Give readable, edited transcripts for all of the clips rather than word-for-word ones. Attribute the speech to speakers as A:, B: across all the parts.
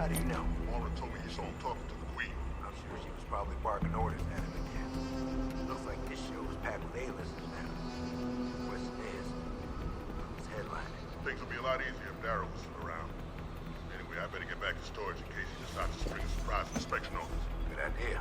A: How do you know?
B: Mara told me you saw him talking to the Queen.
A: I'm sure she was probably barking orders at him again. Looks like this show is packed with A-listers now. Question is, who's headlining?
B: Things would be a lot easier if Darrow was around. Anyway, I better get back to storage in case he decides to spring a surprise inspection on us.
A: Good idea.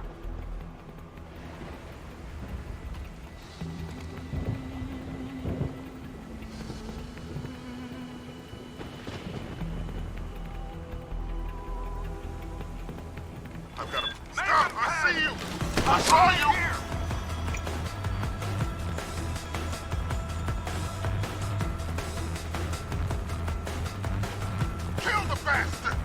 B: I've got him. Stop! I see you! I saw you! Kill the bastard!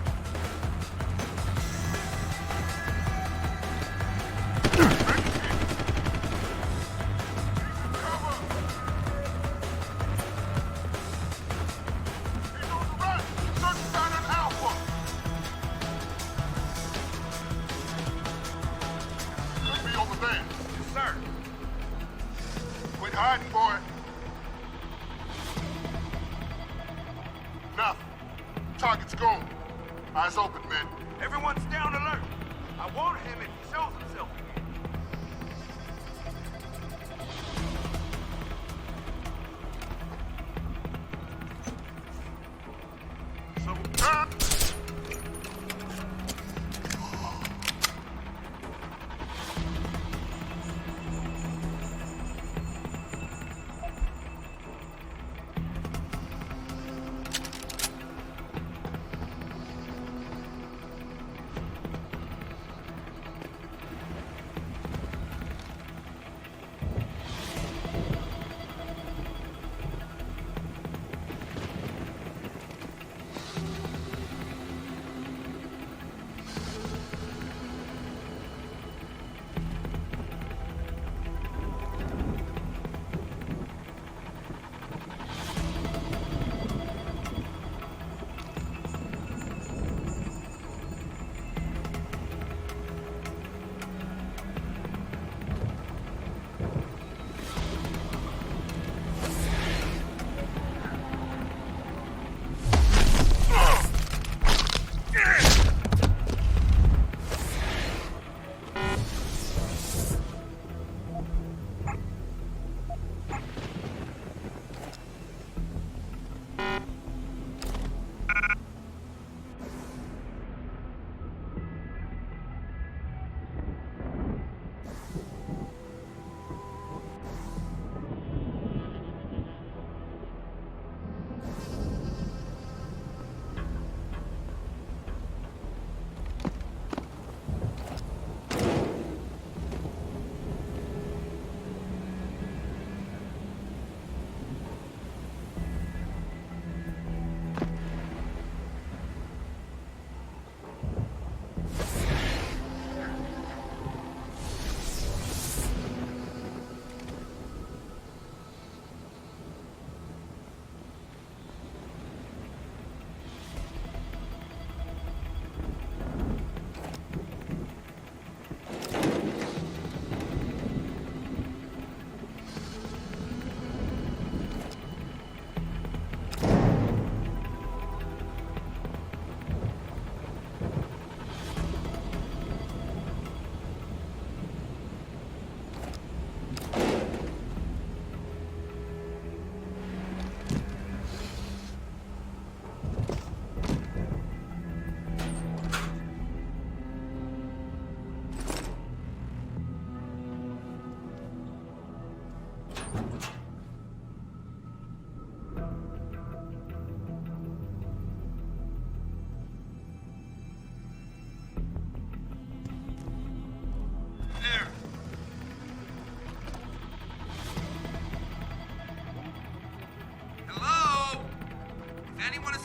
B: Hiding, boy. Nothing. Target's gone. Eyes open, men.
A: Everyone's down alert. I want him if he shows himself again.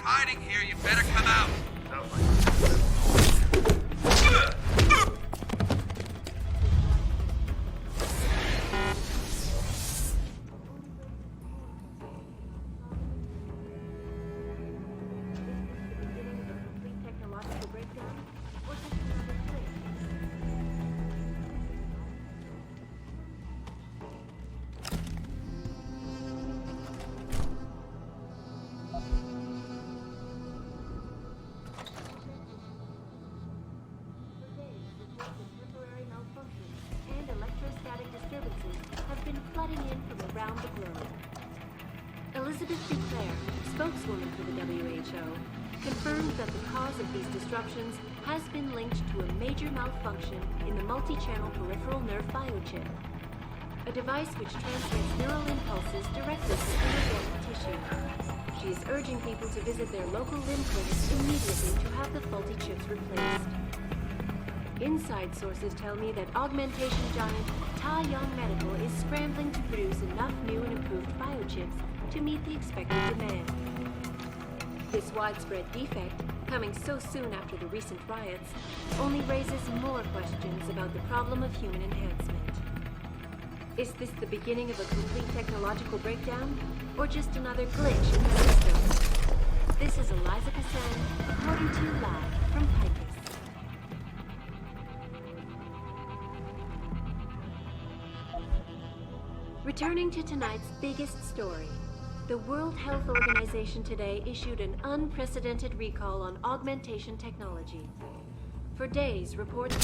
C: Hiding here, you better come out.
D: Elizabeth Duclair, spokeswoman for the WHO, confirmed that the cause of these disruptions has been linked to a major malfunction in the multi-channel peripheral nerve biochip, a device which transmits neural impulses directly to inorganic tissue. She is urging people to visit their local limb clinics immediately to have the faulty chips replaced. Inside sources tell me that augmentation giant Ta Young Medical is scrambling to produce enough new and improved biochips to meet the expected demand. This widespread defect, coming so soon after the recent riots, only raises more questions about the problem of human enhancement. Is this the beginning of a complete technological breakdown, or just another glitch in the system? This is Eliza Cassan, according to Live from Picus. Returning to tonight's biggest story, the World Health Organization today issued an unprecedented recall on augmentation technology. For days, reports...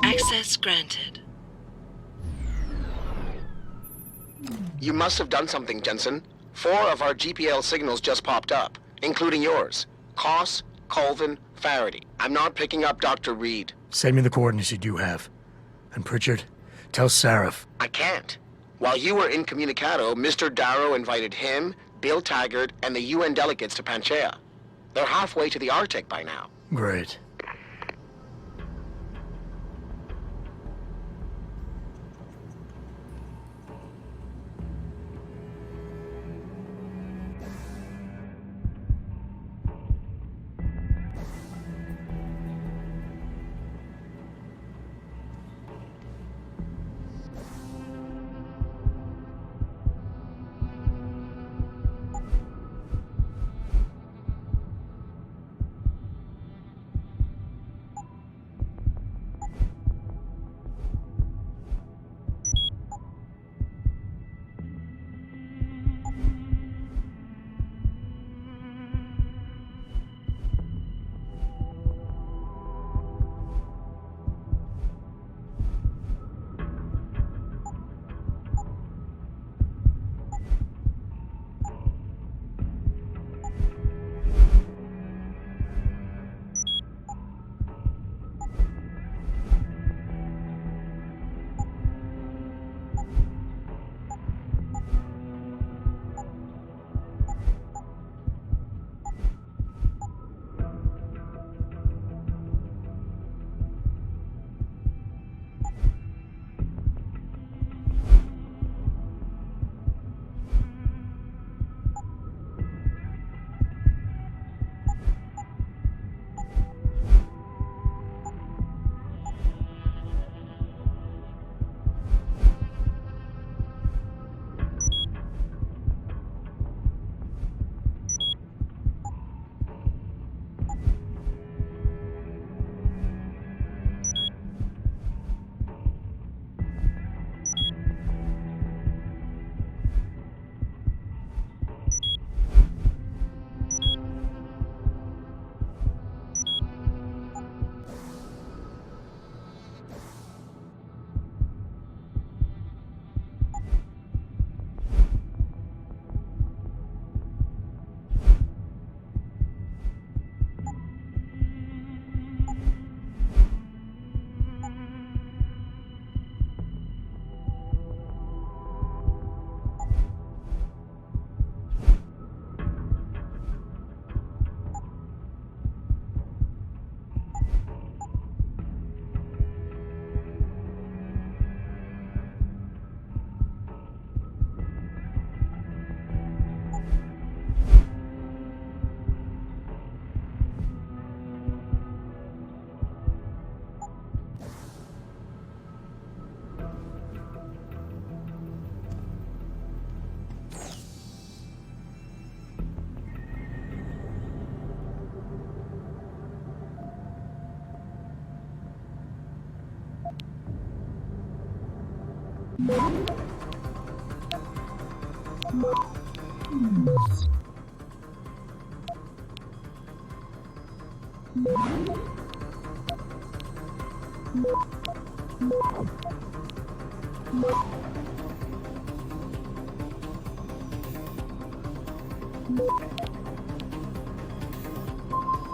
E: Access granted.
F: You must have done something, Jensen. 4 of our GPL signals just popped up, including yours. Koss, Colvin, Faraday. I'm not picking up Dr. Reed.
G: Send me the coordinates you do have. And Pritchard, tell Sarif.
F: I can't. While you were incommunicado, Mr. Darrow invited him, Bill Taggart, and the UN delegates to Panchaea. They're halfway to the Arctic by now.
G: Great.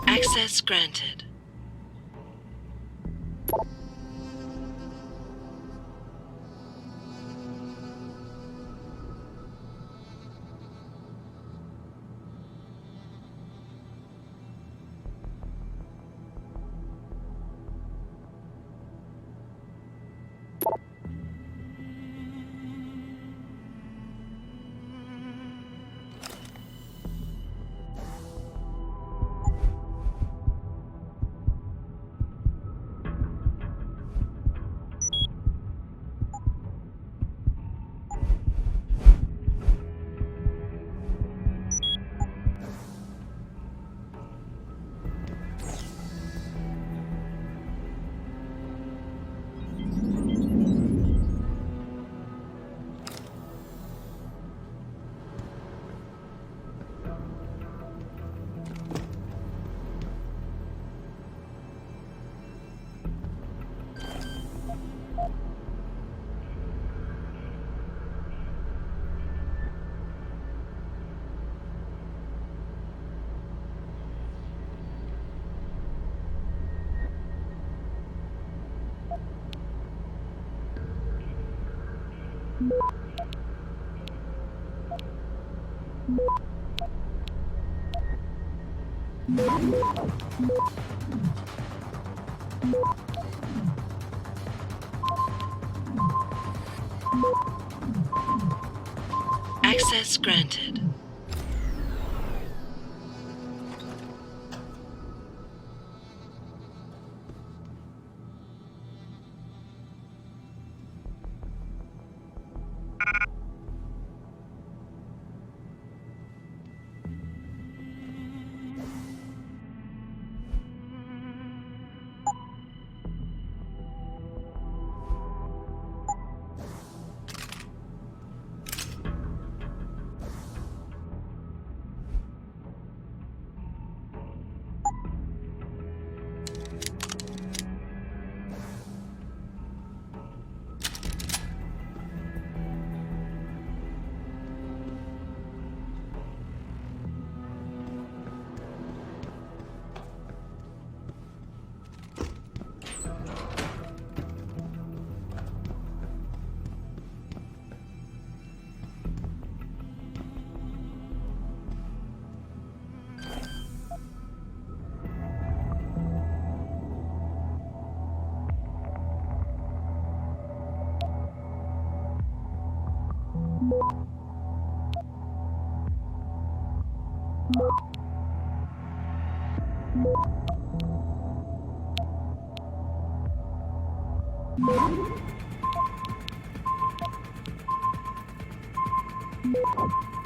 E: Access granted. Access granted.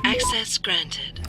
E: Access granted.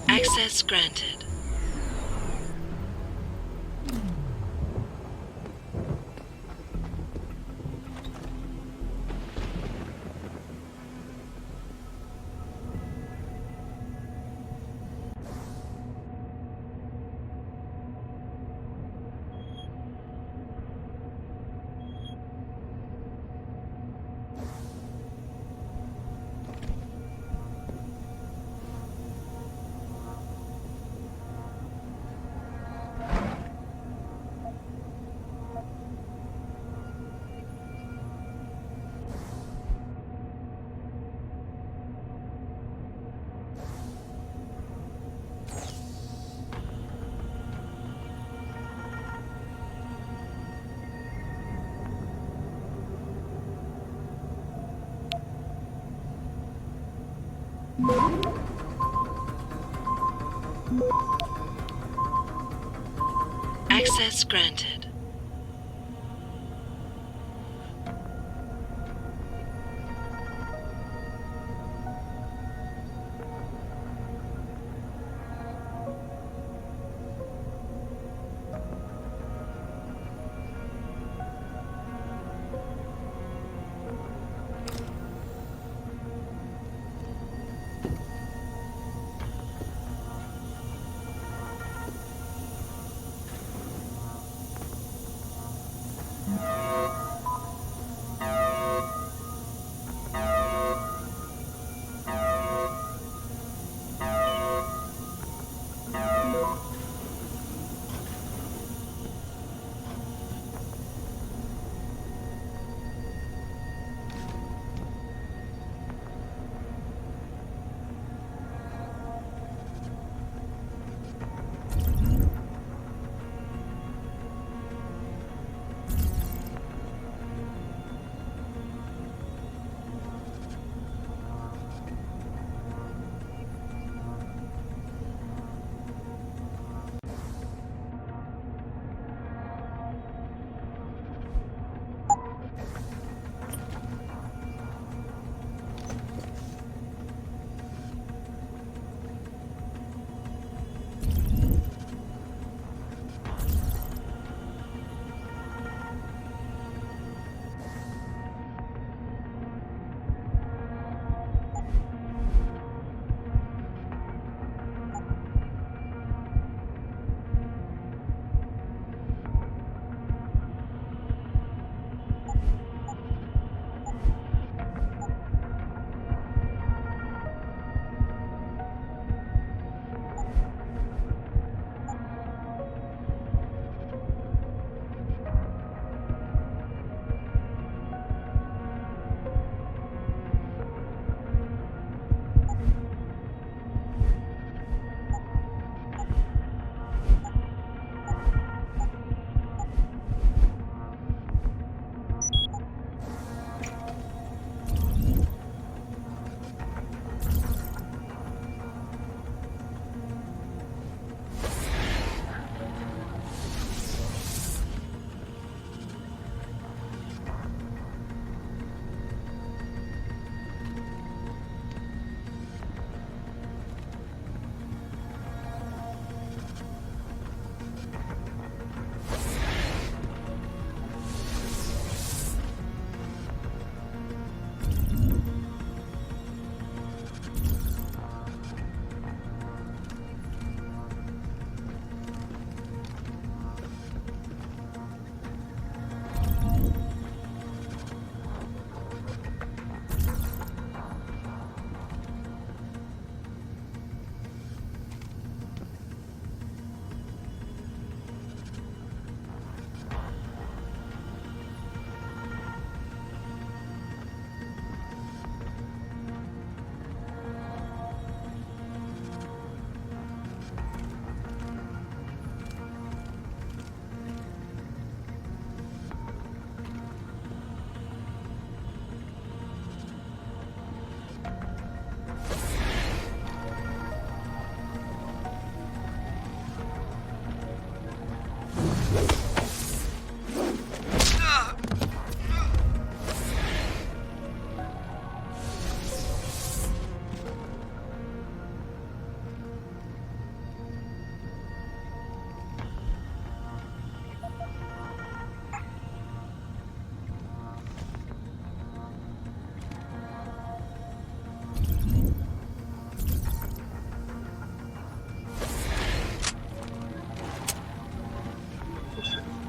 E: Access granted. Access granted.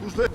B: Who's there?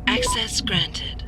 E: Access granted.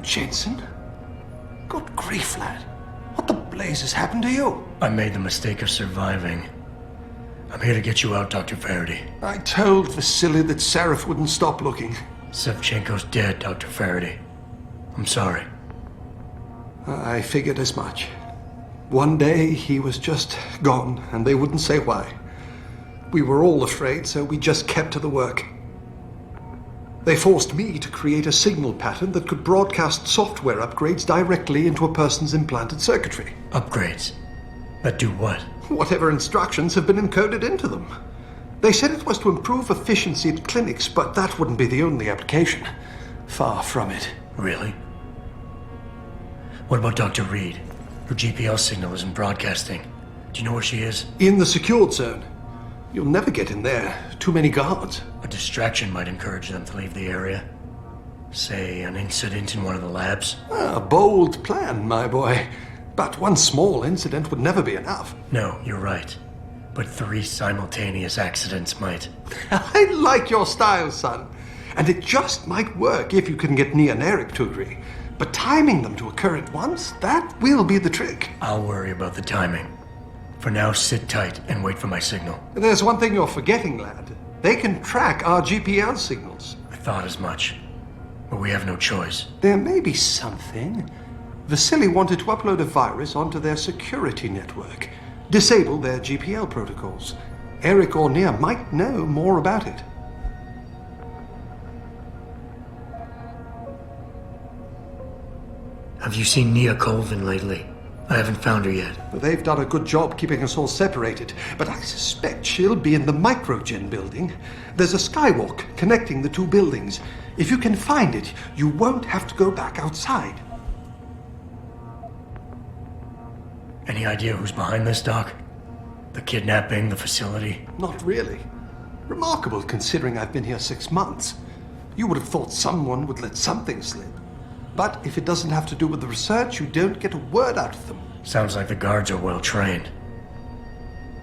H: Jensen? Good grief, lad. What the blazes happened to you?
G: I made the mistake of surviving. I'm here to get you out, Dr. Faraday.
H: I told Vasily that Seraph wouldn't stop looking.
G: Sevchenko's dead, Dr. Faraday. I'm sorry.
H: I figured as much. One day he was just gone, and they wouldn't say why. We were all afraid, so we just kept to the work. They forced me to create a signal pattern that could broadcast software upgrades directly into a person's implanted circuitry.
G: Upgrades? That do what?
H: Whatever instructions have been encoded into them. They said it was to improve efficiency at clinics, but that wouldn't be the only application. Far from it.
G: Really? What about Dr. Reed? Her GPL signal isn't broadcasting. Do you know where she is?
H: In the secured zone. You'll never get in there. Too many guards.
G: A distraction might encourage them to leave the area. Say, an incident in one of the labs.
H: A bold plan, my boy. But one small incident would never be enough.
G: No, you're right. But 3 simultaneous accidents might.
H: I like your style, son. And it just might work if you can get Nia and Eric to agree. But timing them to occur at once, that will be the trick.
G: I'll worry about the timing. For now, sit tight and wait for my signal.
H: There's one thing you're forgetting, lad. They can track our GPL signals.
G: I thought as much. But we have no choice.
H: There may be something. Vasily wanted to upload a virus onto their security network. Disable their GPL protocols. Eric or Nia might know more about it.
G: Have you seen Nia Colvin lately? I haven't found her yet.
H: They've done a good job keeping us all separated, but I suspect she'll be in the Microgen building. There's a skywalk connecting the 2 buildings. If you can find it, you won't have to go back outside.
G: Any idea who's behind this, Doc? The kidnapping, the facility?
H: Not really. Remarkable considering I've been here 6 months. You would have thought someone would let something slip. But if it doesn't have to do with the research, you don't get a word out of them.
G: Sounds like the guards are well trained.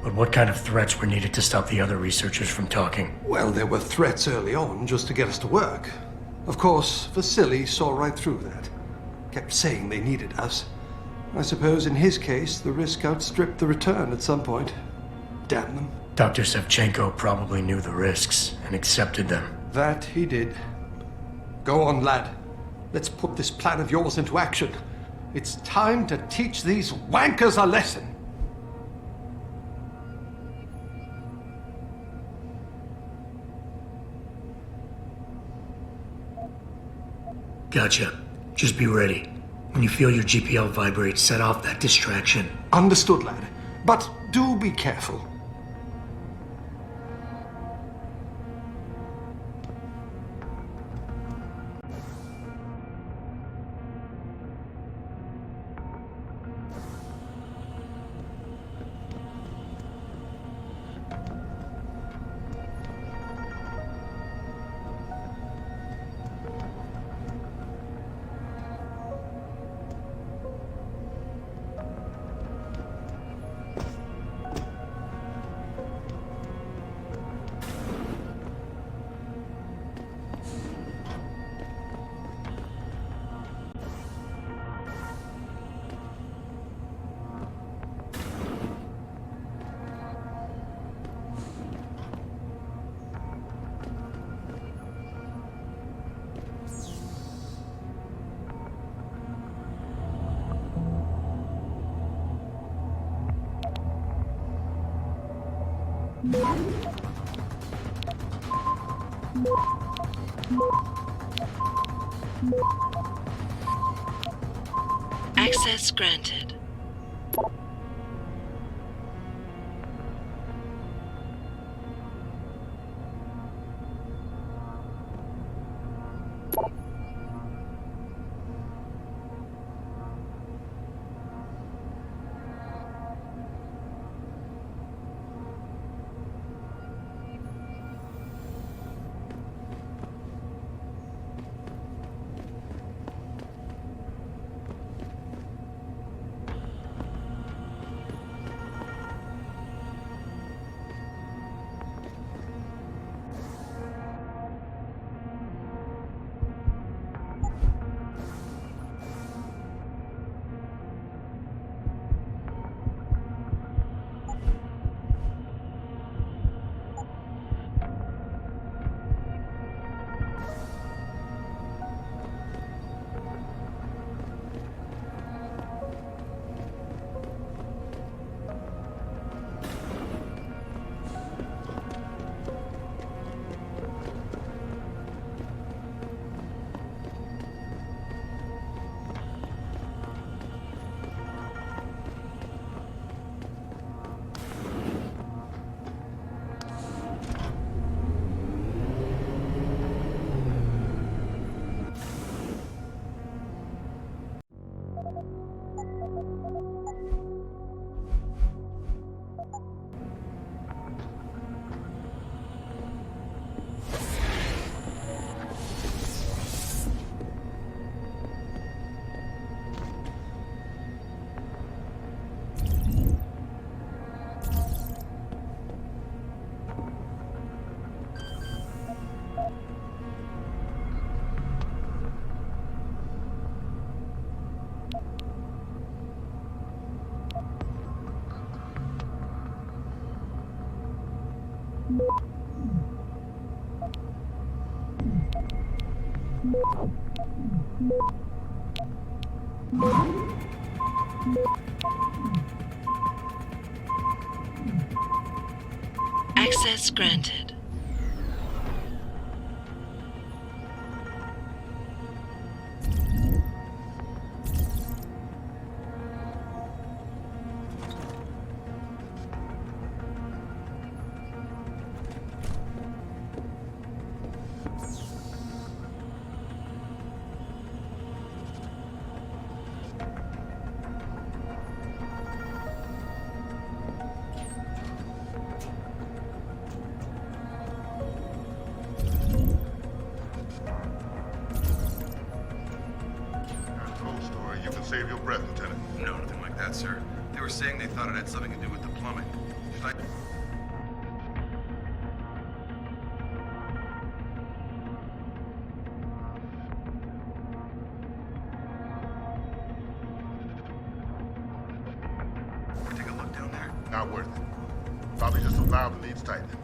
G: But what kind of threats were needed to stop the other researchers from talking?
H: Well, there were threats early on just to get us to work. Of course, Vasily saw right through that. Kept saying they needed us. I suppose in his case, the risk outstripped the return at some point. Damn them.
G: Dr. Sevchenko probably knew the risks and accepted them.
H: That he did. Go on, lad. Let's put this plan of yours into action. It's time to teach these wankers a lesson.
G: Gotcha. Just be ready. When you feel your GPL vibrate, set off that distraction.
H: Understood, lad. But do be careful.
E: Access granted. Access granted.
B: That's a cold story. You can save your breath, Lieutenant.
I: No, nothing like that, sir. They were saying they thought it had something to do with the plumbing. Should I... Take a look down there?
B: Not worth it. Probably just a valve that needs tightening.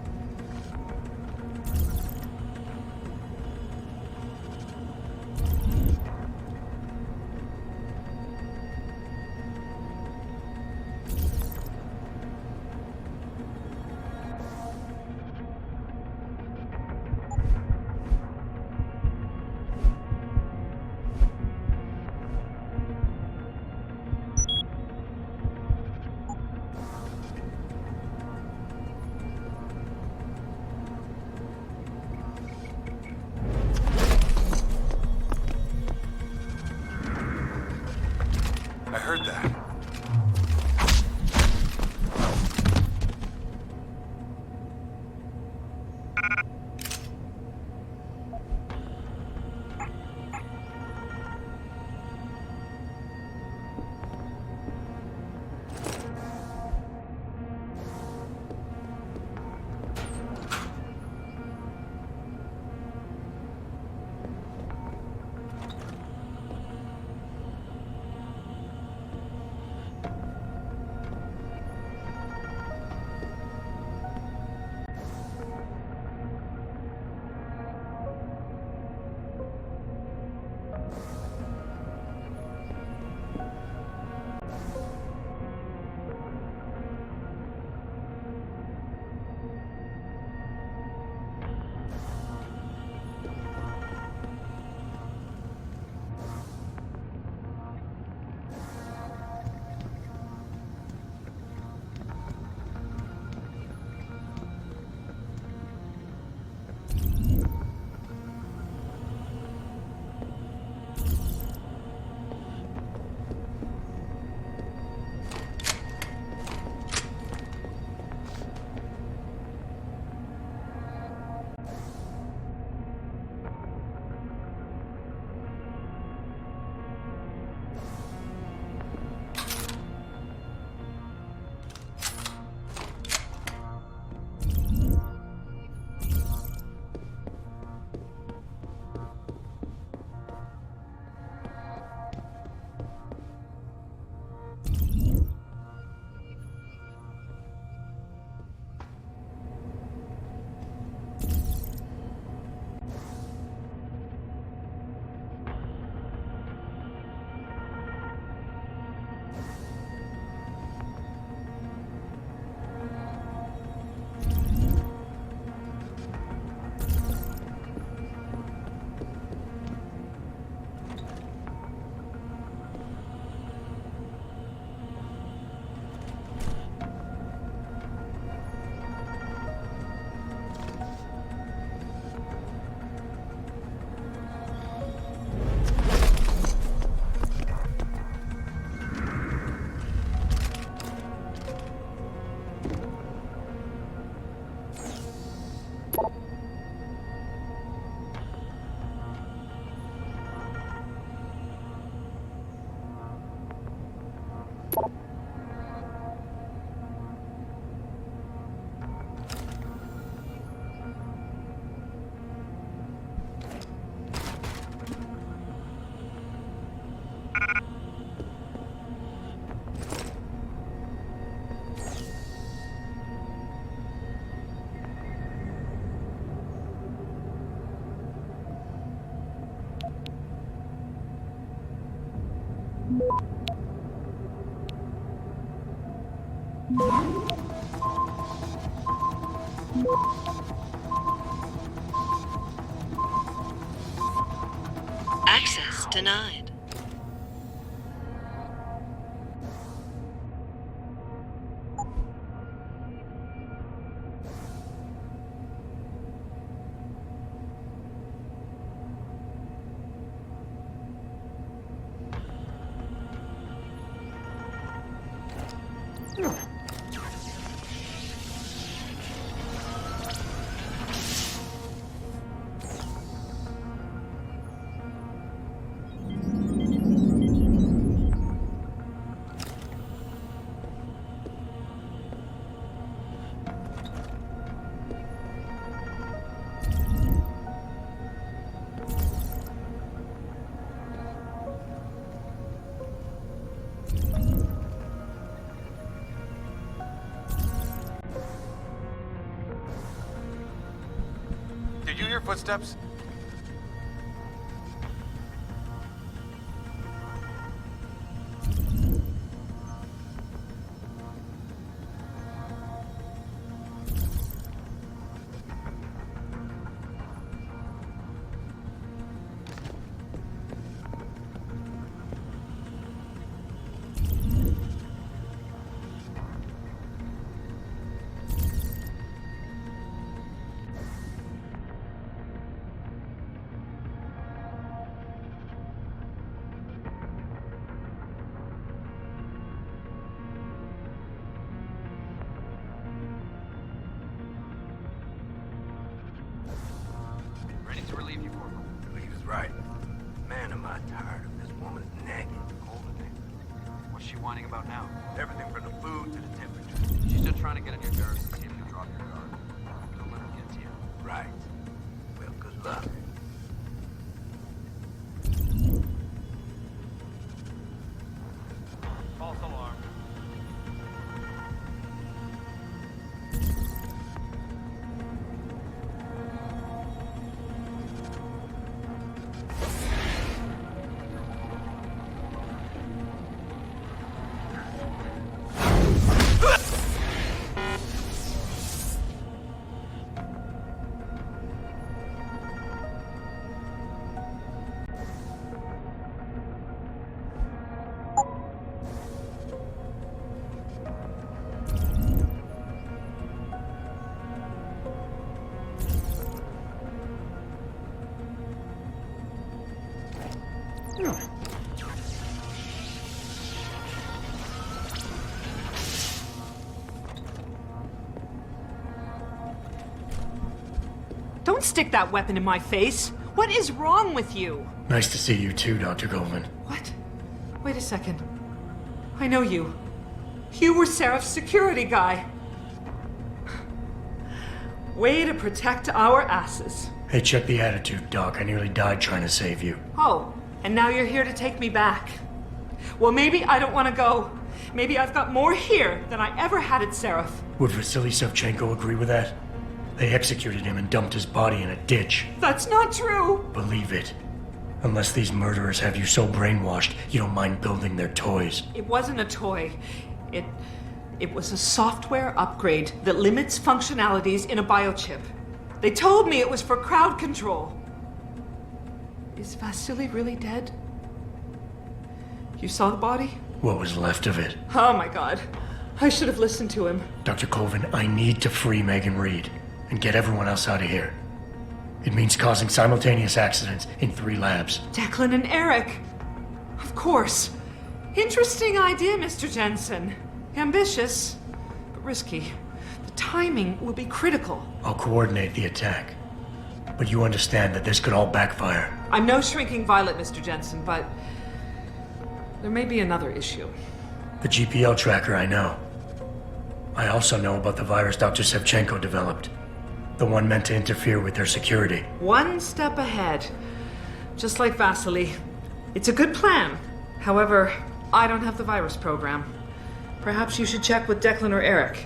E: Access denied.
I: Did you hear footsteps? Ready to relieve you, Corporal.
A: He was right. Man, am I tired of this woman's nagging.
C: What's she whining about now?
A: Everything from the food to the temperature.
C: She's just trying to get in your nerves to see if you drop your guard. Don't let her get to you.
A: Right. Well, good luck.
C: False alarm.
J: Don't stick that weapon in my face. What is wrong with you?
G: Nice to see you too, Dr. Goldman.
J: What? Wait a second. I know you. You were Seraph's security guy. Way to protect our asses.
G: Hey, check the attitude, Doc. I nearly died trying to save you.
J: Oh, and now you're here to take me back. Well, maybe I don't want to go. Maybe I've got more here than I ever had at Seraph.
G: Would Vasily Sevchenko agree with that? They executed him and dumped his body in a ditch.
J: That's not true.
G: Believe it. Unless these murderers have you so brainwashed, you don't mind building their toys.
J: It wasn't a toy. It was a software upgrade that limits functionalities in a biochip. They told me it was for crowd control. Is Vasily really dead? You saw the body?
G: What was left of it?
J: Oh my god. I should have listened to him.
G: Dr. Colvin, I need to free Megan Reed and get everyone else out of here. It means causing simultaneous accidents in 3 labs.
J: Declan and Eric. Of course. Interesting idea, Mr. Jensen. Ambitious, but risky. The timing will be critical.
G: I'll coordinate the attack. But you understand that this could all backfire.
J: I'm no shrinking violet, Mr. Jensen, but there may be another issue.
G: The GPL tracker, I know. I also know about the virus Dr. Sevchenko developed. The one meant to interfere with their security.
J: One step ahead. Just like Vasily. It's a good plan. However, I don't have the virus program. Perhaps you should check with Declan or Eric.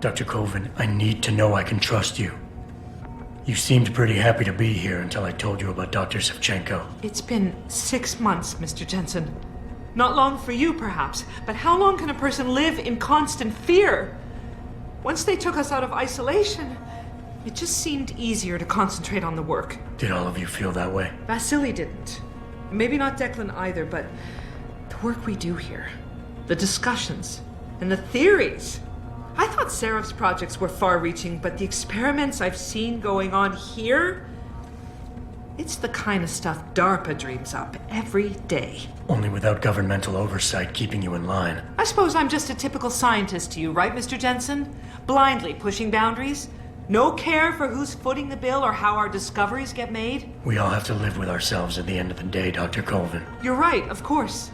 G: Dr. Colvin, I need to know I can trust you. You seemed pretty happy to be here until I told you about Dr. Sevchenko.
J: It's been 6 months, Mr. Jensen. Not long for you, perhaps, but how long can a person live in constant fear? Once they took us out of isolation, it just seemed easier to concentrate on the work.
G: Did all of you feel that way?
J: Vasily didn't. Maybe not Declan either, but the work we do here, the discussions, and the theories. I thought Seraph's projects were far-reaching, but the experiments I've seen going on here, it's the kind of stuff DARPA dreams up every day.
G: Only without governmental oversight keeping you in line.
J: I suppose I'm just a typical scientist to you, right, Mr. Jensen? Blindly pushing boundaries? No care for who's footing the bill or how our discoveries get made?
G: We all have to live with ourselves at the end of the day, Dr. Colvin.
J: You're right, of course.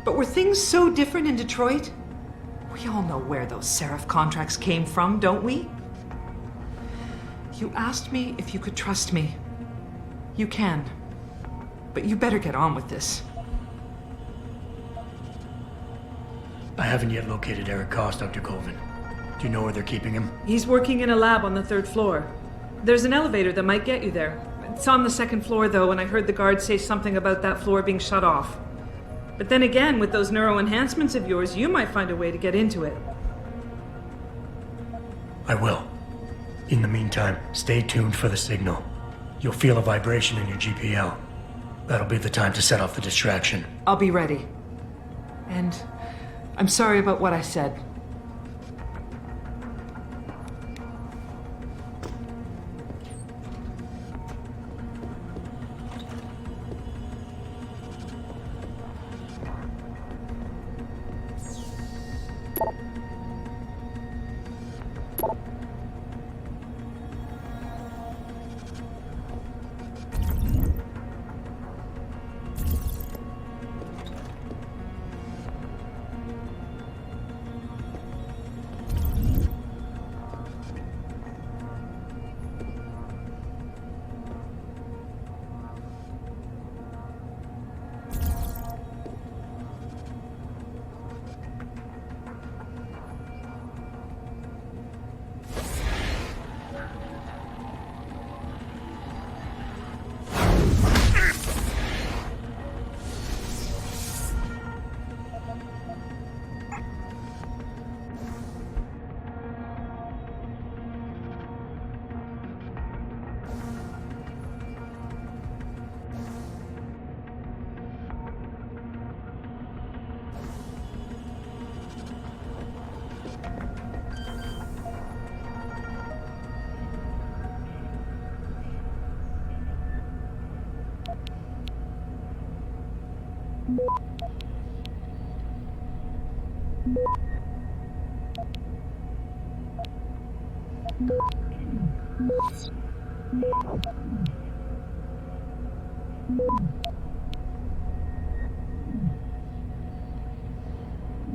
J: But were things so different in Detroit? We all know where those Seraph contracts came from, don't we? You asked me if you could trust me. You can. But you better get on with this.
G: I haven't yet located Eric Koss, Dr. Colvin. Do you know where they're keeping him?
K: He's working in a lab on the 3rd floor. There's an elevator that might get you there. It's on the 2nd floor, though, and I heard the guard say something about that floor being shut off. But then again, with those neuroenhancements of yours, you might find a way to get into it.
G: I will. In the meantime, stay tuned for the signal. You'll feel a vibration in your GPL. That'll be the time to set off the distraction.
J: I'll be ready. And I'm sorry about what I said.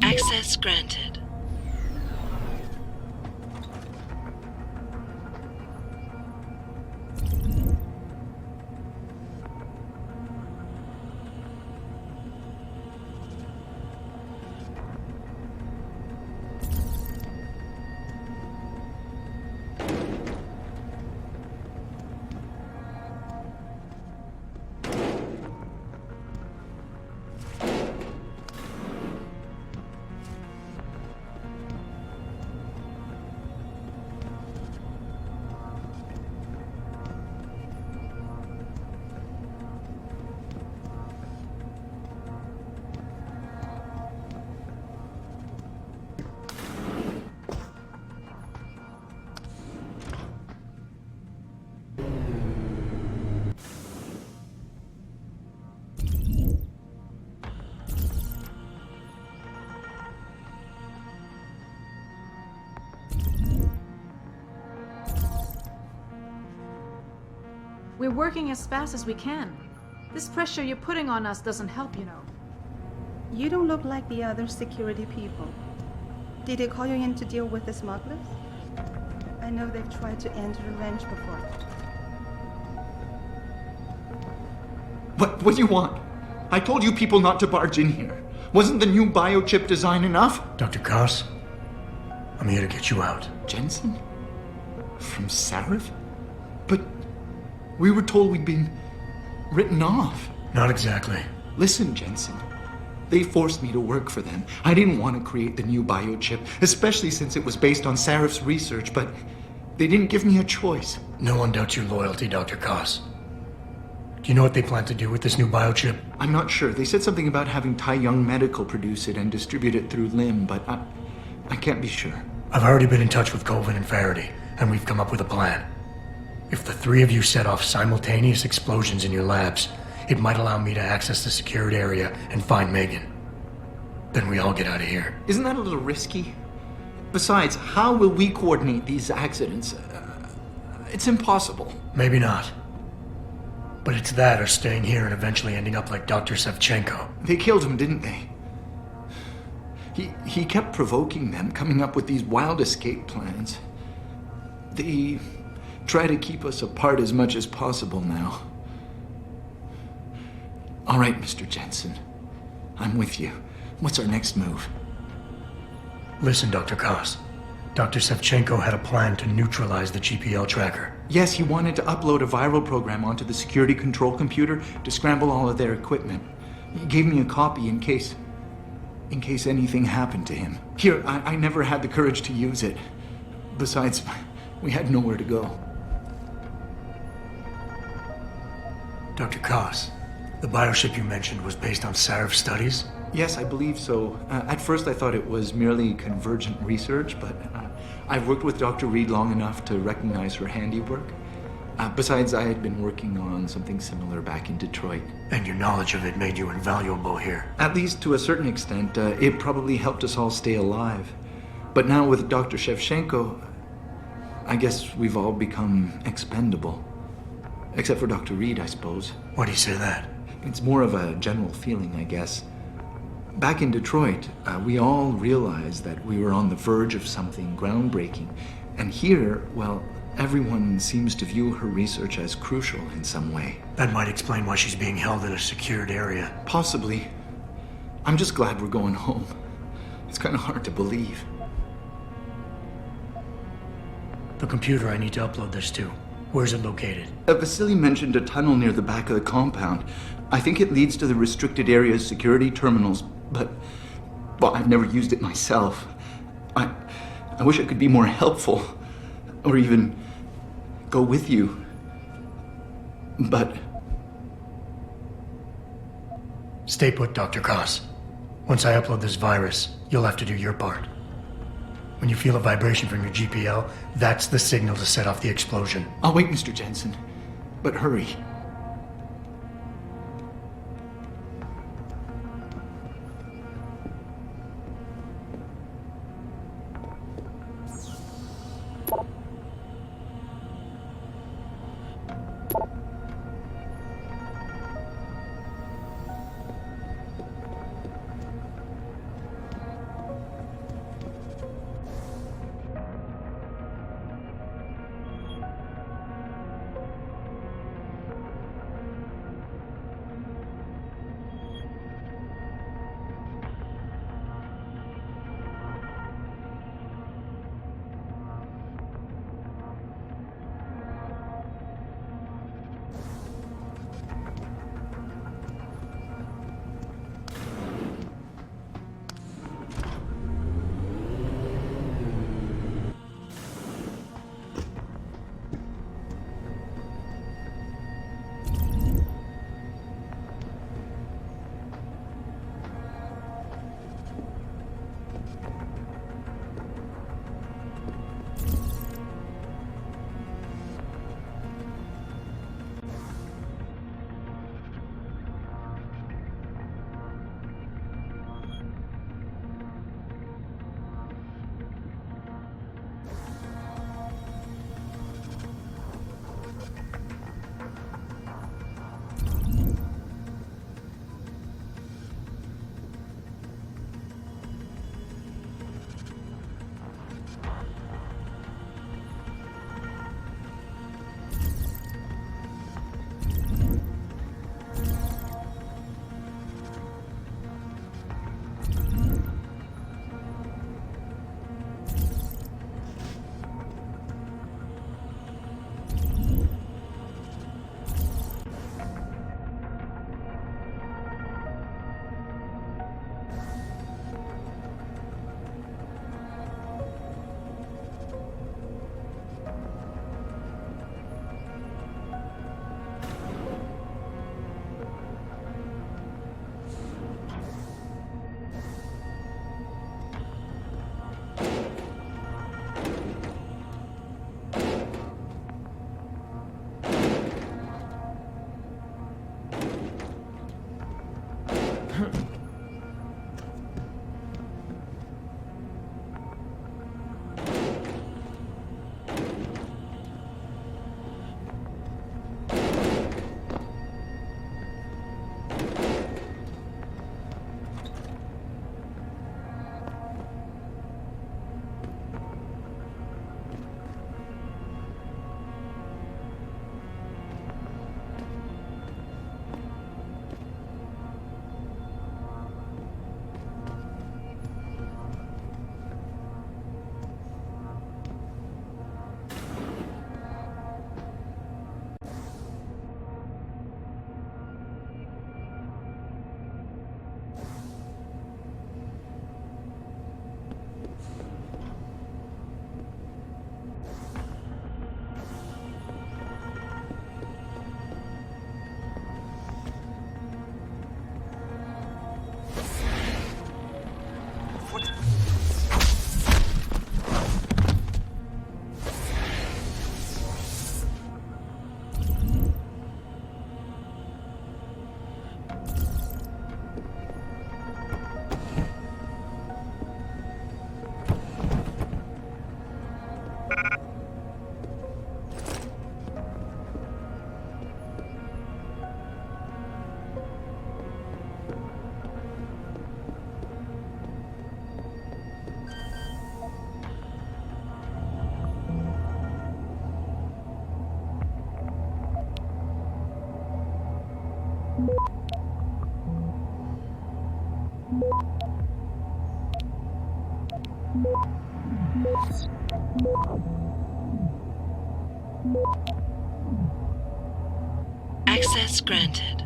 E: Access granted.
L: We're working as fast as we can. This pressure you're putting on us doesn't help, you know.
M: You don't look like the other security people. Did they call you in to deal with the smugglers? I know they've tried to enter the ranch before.
N: What do you want? I told you people not to barge in here. Wasn't the new biochip design enough?
G: Dr. Koss, I'm here to get you out.
N: Jensen? From Seraph? We were told we'd been written off.
G: Not exactly.
N: Listen, Jensen. They forced me to work for them. I didn't want to create the new biochip, especially since it was based on Sarif's research, but they didn't give me a choice.
G: No one doubts your loyalty, Dr. Koss. Do you know what they plan to do with this new biochip?
N: I'm not sure. They said something about having Tai Young Medical produce it and distribute it through LIM, but I can't be sure.
G: I've already been in touch with Colvin and Faraday, and we've come up with a plan. If the three of you set off simultaneous explosions in your labs, it might allow me to access the secured area and find Megan. Then we all get out of here.
N: Isn't that a little risky? Besides, how will we coordinate these accidents? It's impossible.
G: Maybe not. But it's that or staying here and eventually ending up like Dr. Sevchenko.
N: They killed him, didn't they? He kept provoking them, coming up with these wild escape plans. They try to keep us apart as much as possible now. All right, Mr. Jensen. I'm with you. What's our next move?
G: Listen, Dr. Koss. Dr. Sevchenko had a plan to neutralize the GPL tracker.
N: Yes, he wanted to upload a viral program onto the security control computer to scramble all of their equipment. He gave me a copy in case anything happened to him. Here, I never had the courage to use it. Besides, we had nowhere to go.
G: Dr. Koss, the bioship you mentioned was based on Sarif's studies?
N: Yes, I believe so. At first I thought it was merely convergent research, but I've worked with Dr. Reed long enough to recognize her handiwork. Besides, I had been working on something similar back in Detroit.
G: And your knowledge of it made you invaluable here.
N: At least to a certain extent, it probably helped us all stay alive. But now with Dr. Shevchenko, I guess we've all become expendable. Except for Dr. Reed, I suppose.
G: Why do you say that?
N: It's more of a general feeling, I guess. Back in Detroit, we all realized that we were on the verge of something groundbreaking. And here, well, everyone seems to view her research as crucial in some way.
G: That might explain why she's being held in a secured area.
N: Possibly. I'm just glad we're going home. It's kind of hard to believe.
G: The computer I need to upload this to. Where's it located?
N: Vasily mentioned a tunnel near the back of the compound. I think it leads to the restricted area's security terminals, but, well, I've never used it myself. I wish I could be more helpful, or even go with you. But...
G: Stay put, Dr. Koss. Once I upload this virus, you'll have to do your part. When you feel a vibration from your GPL, that's the signal to set off the explosion.
N: I'll wait, Mr. Jensen. But hurry.
E: Access granted.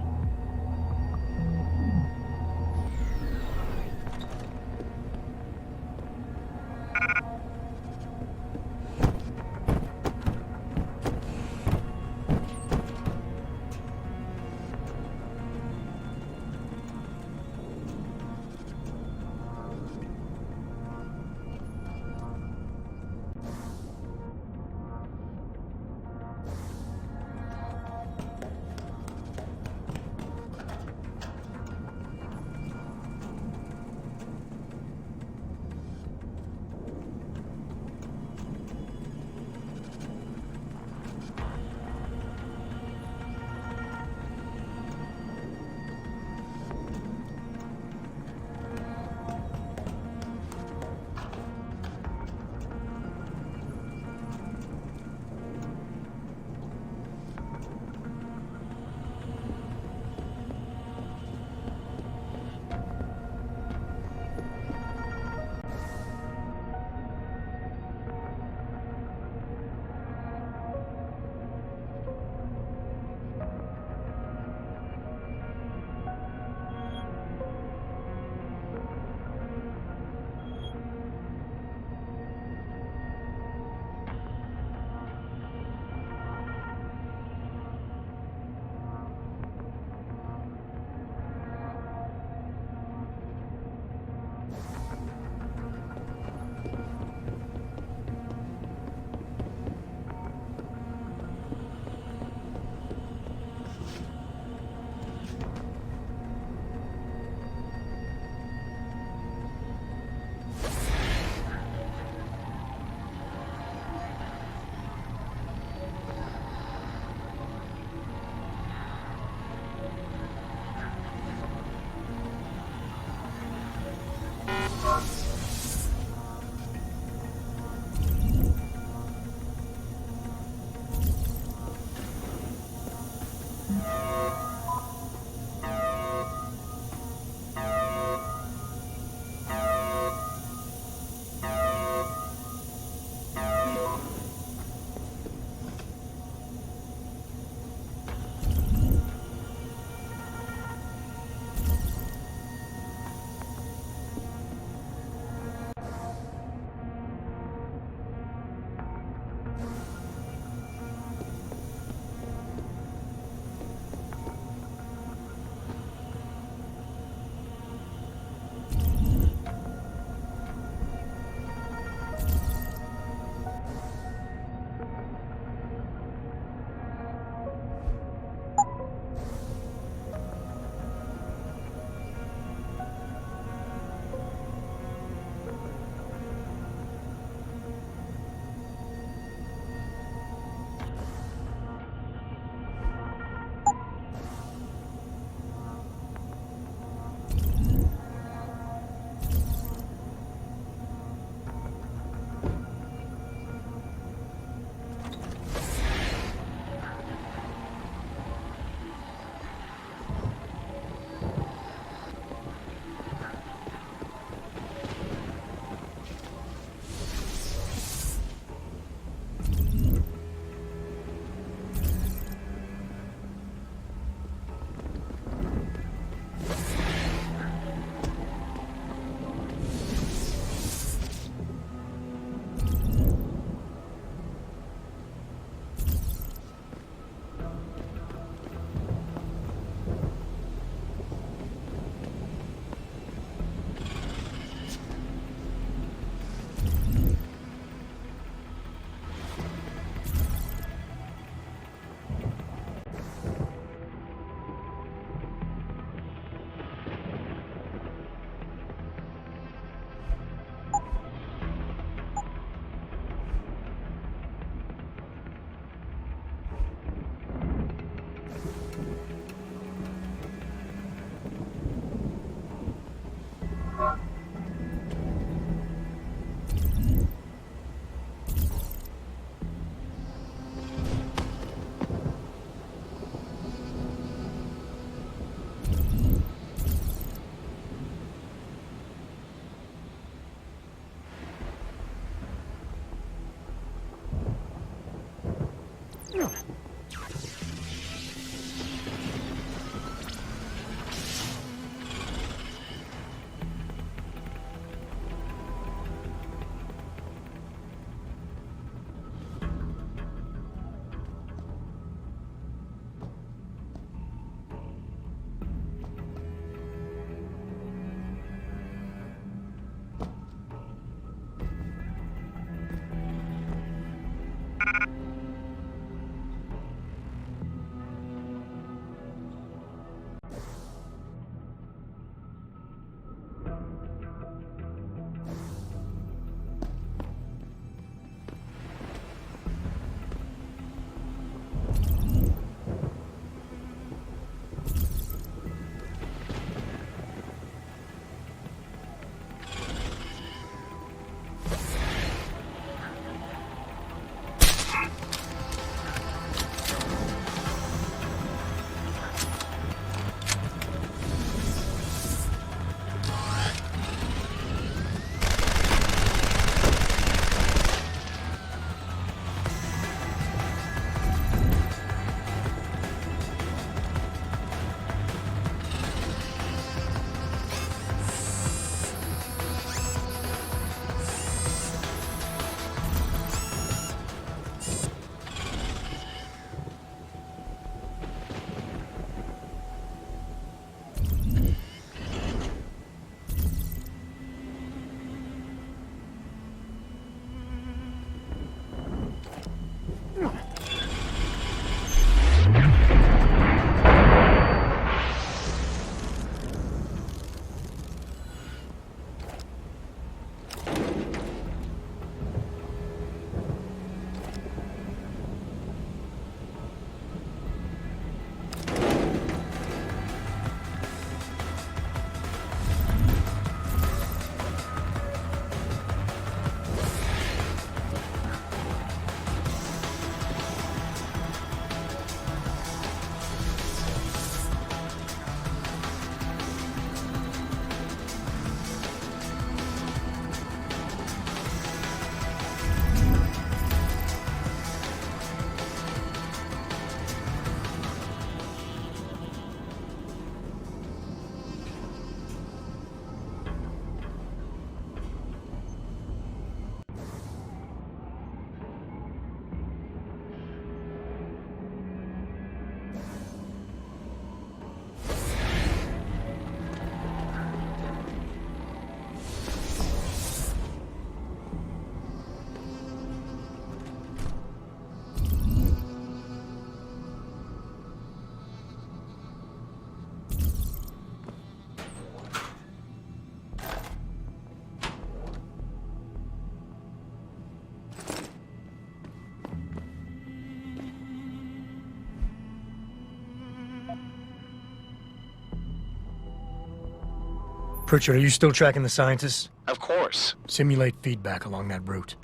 G: Pritchard, are you still tracking the scientists?
F: Of course.
G: Simulate feedback along that route.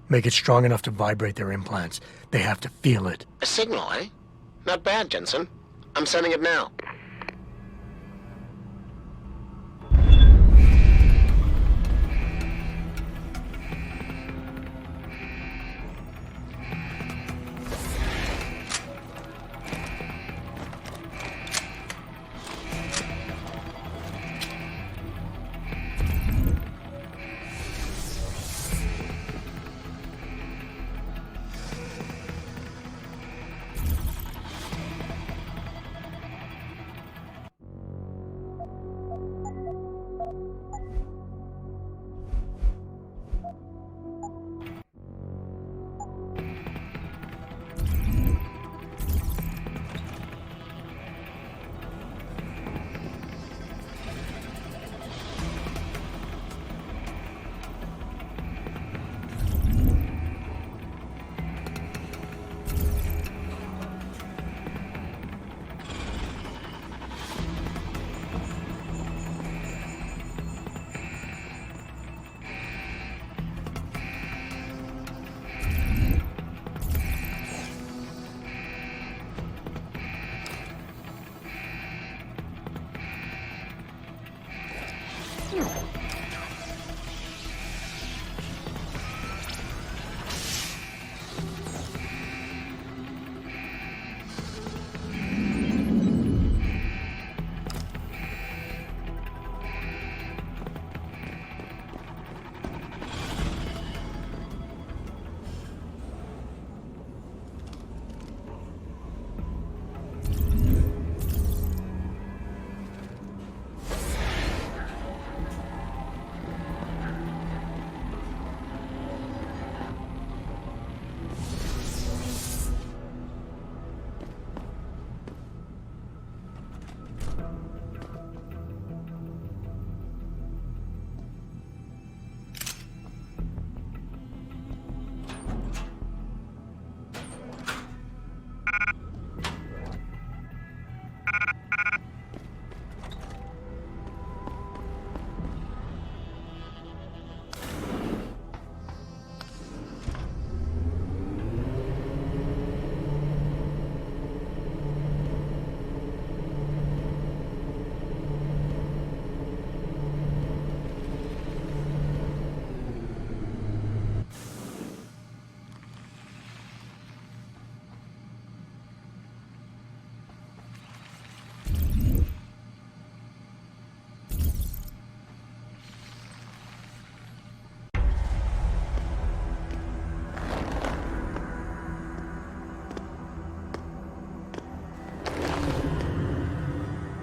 G: Make it strong enough to vibrate their implants. They have to feel it.
F: A signal, eh? Not bad, Jensen. I'm sending it now.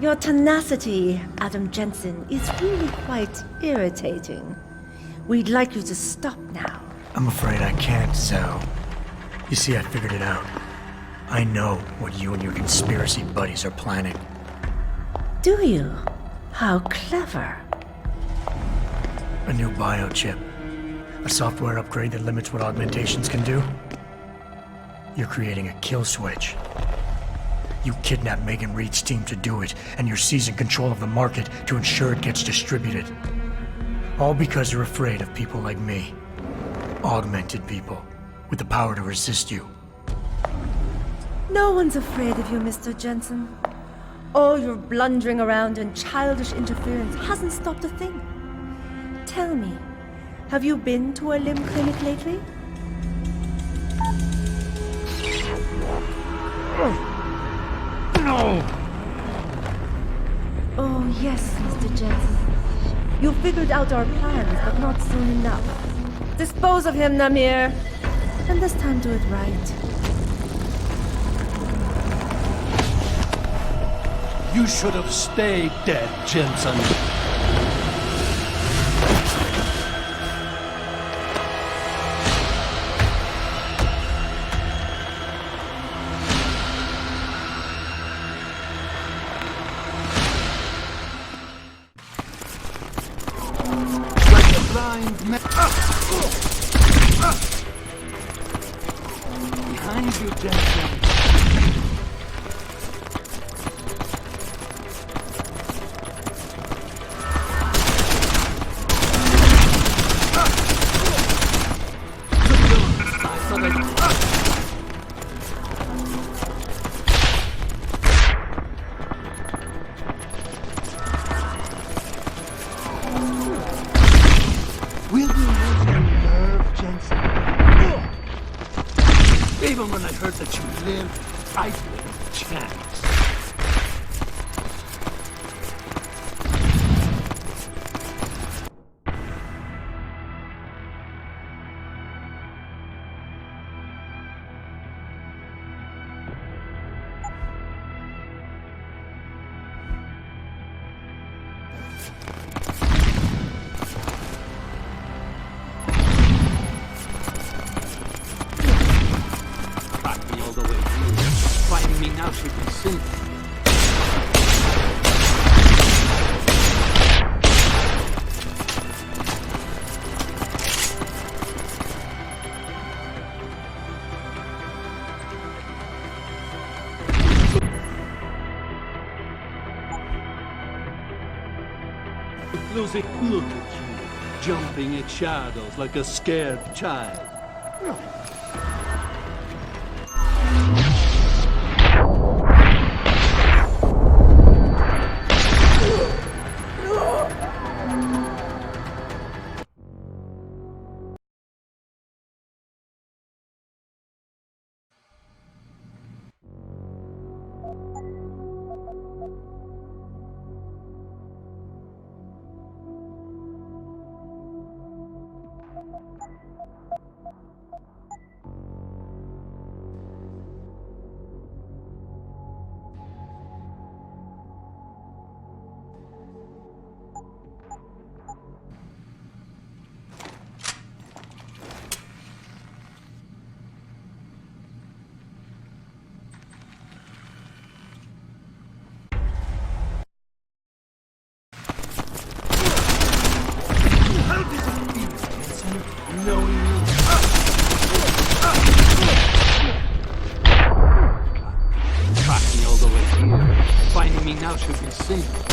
O: Your tenacity, Adam Jensen, is really quite irritating. We'd like you to stop now.
G: I'm afraid I can't, Zell. You see, I figured it out. I know what you and your conspiracy buddies are planning.
O: Do you? How clever.
G: A new biochip. A software upgrade that limits what augmentations can do. You're creating a kill switch. You kidnapped Megan Reed's team to do it, and you're seizing control of the market to ensure it gets distributed. All because you're afraid of people like me. Augmented people, with the power to resist you.
O: No one's afraid of you, Mr. Jensen. All your blundering around and childish interference hasn't stopped a thing. Tell me, have you been to a limb clinic lately?
G: No!
O: Oh, yes, Mr. Jensen. You figured out our plans, but not soon enough. Dispose of him, Namir. And this time do it right.
P: You should have stayed dead, Jensen. Like a blind man. Behind you, Jensen. Will you lose your nerve, Jensen? Even when I heard that you lived, I didn't have a chance. Brought me all the way here. Finding me now should be simple. Lucy, look at you, jumping at shadows like a scared child. How does it feel, Jensen, knowing you? Tracked me all the way here. Finding me now should be simple.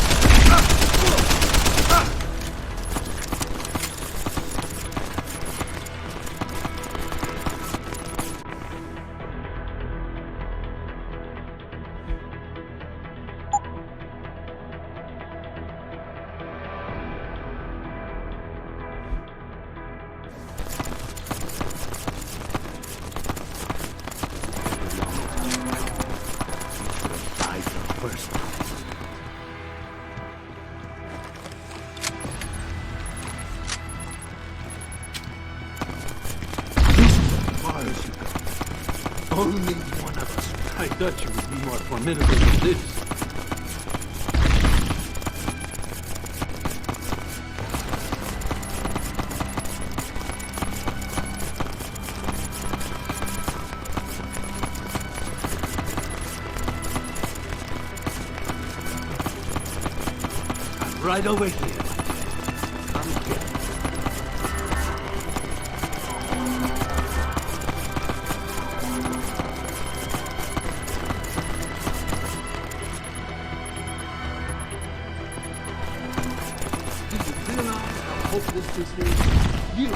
P: First. This is as far as you go. Only one of us. I thought you would be more formidable than this. Right over here. Come get it. Do you realize how hopeless this is? You.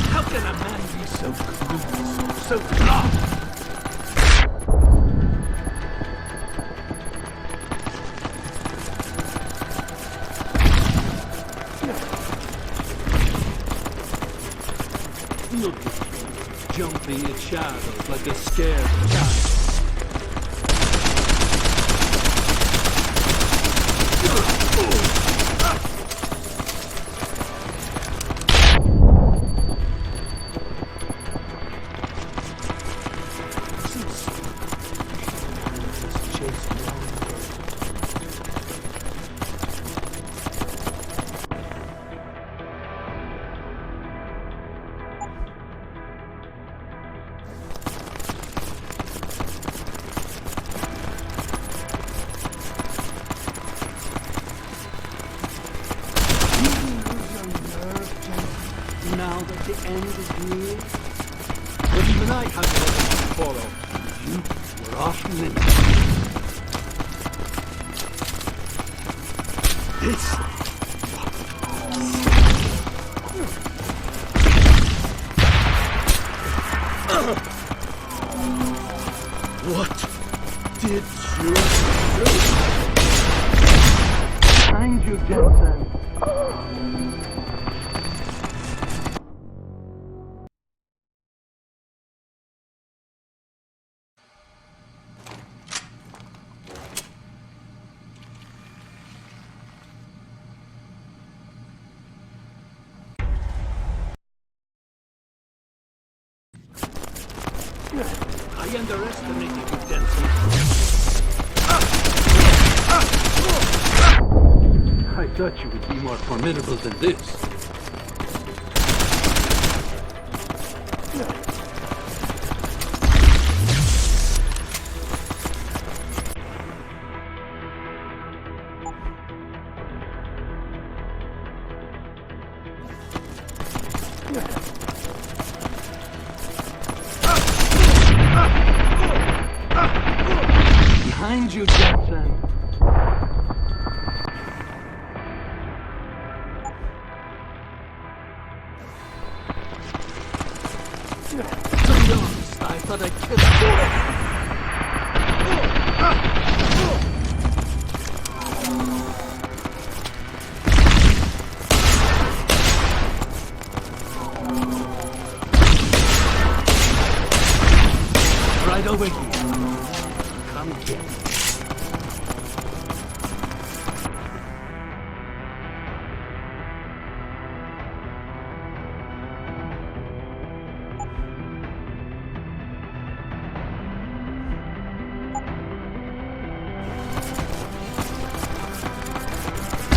P: How can a man be so clueless, so lost? Look at you, jumping at shadows like a scared child. Now that the end is near, but even I had to let it follow. You were off limits. This. What did you do? Find you, Jensen. I underestimated you, Jensen. I thought you would be more formidable than this. Behind you, Jensen. To be honest, I thought I killed you. Right over here. Come get it.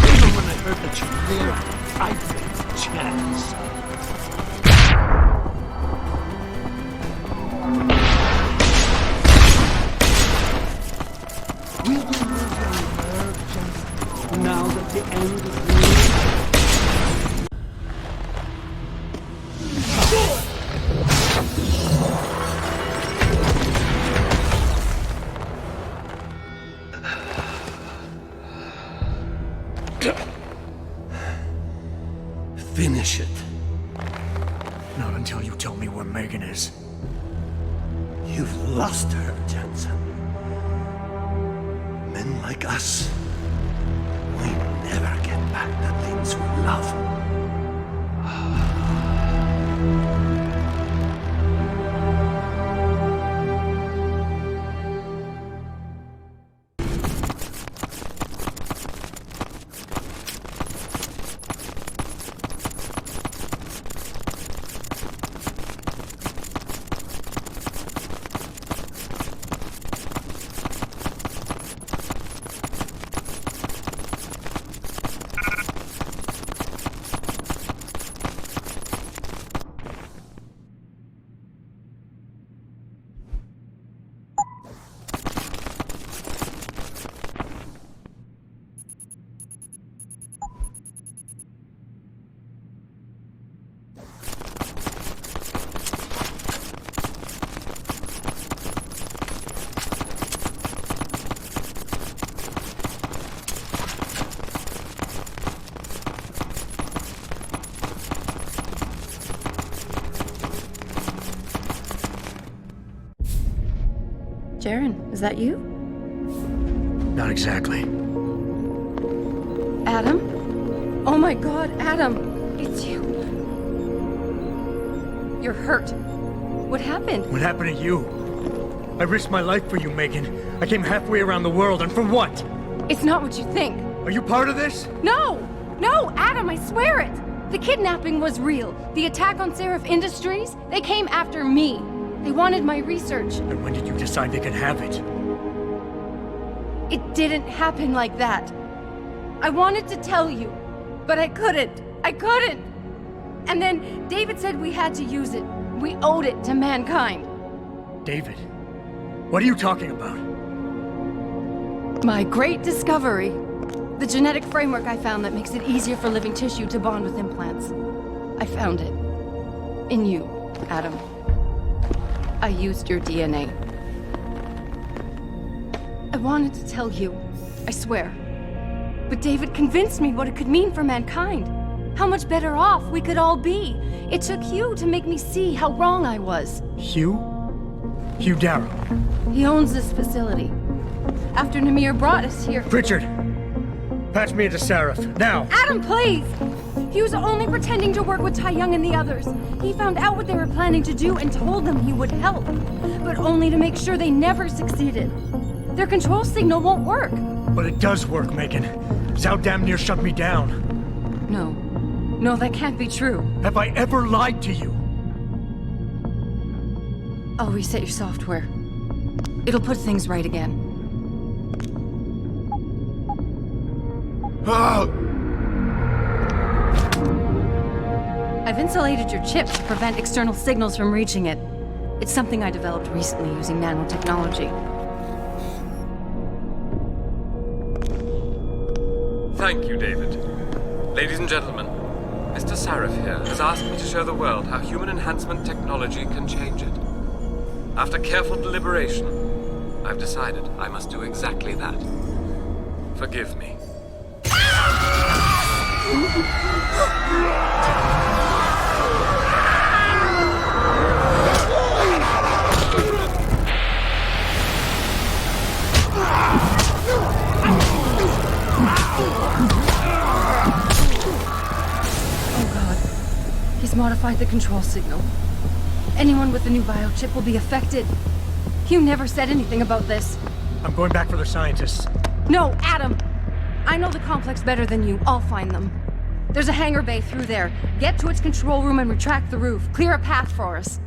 P: Even when I heard that you lived, I took a chance. Will you lose your nerve, Jensen, now that the end is near? Finish it.
G: Not until you tell me where Megan is.
P: You've lost her, Jensen. Men like us, we never get back the things we love.
Q: Jaren, is that you?
G: Not exactly.
Q: Adam? Oh my god, Adam! It's you. You're hurt. What happened?
G: What happened to you? I risked my life for you, Megan. I came halfway around the world, and for what?
Q: It's not what you think.
G: Are you part of this?
Q: No! No, Adam, I swear it! The kidnapping was real. The attack on Seraph Industries, they came after me. They wanted my research.
G: And when did you decide they could have it?
Q: It didn't happen like that. I wanted to tell you, but I couldn't. I couldn't! And then David said we had to use it. We owed it to mankind.
G: David? What are you talking about?
Q: My great discovery. The genetic framework I found that makes it easier for living tissue to bond with implants. I found it. In you, Adam. I used your DNA. I wanted to tell you, I swear. But David convinced me what it could mean for mankind. How much better off we could all be. It took Hugh to make me see how wrong I was.
G: Hugh? Hugh Darrow.
Q: He owns this facility. After Namir brought us here...
G: Pritchard! Patch me into Seraph, now!
Q: Adam, please! He was only pretending to work with Tai Young and the others. He found out what they were planning to do and told them he would help. But only to make sure they never succeeded. Their control signal won't work.
G: But it does work, Megan. Zhao damn near shut me down.
Q: No. No, that can't be true.
G: Have I ever lied to you?
Q: I'll reset your software. It'll put things right again. I've insulated your chip to prevent external signals from reaching it. It's something I developed recently using nanotechnology.
R: Thank you, David. Ladies and gentlemen, Mr. Sarif here has asked me to show the world how human enhancement technology can change it. After careful deliberation, I've decided I must do exactly that. Forgive me.
Q: Oh God. He's modified the control signal. Anyone with the new biochip will be affected. Hugh never said anything about this.
G: I'm going back for the scientists.
Q: No, Adam! I know the complex better than you. I'll find them. There's a hangar bay through there. Get to its control room and retract the roof. Clear a path for us.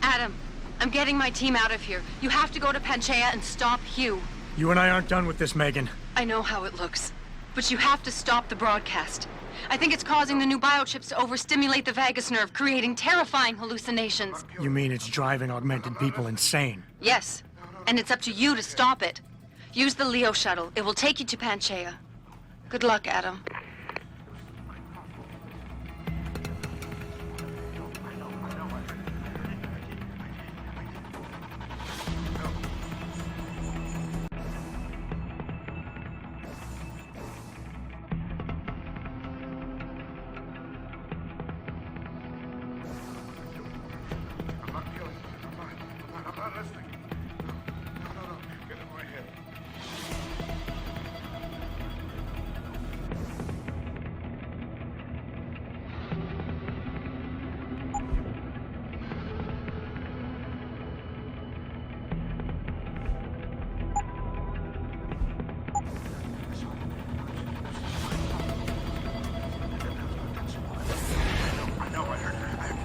Q: Adam, I'm getting my team out of here. You have to go to Panchaea and stop Hugh.
G: You and I aren't done with this, Megan.
Q: I know how it looks, but you have to stop the broadcast. I think it's causing the new biochips to overstimulate the vagus nerve, creating terrifying hallucinations.
G: You mean it's driving augmented people insane?
Q: Yes, and it's up to you to stop it. Use the Leo shuttle. It will take you to Panchaea. Good luck, Adam.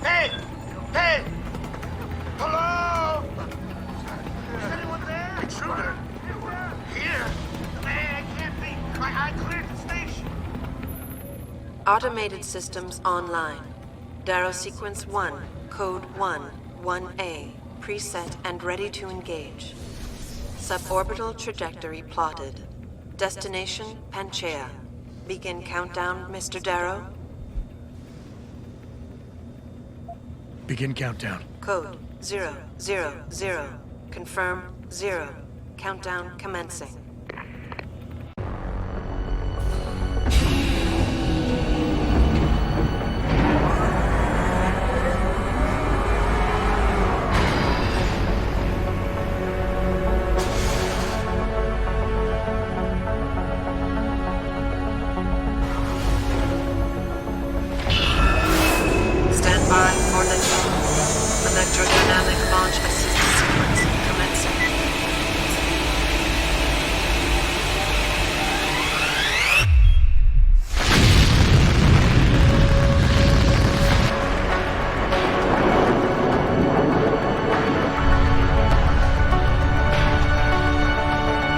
A: Hey! Hey! Hello? Is anyone there? Intruder? Here? Man, I can't be. I cleared the station.
E: Automated systems online. Darrow sequence 1, code 1, 1A, preset and ready to engage. Suborbital trajectory plotted. Destination Panchaea. Begin countdown, Mr. Darrow.
G: Begin countdown.
E: Code 000. Confirm 0. Countdown commencing. Stand by for electrodynamic launch assist sequence commencing.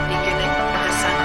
E: Beginning descent.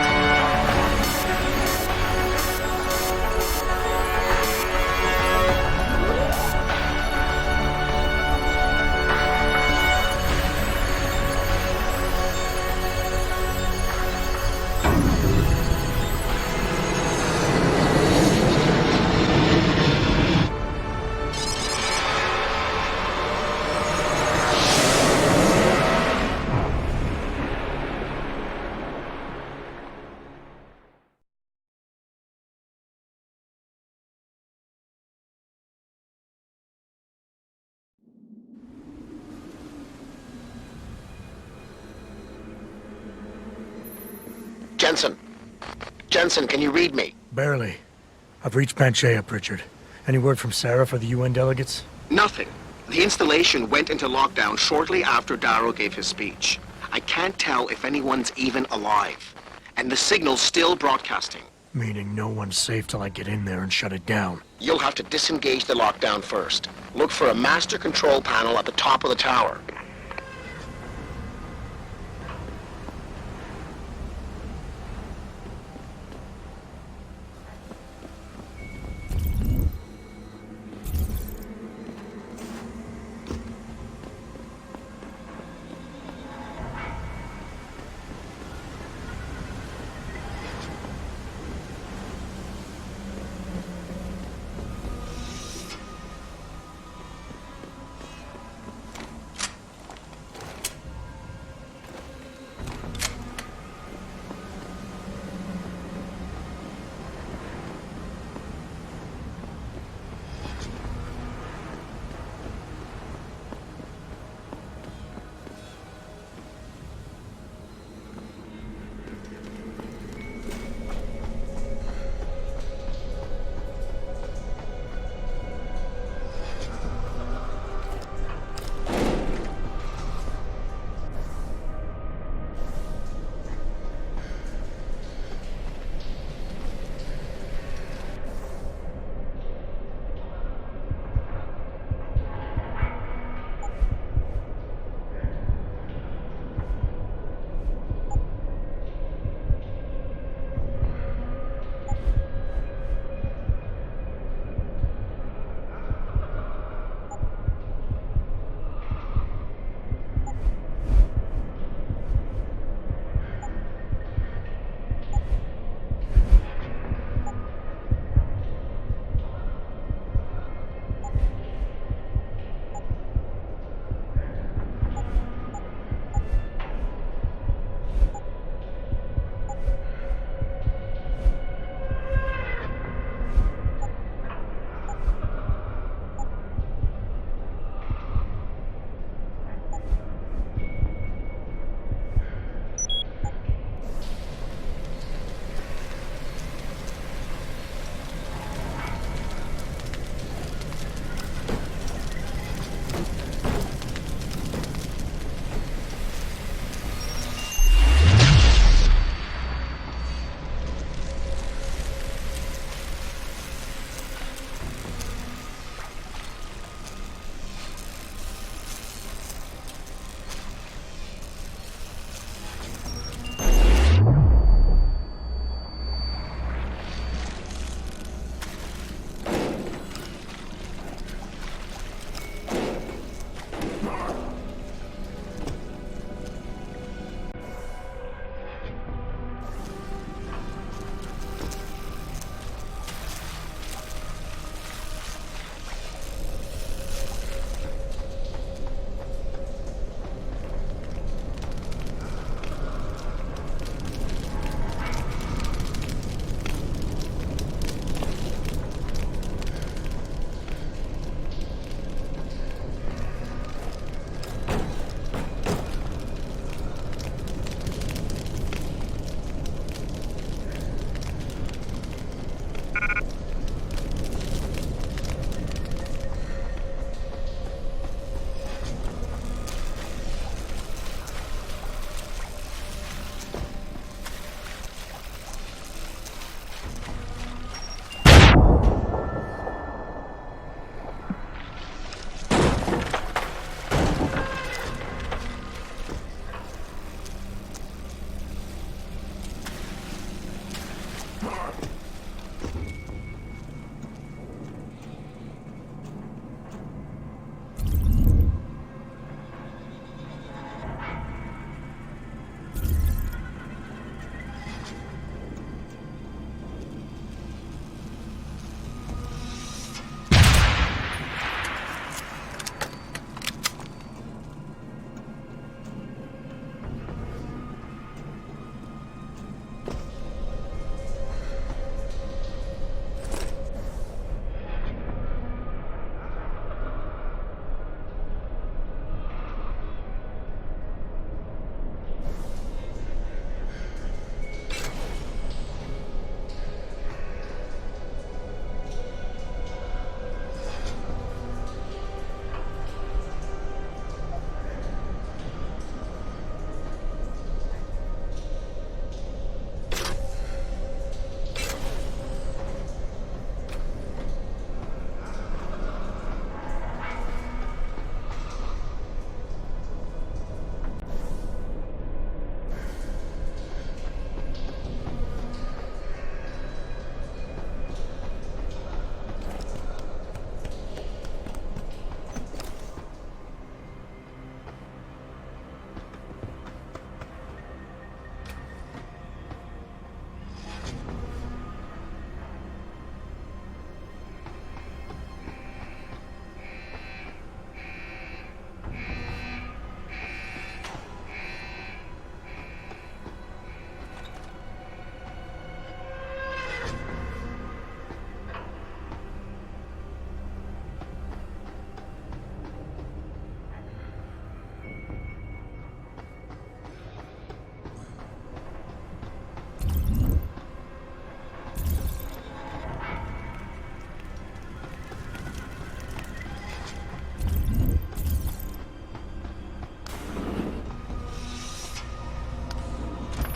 F: Jensen. Jensen, can you read me?
G: Barely. I've reached Panchaea, Pritchard. Any word from Sarah for the UN delegates?
F: Nothing. The installation went into lockdown shortly after Darrow gave his speech. I can't tell if anyone's even alive. And the signal's still broadcasting.
G: Meaning no one's safe till I get in there and shut it down.
F: You'll have to disengage the lockdown first. Look for a master control panel at the top of the tower.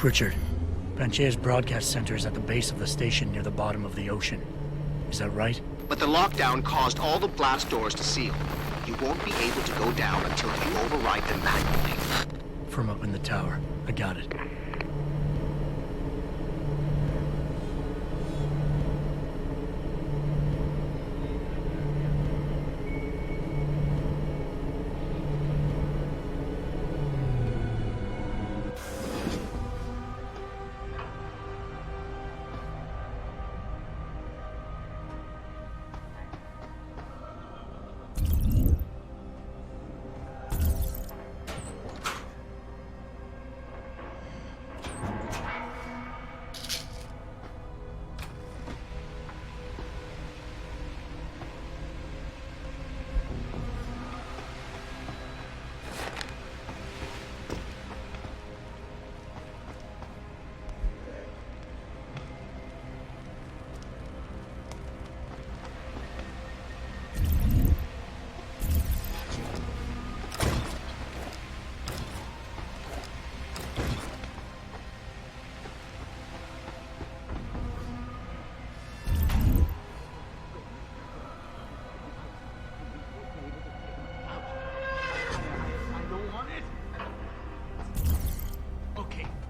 G: Pritchard, Panchea's broadcast center is at the base of the station near the bottom of the ocean. Is that right?
F: But the lockdown caused all the blast doors to seal. You won't be able to go down until you override them manually.
G: From up in the tower. I got it.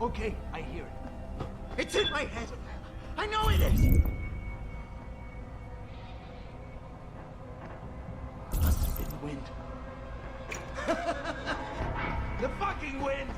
P: Okay, I hear it. It's in my head. I know it is. Must have been wind. The fucking wind!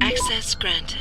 E: Access granted.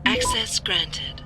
E: Access granted.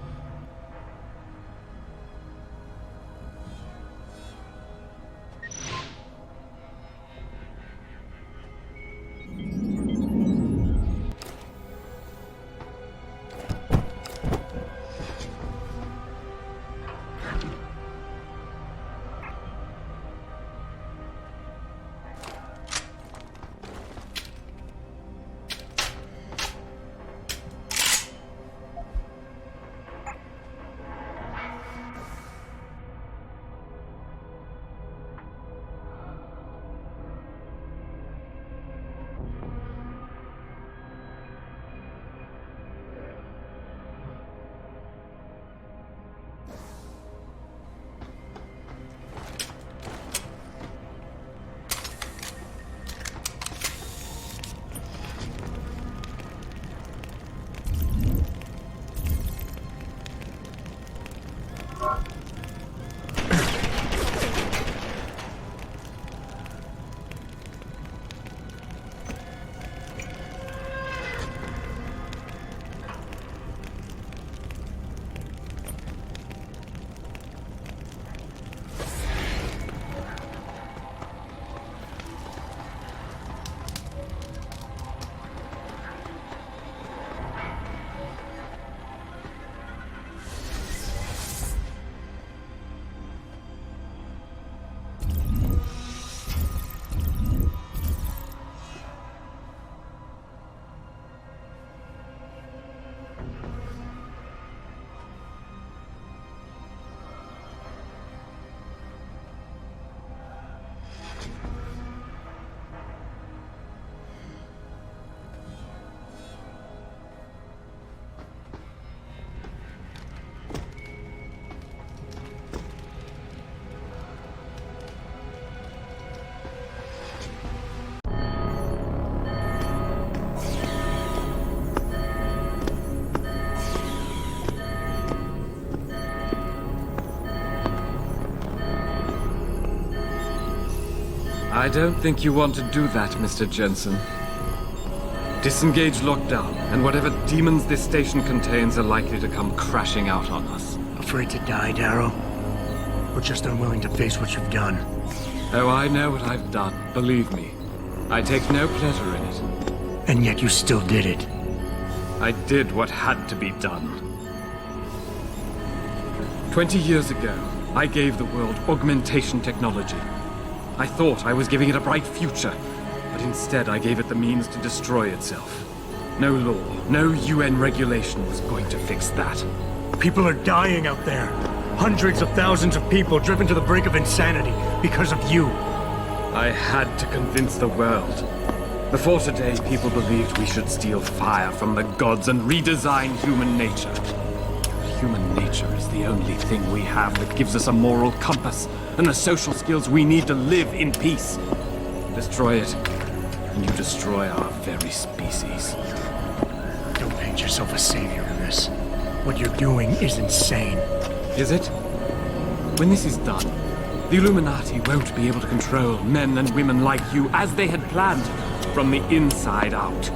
R: I don't think you want to do that, Mr. Jensen. Disengage lockdown, and whatever demons this station contains are likely to come crashing out on us.
G: Afraid to die, Darrow? Or just unwilling to face what you've done?
R: Oh, I know what I've done, believe me. I take no pleasure in it.
G: And yet you still did it.
R: I did what had to be done. 20 years ago, I gave the world augmentation technology. I thought I was giving it a bright future, but instead I gave it the means to destroy itself. No law, no UN regulation was going to fix that.
G: People are dying out there. Hundreds of thousands of people driven to the brink of insanity because of you.
R: I had to convince the world. Before today, people believed we should steal fire from the gods and redesign human nature. Human nature is the only thing we have that gives us a moral compass and the social skills we need to live in peace. Destroy it, and you destroy our very species.
G: Don't paint yourself a savior in this. What you're doing is insane.
R: Is it? When this is done, the Illuminati won't be able to control men and women like you as they had planned, from the inside out.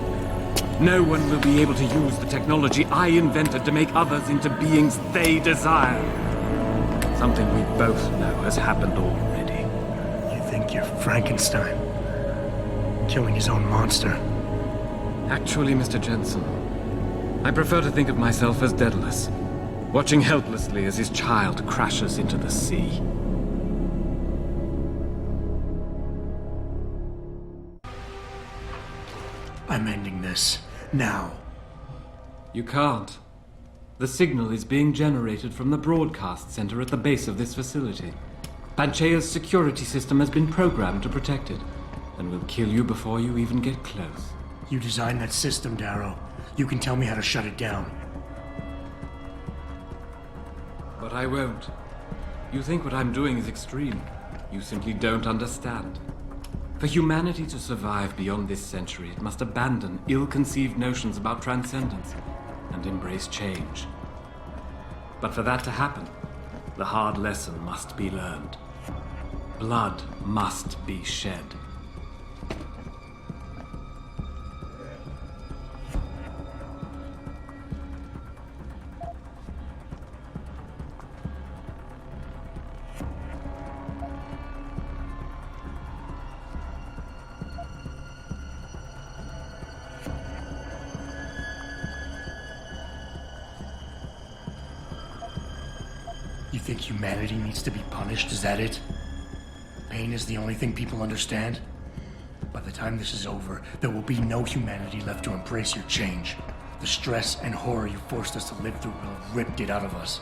R: No one will be able to use the technology I invented to make others into beings they desire. Something we both know has happened already.
G: You think you're Frankenstein? Killing his own monster?
R: Actually, Mr. Jensen, I prefer to think of myself as Daedalus, watching helplessly as his child crashes into the sea.
G: I'm ending this. Now.
R: You can't. The signal is being generated from the broadcast center at the base of this facility. Panchea's security system has been programmed to protect it, and will kill you before you even get close.
G: You designed that system, Darrow. You can tell me how to shut it down.
R: But I won't. You think what I'm doing is extreme. You simply don't understand. For humanity to survive beyond this century, it must abandon ill-conceived notions about transcendence and embrace change. But for that to happen, the hard lesson must be learned. Blood must be shed.
G: You think humanity needs to be punished? Is that it? Pain is the only thing people understand? By the time this is over, there will be no humanity left to embrace your change. The stress and horror you forced us to live through will have ripped it out of us.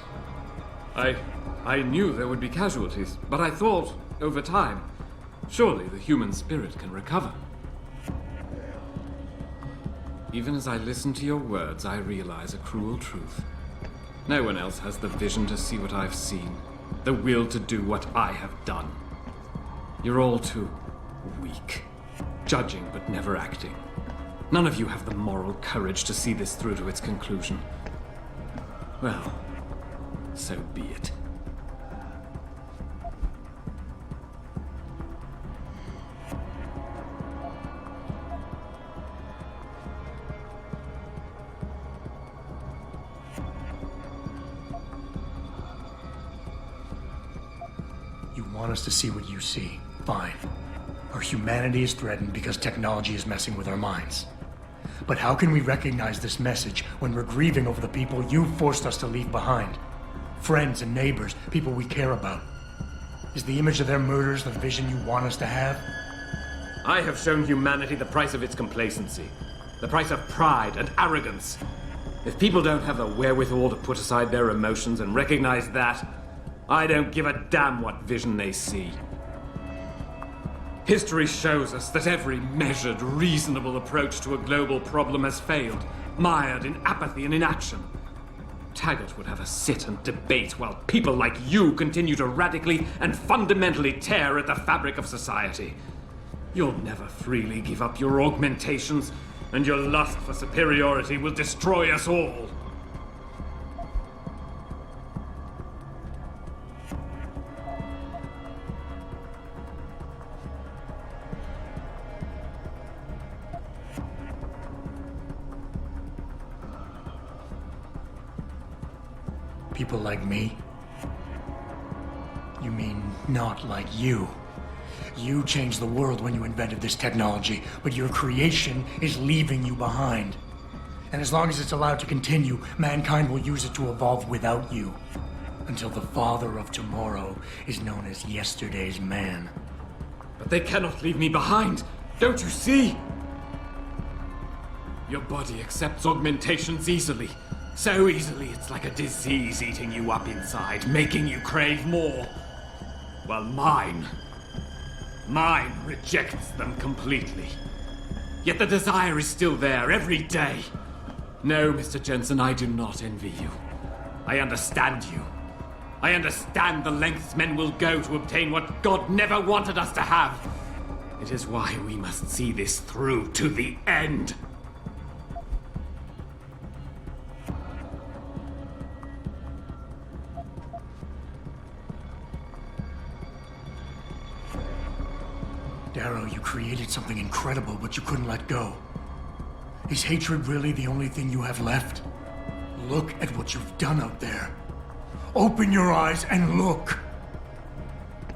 R: I knew there would be casualties, but I thought, over time, surely the human spirit can recover. Even as I listen to your words, I realize a cruel truth. No one else has the vision to see what I've seen, the will to do what I have done. You're all too weak, judging but never acting. None of you have the moral courage to see this through to its conclusion. Well, so be it.
G: Want us to see what you see. Fine. Our humanity is threatened because technology is messing with our minds. But how can we recognize this message when we're grieving over the people you forced us to leave behind? Friends and neighbors, people we care about. Is the image of their murders the vision you want us to have?
R: I have shown humanity the price of its complacency, the price of pride and arrogance. If people don't have the wherewithal to put aside their emotions and recognize that, I don't give a damn what vision they see. History shows us that every measured, reasonable approach to a global problem has failed, mired in apathy and inaction. Taggart would have us sit and debate while people like you continue to radically and fundamentally tear at the fabric of society. You'll never freely give up your augmentations, and your lust for superiority will destroy us all.
G: People like me? You mean not like you? You changed the world when you invented this technology, but your creation is leaving you behind. And as long as it's allowed to continue, mankind will use it to evolve without you. Until the father of tomorrow is known as yesterday's man.
R: But they cannot leave me behind. Don't you see? Your body accepts augmentations easily. So easily it's like a disease eating you up inside, making you crave more. While mine rejects them completely. Yet the desire is still there every day. No, Mr. Jensen, I do not envy you. I understand you. I understand the lengths men will go to obtain what God never wanted us to have. It is why we must see this through to the end.
G: Darrow, you created something incredible, but you couldn't let go. Is hatred really the only thing you have left? Look at what you've done out there. Open your eyes and look.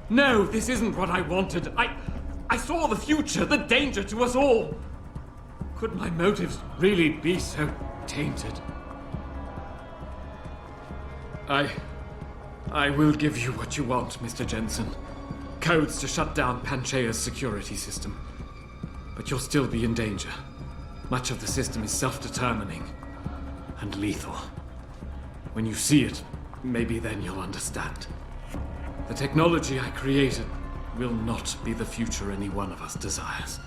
R: No, this isn't what I wanted. I saw the future, the danger to us all. Could my motives really be so tainted? I will give you what you want, Mr. Jensen. Codes to shut down Panchaea's security system. But you'll still be in danger. Much of the system is self-determining and lethal. When you see it, maybe then you'll understand. The technology I created will not be the future any one of us desires.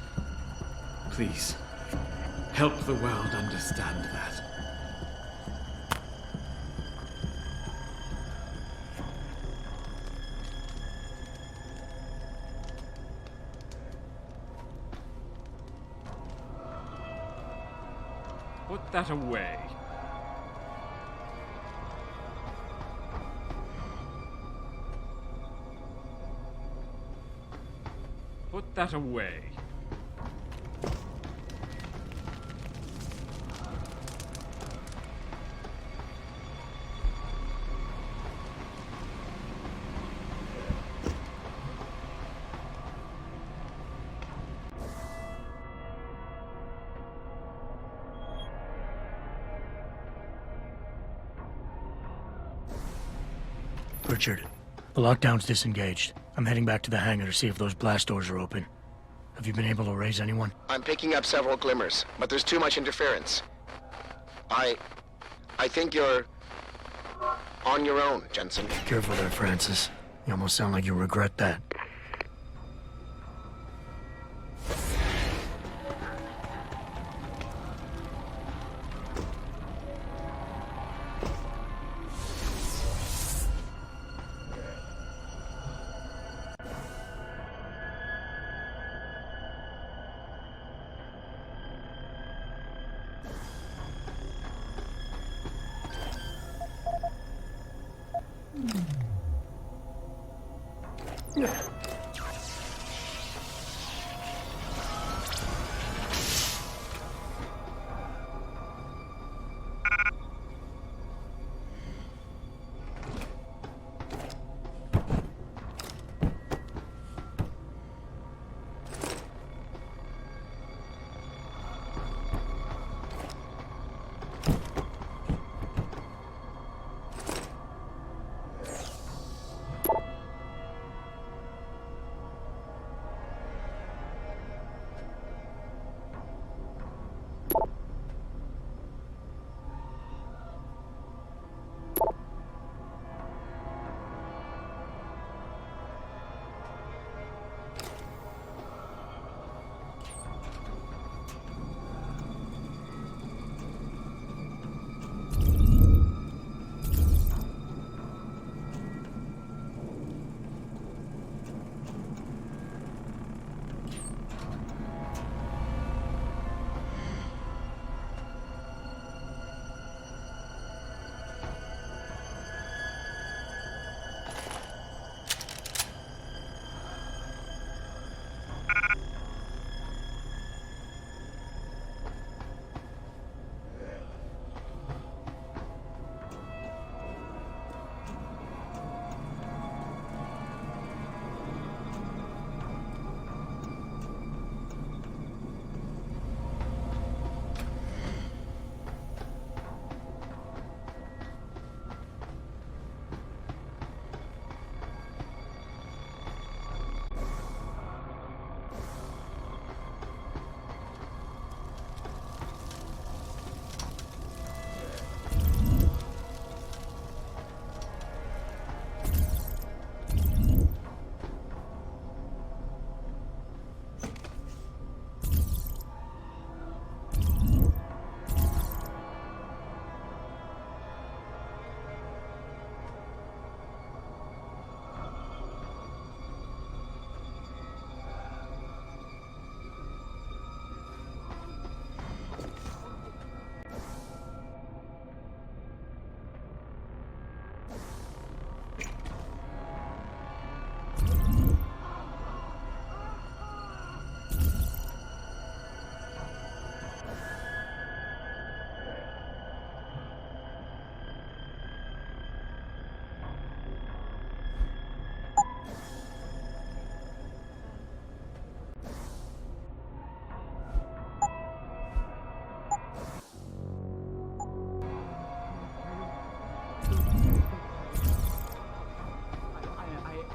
R: Please, help the world understand that. Put that away. Put that away.
G: Richard, the lockdown's disengaged. I'm heading back to the hangar to see if those blast doors are open. Have you been able to raise anyone?
F: I'm picking up several glimmers, but there's too much interference. I think you're on your own, Jensen.
G: Careful there, Francis. You almost sound like you regret that. Yeah.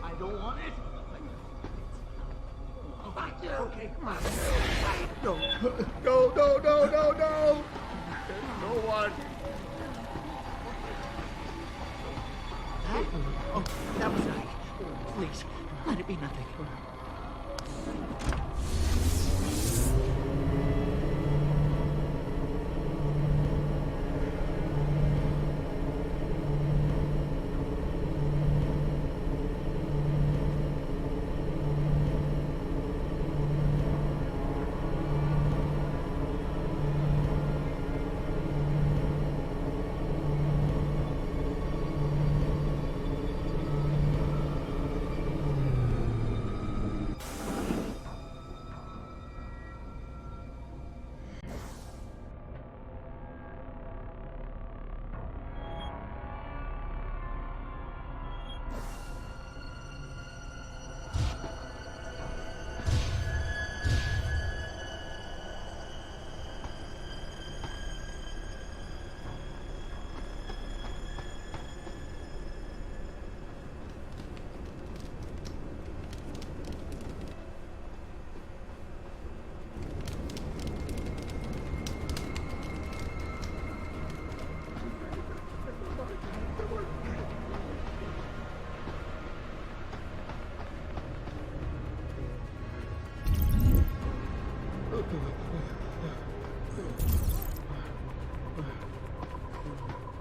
P: I don't want it. Okay, come on. No. No one. Huh? Oh, that was I. Please, let it be nothing.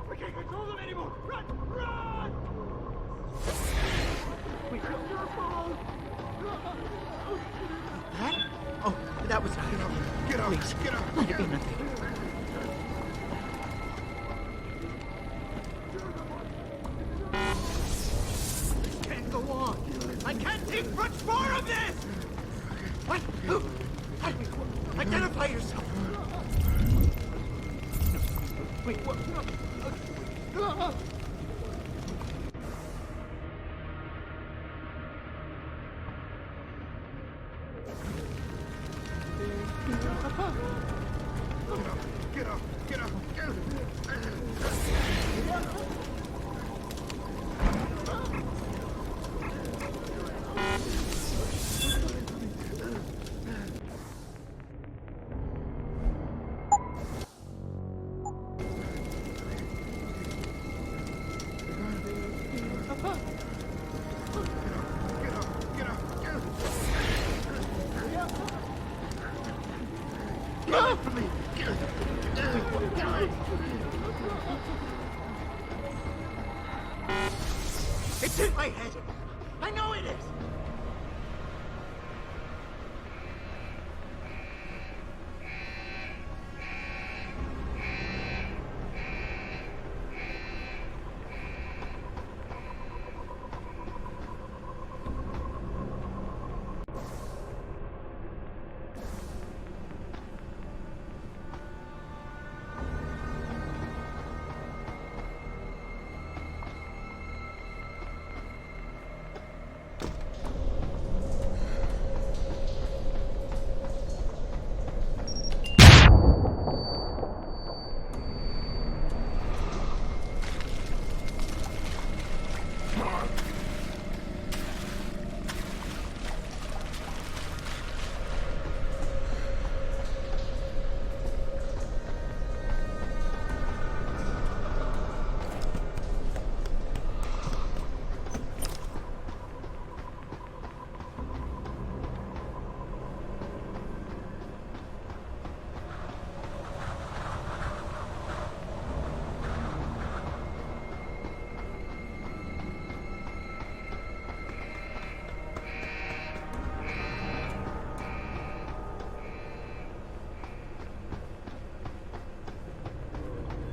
P: We can't control them anymore! Run! We killed your phone! That? Oh, that was... Get up! Please, get up! Let it be nothing. This can't go on! I can't take much more of this! What? Who? Identify yourself! Wait, what? Get up! It's in my head. I know it is.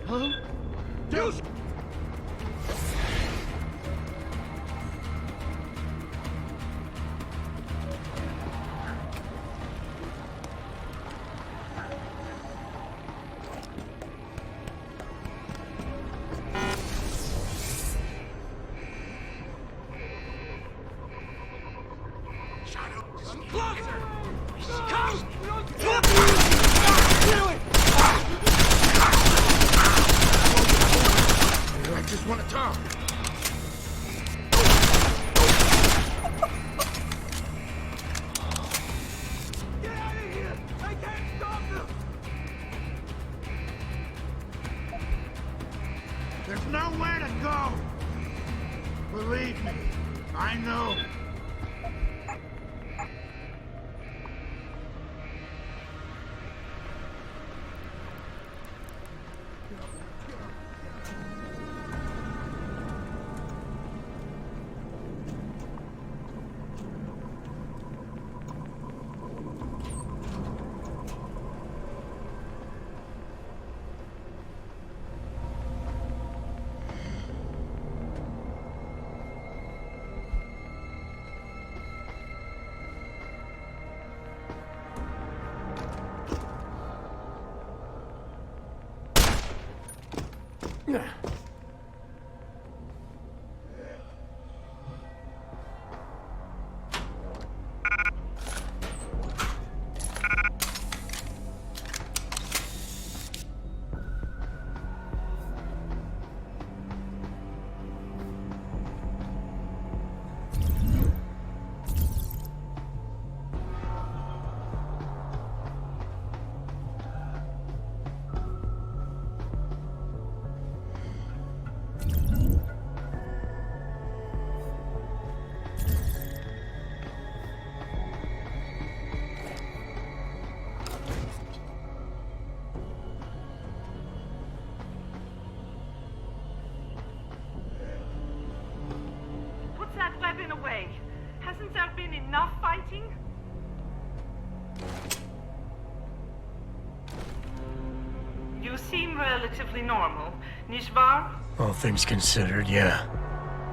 P: Huh? Deus! I just want to
A: Tom! Get out of here! I can't stop them! There's nowhere to go! Believe me, I know.
K: Away. Hasn't there been enough fighting? You seem relatively normal, nicht wahr?
G: All things considered, yeah.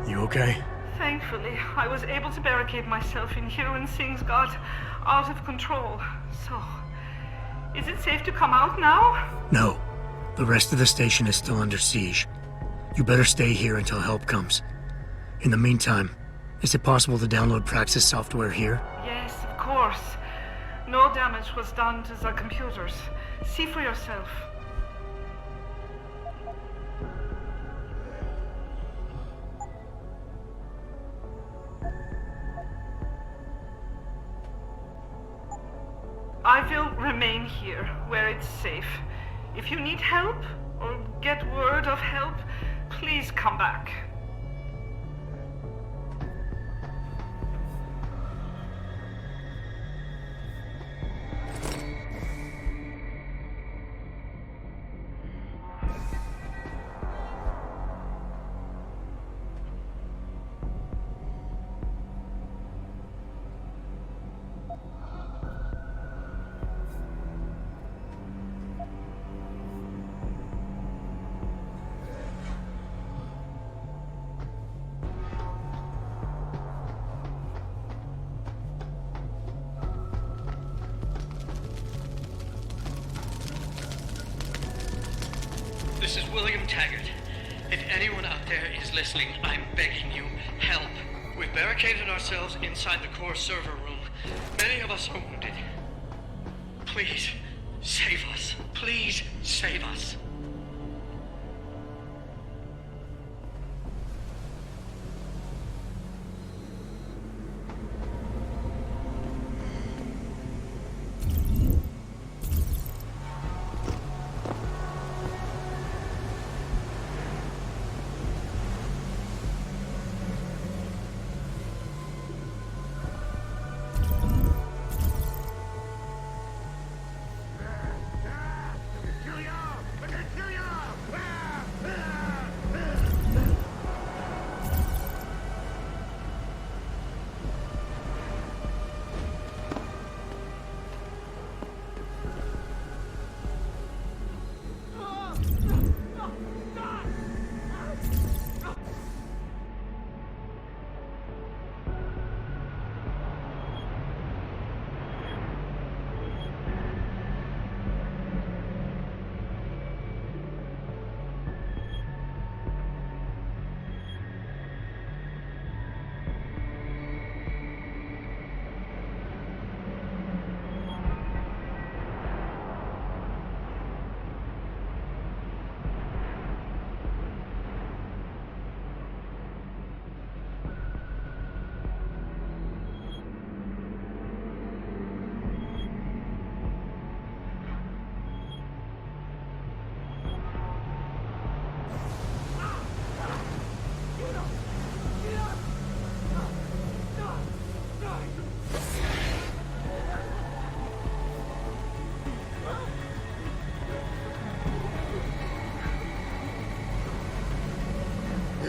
G: You okay?
K: Thankfully, I was able to barricade myself in here when things got out of control. So, is it safe to come out now?
G: No. The rest of the station is still under siege. You better stay here until help comes. In the meantime, is it possible to download Praxis software here?
K: Yes, of course. No damage was done to the computers. See for yourself. I will remain here, where it's safe. If you need help, or get word of help, please come back.
S: This is William Taggart. If anyone out there is listening, I'm begging you, help. We've barricaded ourselves inside the core server room. Many of us are wounded. Please, save us. Please, save us.
A: Kill you all!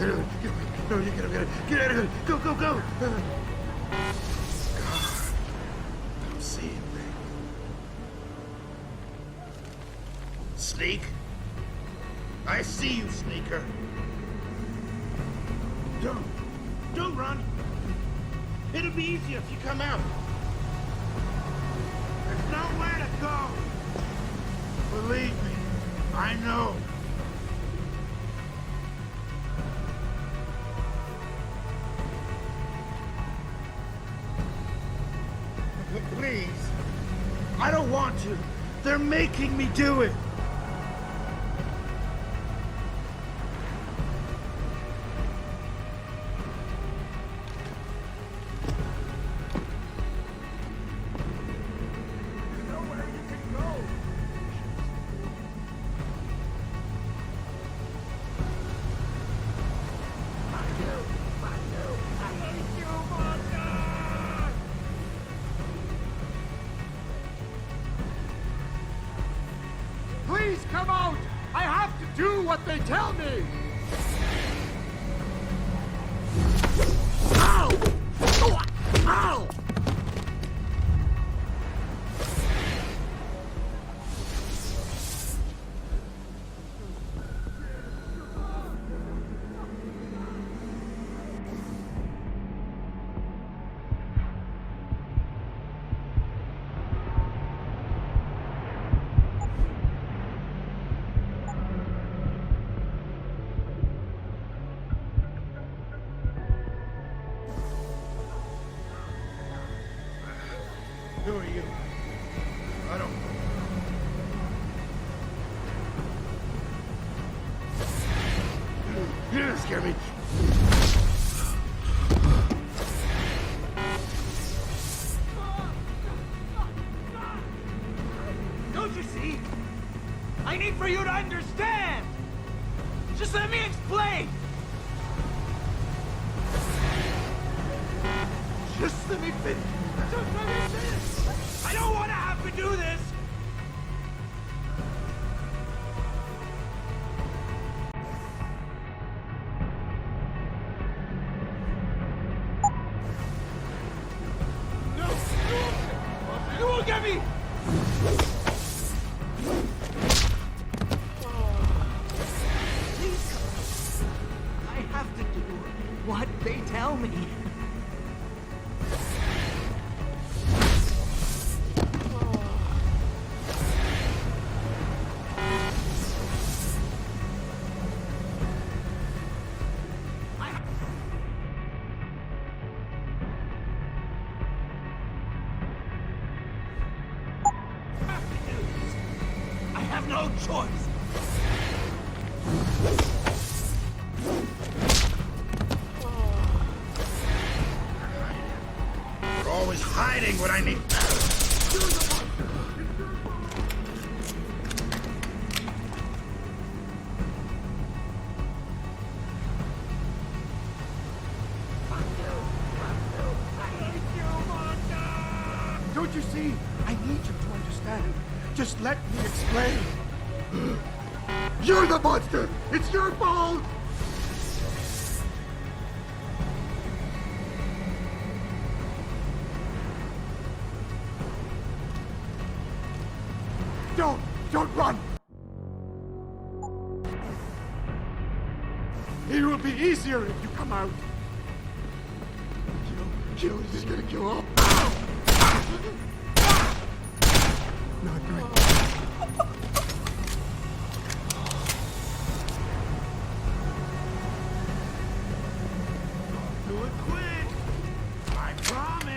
B: Get out of here. No, you get out of here. Go, go, go. God, I'm seeing things. Sneak. I see you, sneaker. Don't run. It'll be easier if you come out. There's nowhere to go. Believe me, I know. Please. I don't want to. They're making me do it.
P: Please come out! I have to do what they tell me! Ow! Ow!
B: Who are you? I don't... You're gonna scare me.
P: Don't you see? I need for you to understand! Just let me explain! Just let me finish! Just let me finish! I don't want to have to do this! No! You won't get me! Please, I have to do what they tell me. I have no choice.
B: You're always hiding what I need.
P: Don't you see? I need you to understand. Just let me explain. You're the monster! It's your fault! Don't run! It will be easier if you come out. Kill is just gonna kill all. Not good.
B: Do it quick! I promise!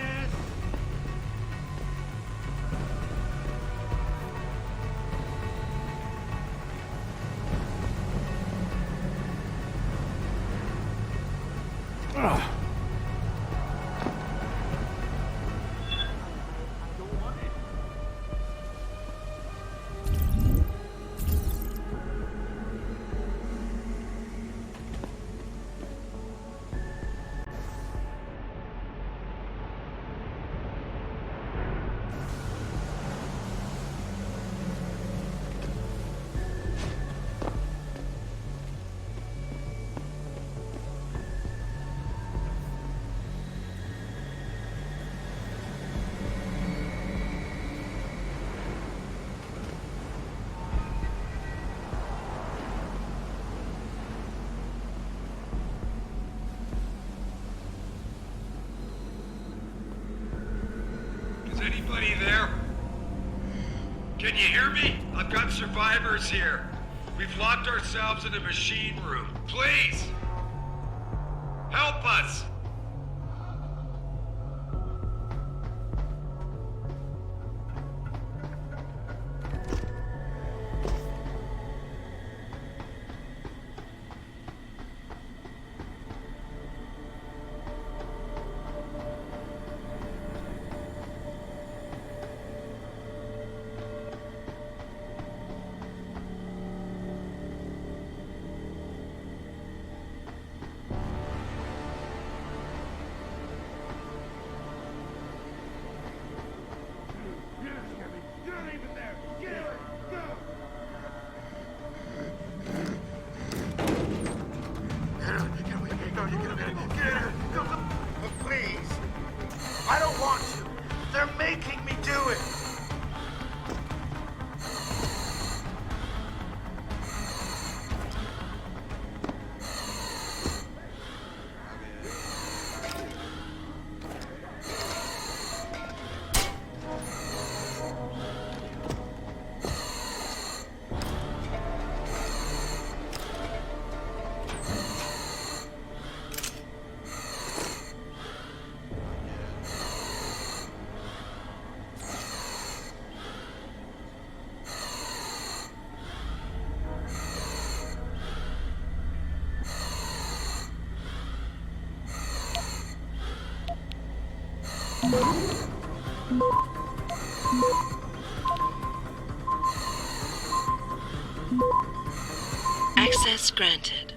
T: Can you hear me? I've got survivors here. We've locked ourselves in a machine room. Please! Help us!
A: Please. I don't want to. They're making me do it.
E: Access granted.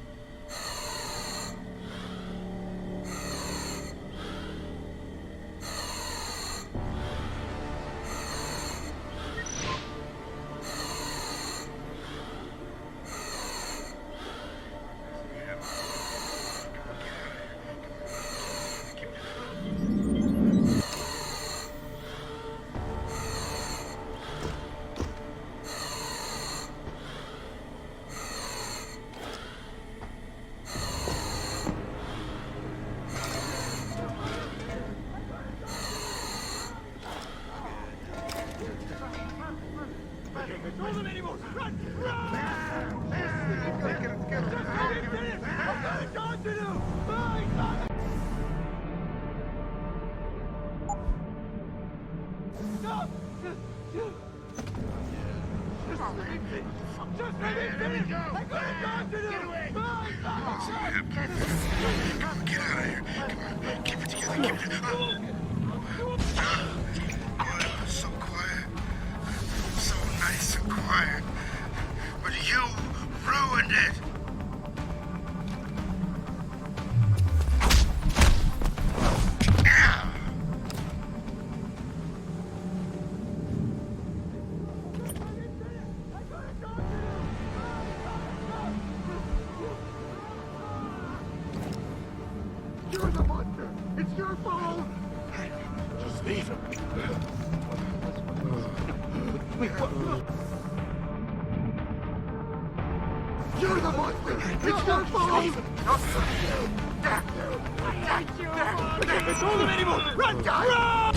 A: So quiet. So nice and quiet. But you ruined it.
B: You're the monster! It's your fault!
G: Just leave him.
B: You're the monster! It's your fault!
A: I can't control them anymore! Run! Run!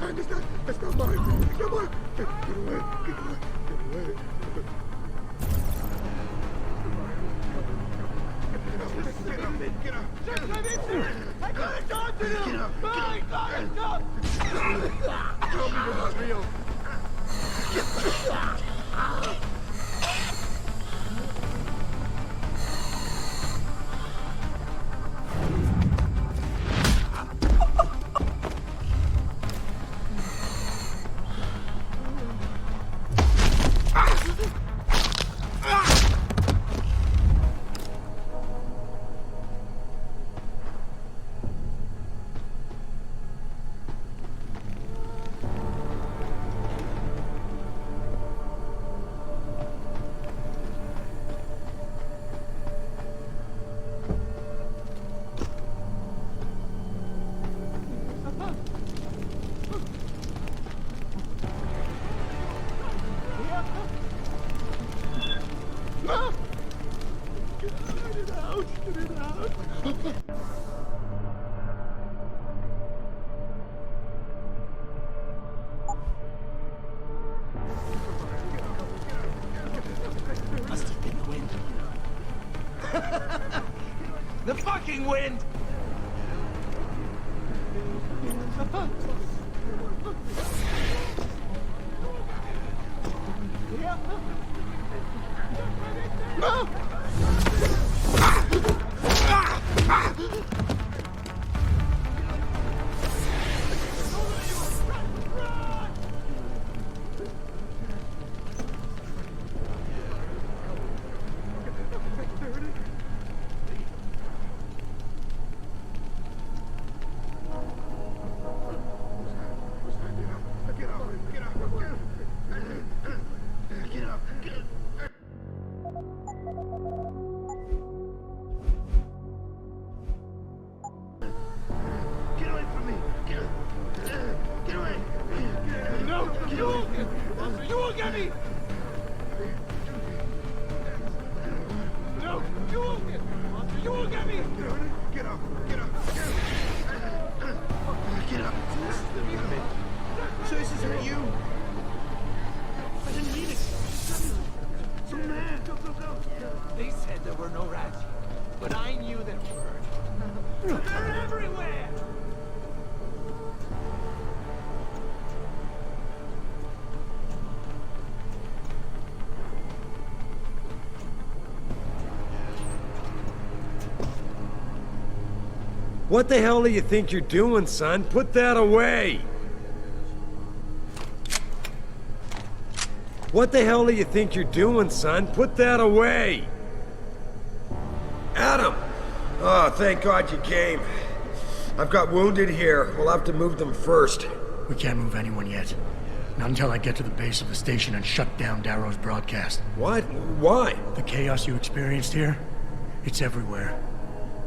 B: son, that's not mine, man. Come on. Get away. Get up. I couldn't talk to them. Get up. Tell me you're not real.
P: Must have been the wind. The fucking wind!
U: What the hell do you think you're doing, son? Put that away! What the hell do you think you're doing, son? Put that away! Adam! Oh, thank God you came. I've got wounded here. We'll have to move them first.
G: We can't move anyone yet. Not until I get to the base of the station and shut down Darrow's broadcast.
U: What? Why?
G: The chaos you experienced here, it's everywhere.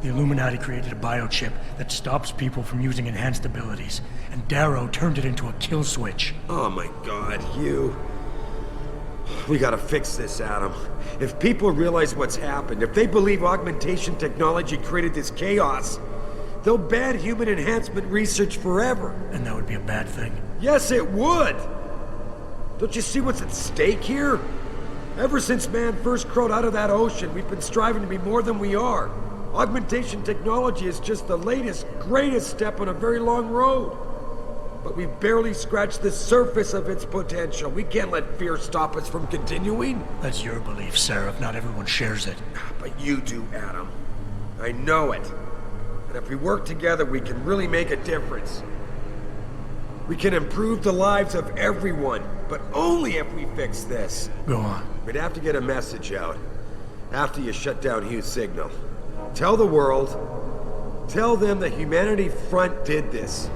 G: The Illuminati created a biochip that stops people from using enhanced abilities, and Darrow turned it into a kill switch.
U: Oh my God, you... We gotta fix this, Adam. If people realize what's happened, if they believe augmentation technology created this chaos, they'll ban human enhancement research forever.
G: And that would be a bad thing.
U: Yes, it would! Don't you see what's at stake here? Ever since man first crawled out of that ocean, we've been striving to be more than we are. Augmentation technology is just the latest, greatest step on a very long road. But we've barely scratched the surface of its potential. We can't let fear stop us from continuing.
G: That's your belief, Sarah. Not everyone shares it.
U: But you do, Adam. I know it. And if we work together, we can really make a difference. We can improve the lives of everyone, but only if we fix this.
G: Go on.
U: We'd have to get a message out after you shut down Hugh's signal. Tell the world, tell them the Humanity Front did this.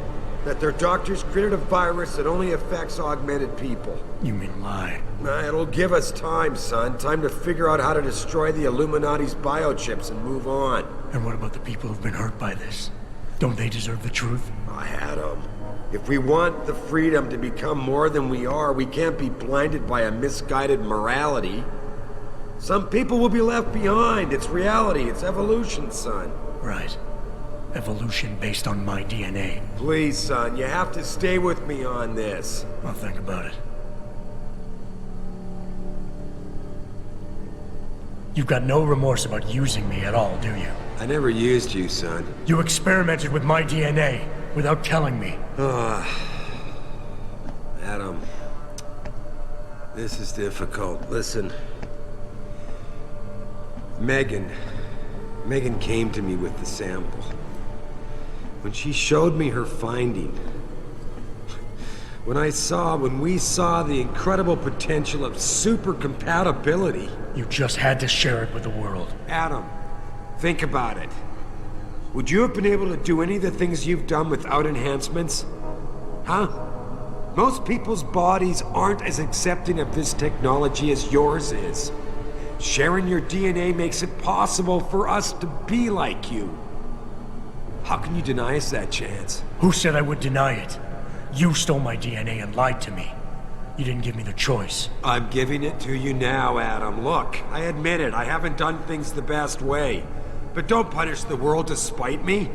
U: That their doctors created a virus that only affects augmented people.
G: You mean lie?
U: Nah, it'll give us time, son. Time to figure out how to destroy the Illuminati's biochips and move on.
G: And what about the people who've been hurt by this? Don't they deserve the truth?
U: I had them. If we want the freedom to become more than we are, we can't be blinded by a misguided morality. Some people will be left behind. It's reality. It's evolution, son.
G: Right. Evolution based on my DNA.
U: Please, son, you have to stay with me on this.
G: I'll think about it. You've got no remorse about using me at all, do you?
U: I never used you, son.
G: You experimented with my DNA without telling me.
U: Adam, this is difficult. Listen. Megan came to me with the sample. When she showed me her finding, when we saw the incredible potential of super compatibility.
G: You just had to share it with the world.
U: Adam, think about it. Would you have been able to do any of the things you've done without enhancements? Huh? Most people's bodies aren't as accepting of this technology as yours is. Sharing your DNA makes it possible for us to be like you. How can you deny us that chance?
G: Who said I would deny it? You stole my DNA and lied to me. You didn't give me the choice.
U: I'm giving it to you now, Adam. Look, I admit it, I haven't done things the best way. But don't punish the world to spite me.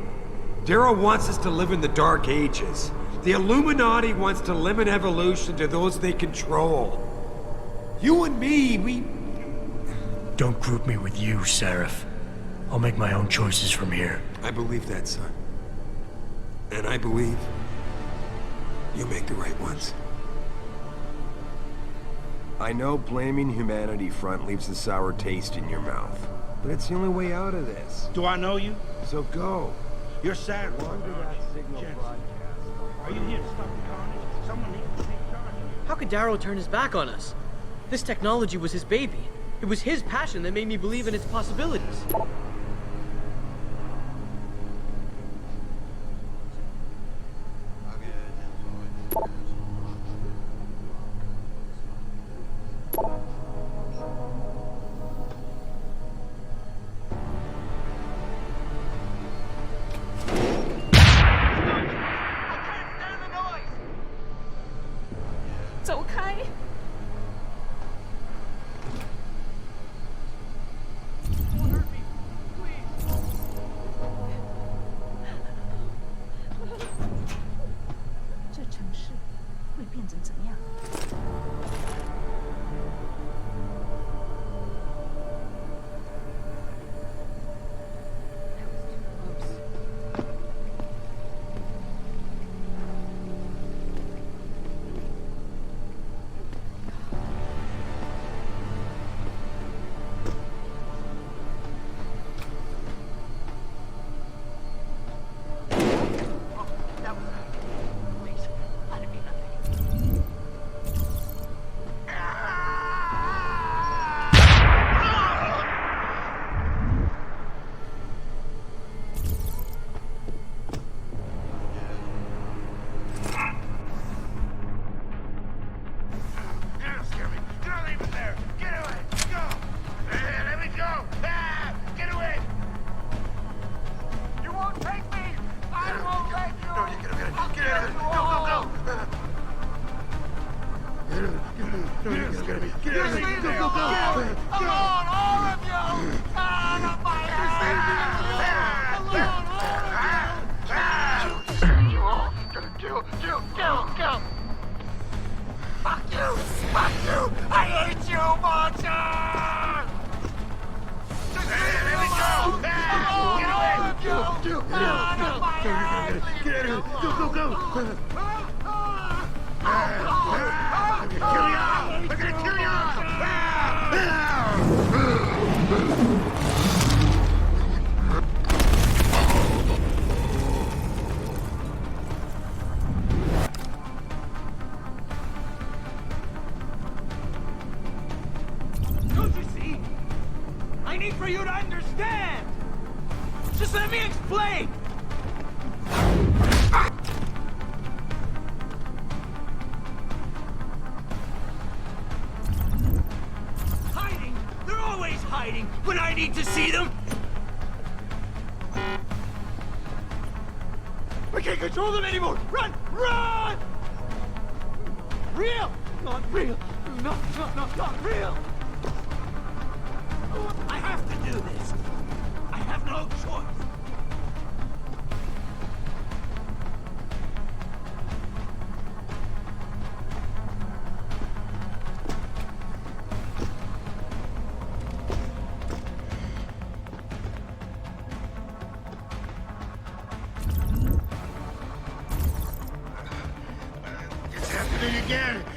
U: Darrow wants us to live in the Dark Ages. The Illuminati wants to limit evolution to those they control. You and me, we...
G: Don't group me with you, Seraph. I'll make my own choices from here.
U: I believe that, son. And I believe you make the right ones. I know blaming Humanity Front leaves a sour taste in your mouth, but it's the only way out of this.
B: Do I know you?
U: So go.
B: You're sad.
U: Wander that signal broadcast.
B: Are you here to stop the carnage? Someone needs to take charge.
D: How could Darrow turn his back on us? This technology was his baby. It was his passion that made me believe in its possibilities.
B: Don't you see? I need for you to understand. Just let me explain. Hiding? They're always hiding when I need to see them. I can't control them anymore. Run! Run! Real! Not real. Not real. I have to do this. I have no choice.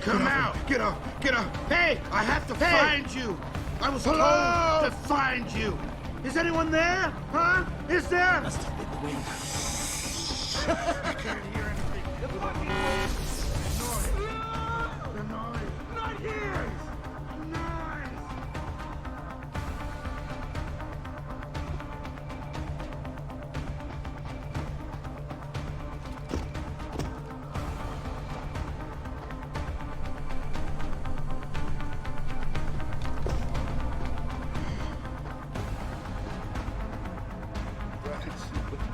B: Come out! Get up! Get up! Hey! I have to find you! I was told to find you! Is anyone there? Huh? Is there? I can't hear anything. The noise! Not here!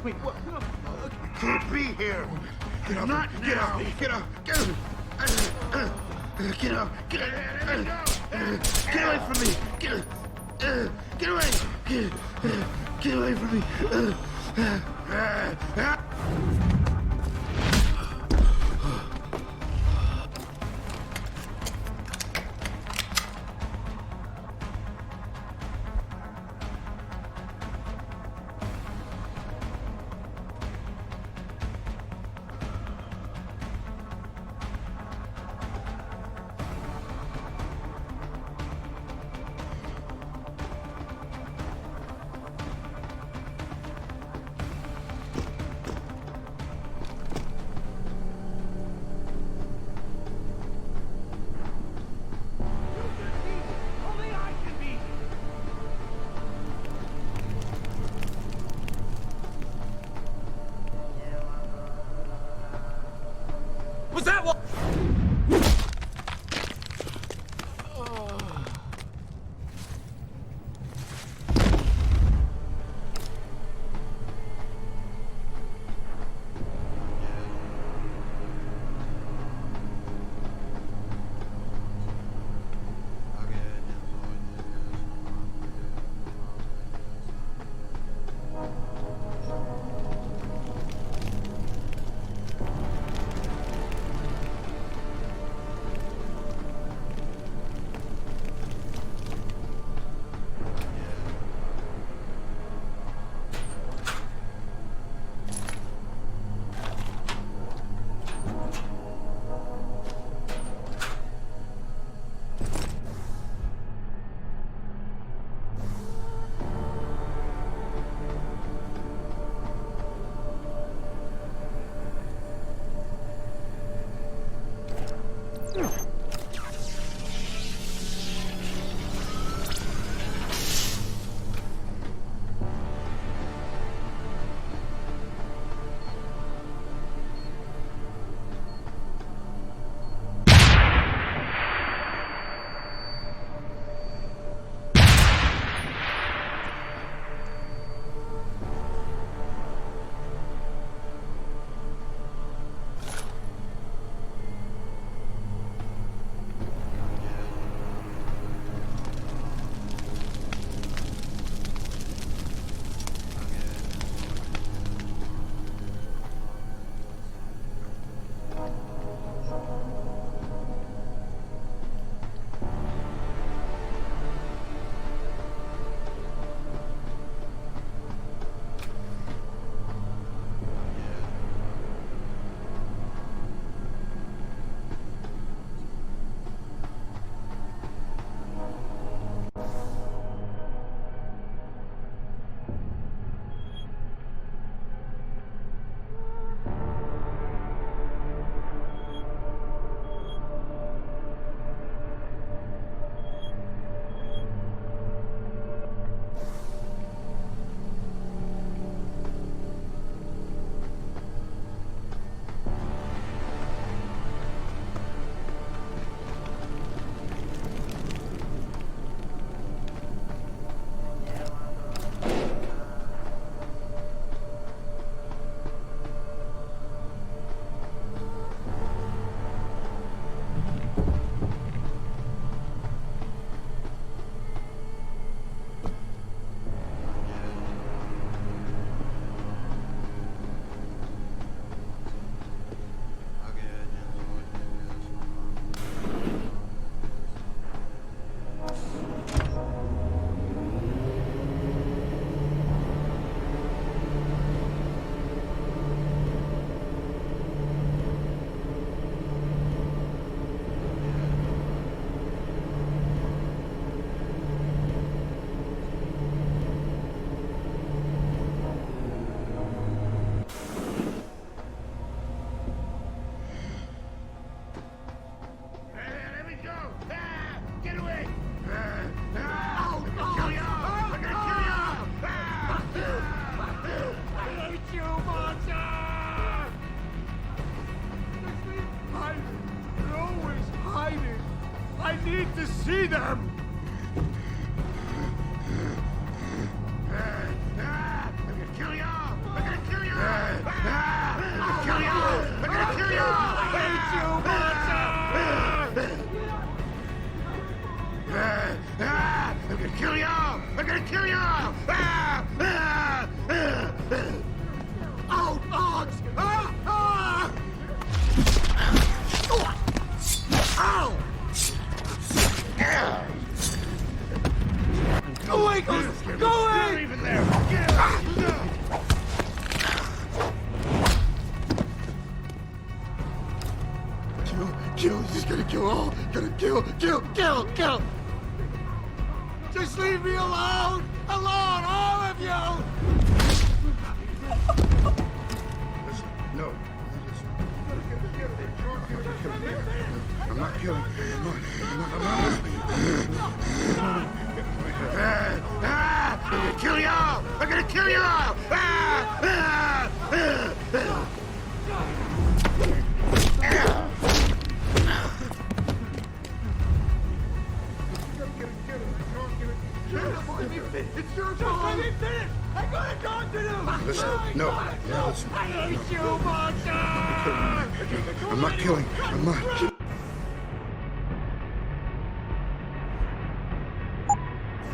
B: Wait, what? Can't be here. Get up! Not get now. Up! Get up! Get up! Get up! Get away from me! Get away! Get away from me! I need to see them! I'm gonna kill y'all! I'm gonna kill y'all! I'm gonna kill y'all! I'm gonna kill y'all! I hate you, monster! I'm gonna kill y'all! I'm gonna kill y'all! Oh, dogs! Ow! Go away, Ghost! Go away! Even there! Get out! Kill! He's gonna kill all! Gonna kill! Just leave me alone! Alone, all of you! Listen, no. Listen. I'm not killing. I'm not listening. I'm gonna kill y'all! I'm gonna kill y'all! It's your fault! Let me finish! I got a dog to do! Listen, no. Yeah, listen. I hate you, monster! I'm not killing. I'm not.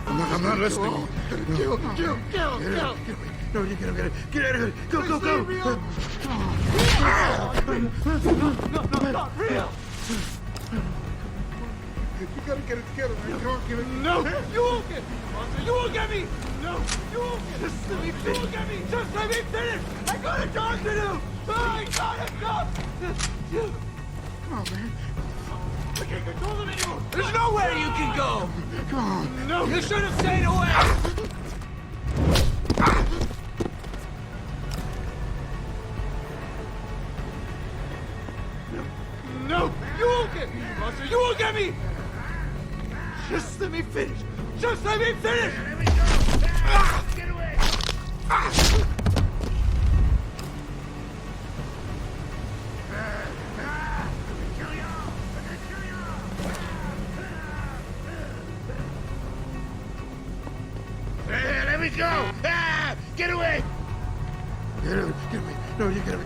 B: I'm not listening. Kill! No, you get him. Get out of here. Go. No, not real. You gotta get it together, man. You won't give it. No, you won't get it. Monster, you won't get me. No, you won't get it. Just let me finish. You won't get me. Just let me finish. I got a job to do. I got a job. Come on, man. I can't control them anymore.
P: There's nowhere you can go.
B: Come on. No.
P: You should have stayed away.
B: No, you won't get me, monster. You won't get me. Just let me finish. Just let me finish. Let me go. Get away. Let me go! Get away! Get away! No, you get away!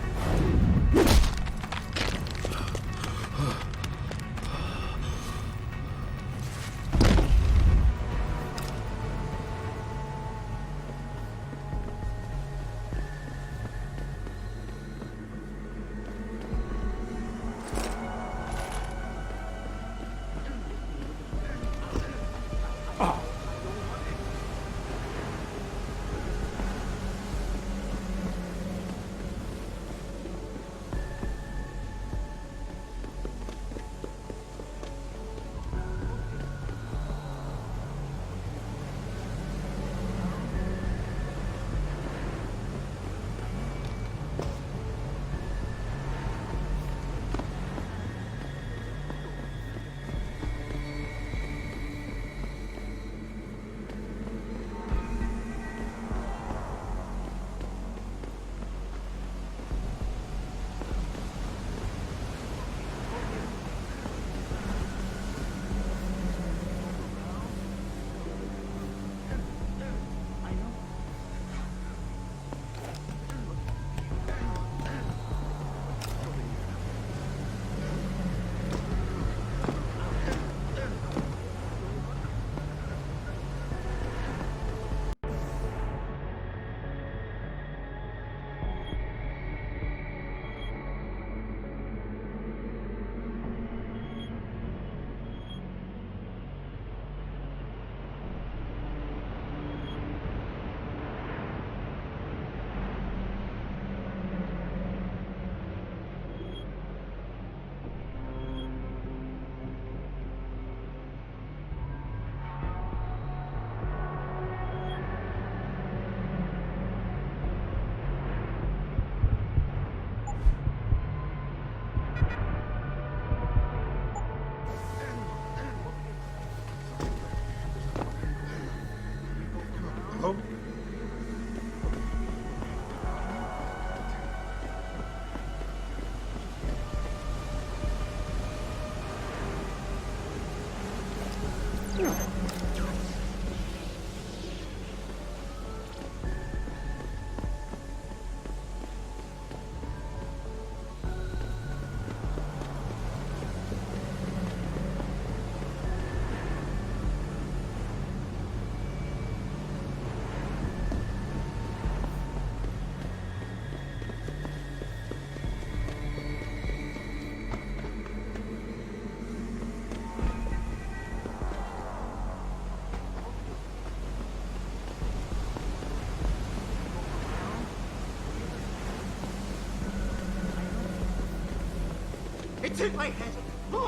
B: It's in my head. Boy!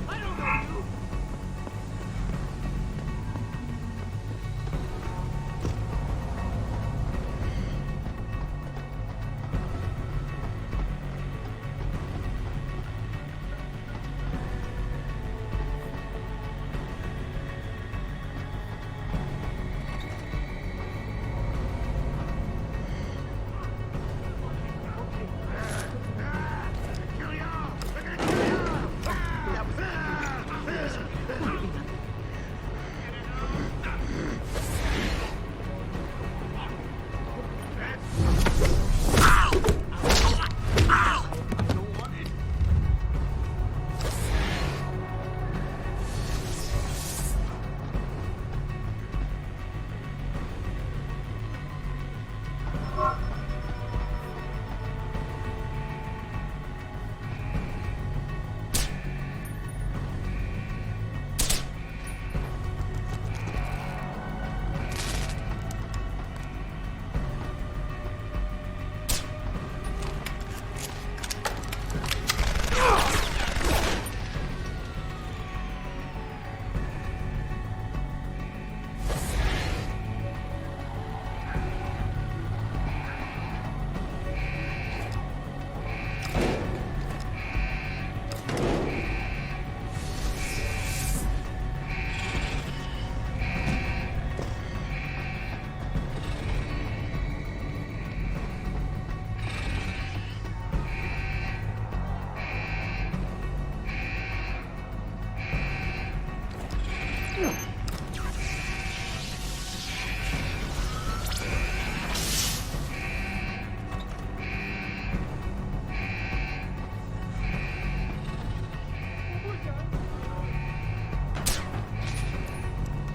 B: I don't know you!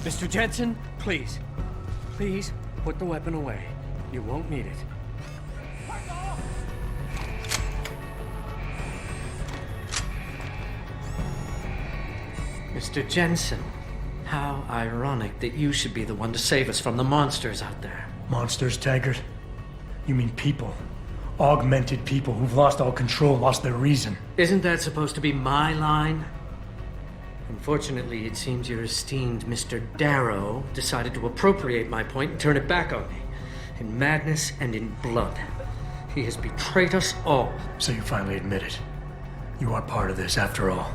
P: Mr. Jensen, please. Please, put the weapon away. You won't need it.
D: Mr. Jensen, how ironic that you should be the one to save us from the monsters out there.
G: Monsters, Taggart? You mean people. Augmented people who've lost all control, lost their reason.
D: Isn't that supposed to be my line? Unfortunately, it seems your esteemed Mr. Darrow decided to appropriate my point and turn it back on me. In madness and in blood. He has betrayed us all.
G: So you finally admit it. You are part of this, after all.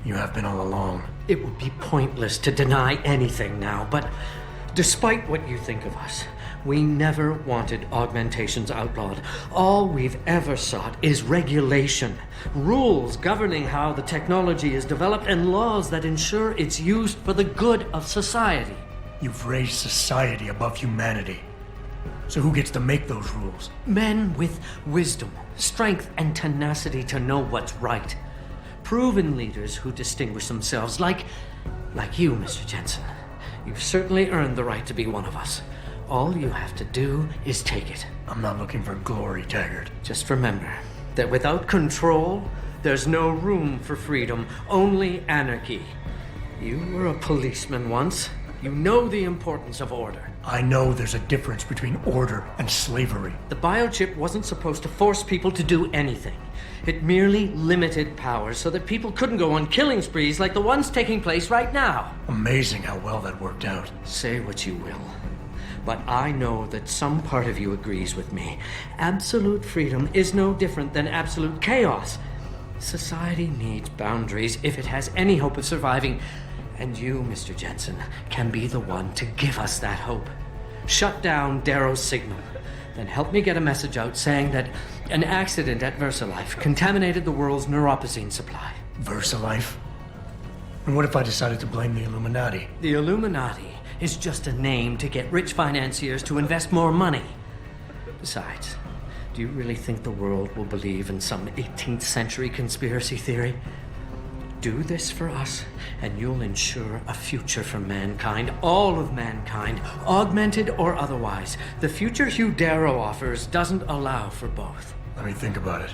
G: You have been all along.
D: It would be pointless to deny anything now, but despite what you think of us, we never wanted augmentations outlawed. All we've ever sought is regulation, rules governing how the technology is developed, and laws that ensure it's used for the good of society.
G: You've raised society above humanity. So who gets to make those rules?
D: Men with wisdom, strength, and tenacity to know what's right. Proven leaders who distinguish themselves, like you, Mr. Jensen. You've certainly earned the right to be one of us. All you have to do is take it.
G: I'm not looking for glory, Taggart.
D: Just remember that without control, there's no room for freedom, only anarchy. You were a policeman once. You know the importance of order.
G: I know there's a difference between order and slavery.
D: The biochip wasn't supposed to force people to do anything. It merely limited powers so that people couldn't go on killing sprees like the ones taking place right now.
G: Amazing how well that worked out.
D: Say what you will, but I know that some part of you agrees with me. Absolute freedom is no different than absolute chaos. Society needs boundaries if it has any hope of surviving. And you, Mr. Jensen, can be the one to give us that hope. Shut down Darrow's signal. Then help me get a message out saying that an accident at VersaLife contaminated the world's neuropozyne supply.
G: VersaLife? And what if I decided to blame the Illuminati?
D: The Illuminati is just a name to get rich financiers to invest more money. Besides, do you really think the world will believe in some 18th century conspiracy theory? Do this for us, and you'll ensure a future for mankind, all of mankind, augmented or otherwise. The future Hugh Darrow offers doesn't allow for both.
G: Let me think about it.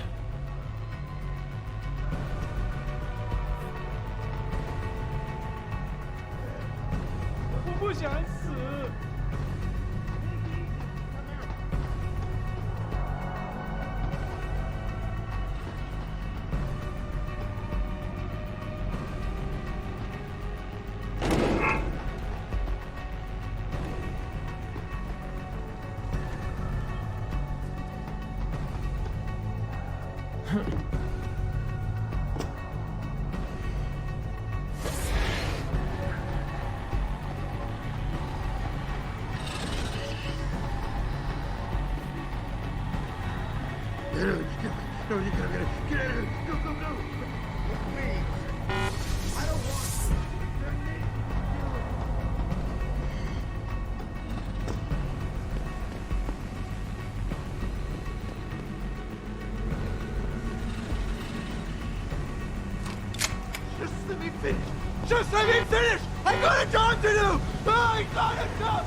B: No, you gotta get it. Get out of here. Go, go, go. Please. I don't want... Just let me finish. Just let me finish. I got a job to do. I got a job.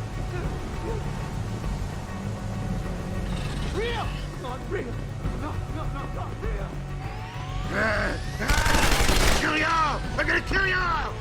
B: Real. Not real. No, not real. Kill you all! I'm gonna kill you all!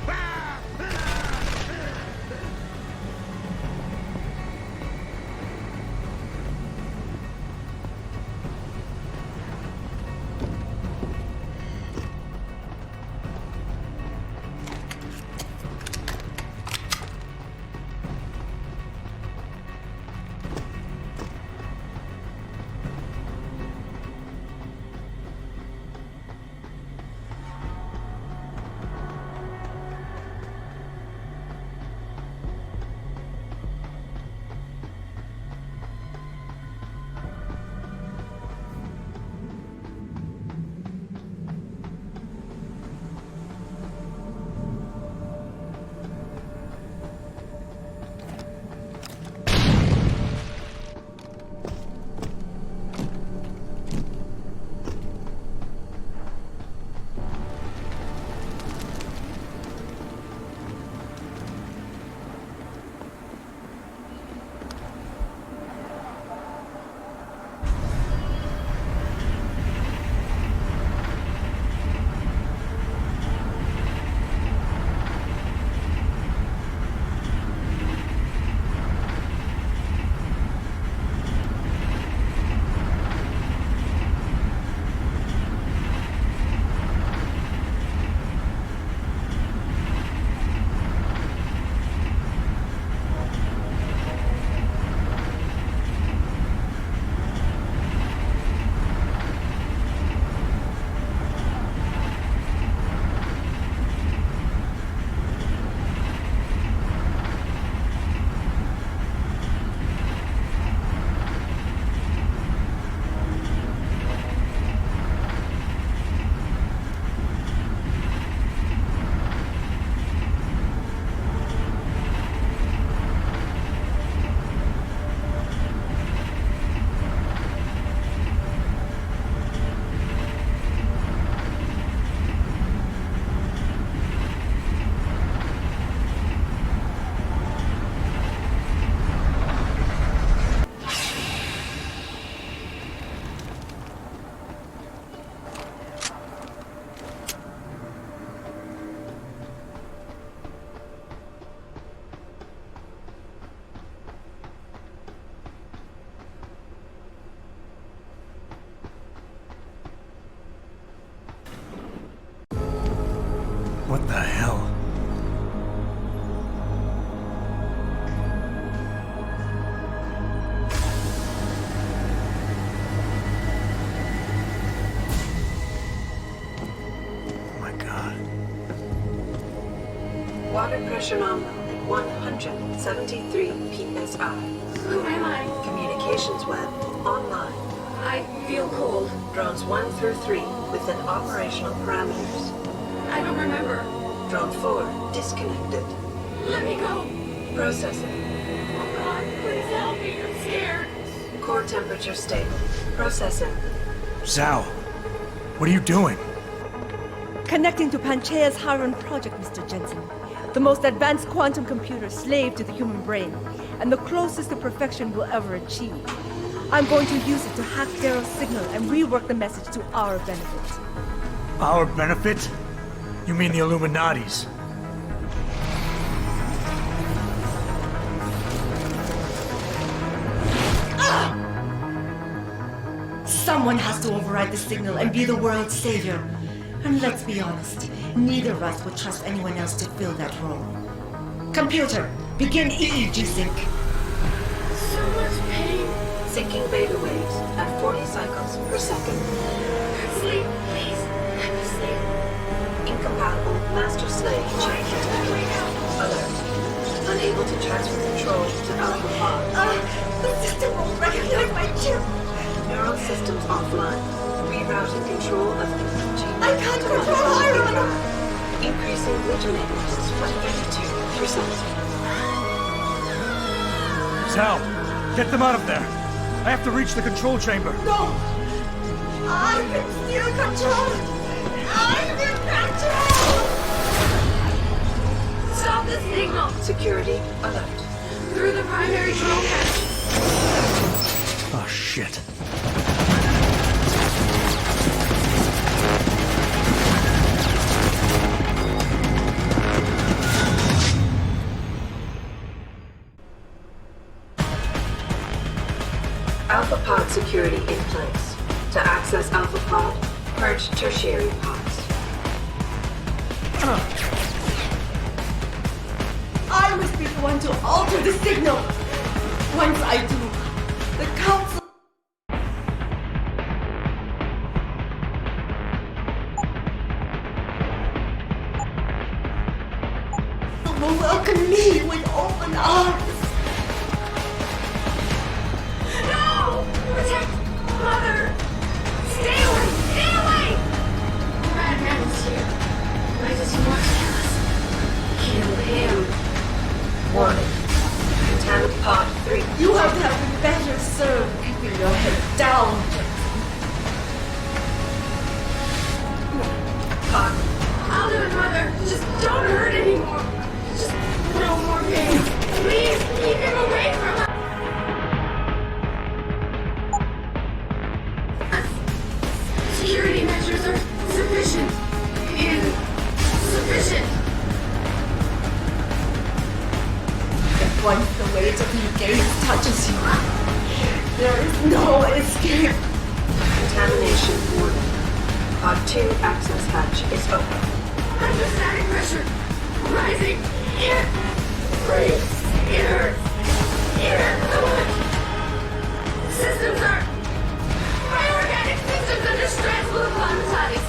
G: What the hell? Oh my God.
E: Water pressure nominal at 173 psi.
Q: Who am I?
E: Communications web online.
Q: I feel cold.
E: Drones 1 through 3 within operational parameters.
Q: I don't remember.
E: Drone 4 disconnected.
H: Let me go.
E: Processing.
H: Oh God, please help me. I'm scared.
E: Core temperature stable. Processing.
G: Zhao, what are you doing?
O: Connecting to Panchaea's Harun project, Mr. Jensen. The most advanced quantum computer slave to the human brain, and the closest to perfection we'll ever achieve. I'm going to use it to hack Darrow's signal and rework the message to our benefit.
G: Our benefit? You mean the Illuminati's?
O: Someone has to override the signal and be the world's savior. And let's be honest, neither of us would trust anyone else to fill that role. Computer, begin EEG sync.
H: So much pain.
E: Syncing beta waves at 40 cycles per second.
H: Sleep, please. Let me sleep.
E: Incompatible master-slave chain detected. Alert. Unable to transfer control to Alpha Pod.
O: The system won't recognize my chip.
E: Neural systems offline. Rerouting control of chain.
O: I can't control Iron!
E: Increasing glutamate levels by 32%.
G: Zhao, get them out of there. I have to reach the control chamber.
O: No! I can still control it! I'm in control!
H: Stop the signal!
E: Security alert.
H: Through the primary control hatch.
G: Oh, shit.
E: Alpha Pod security in place. To access Alpha Pod, purge tertiary pods.
O: I must be the one to alter the signal. Once I do, the council will welcome me with open arms.
H: No! Protect Mother! Stay away! Stay away! Madman is here. Why does he want to kill us?
E: Kill him. Warning. Contaminate Pod 3.
O: You have to have been better served keeping your head down.
E: Pod.
H: I'll do it, Mother. Just don't hurt anymore. Just no more pain. Please keep him away from us. Security measures are sufficient. Insufficient.
O: If once the weight of your gaze touches you, there is no escape.
E: Contamination warning. Pod 2 access hatch is open.
H: Under static pressure. Rising. It breaks. It hurts. It hurts so much. Systems are... My organic systems under stress will acclimatize.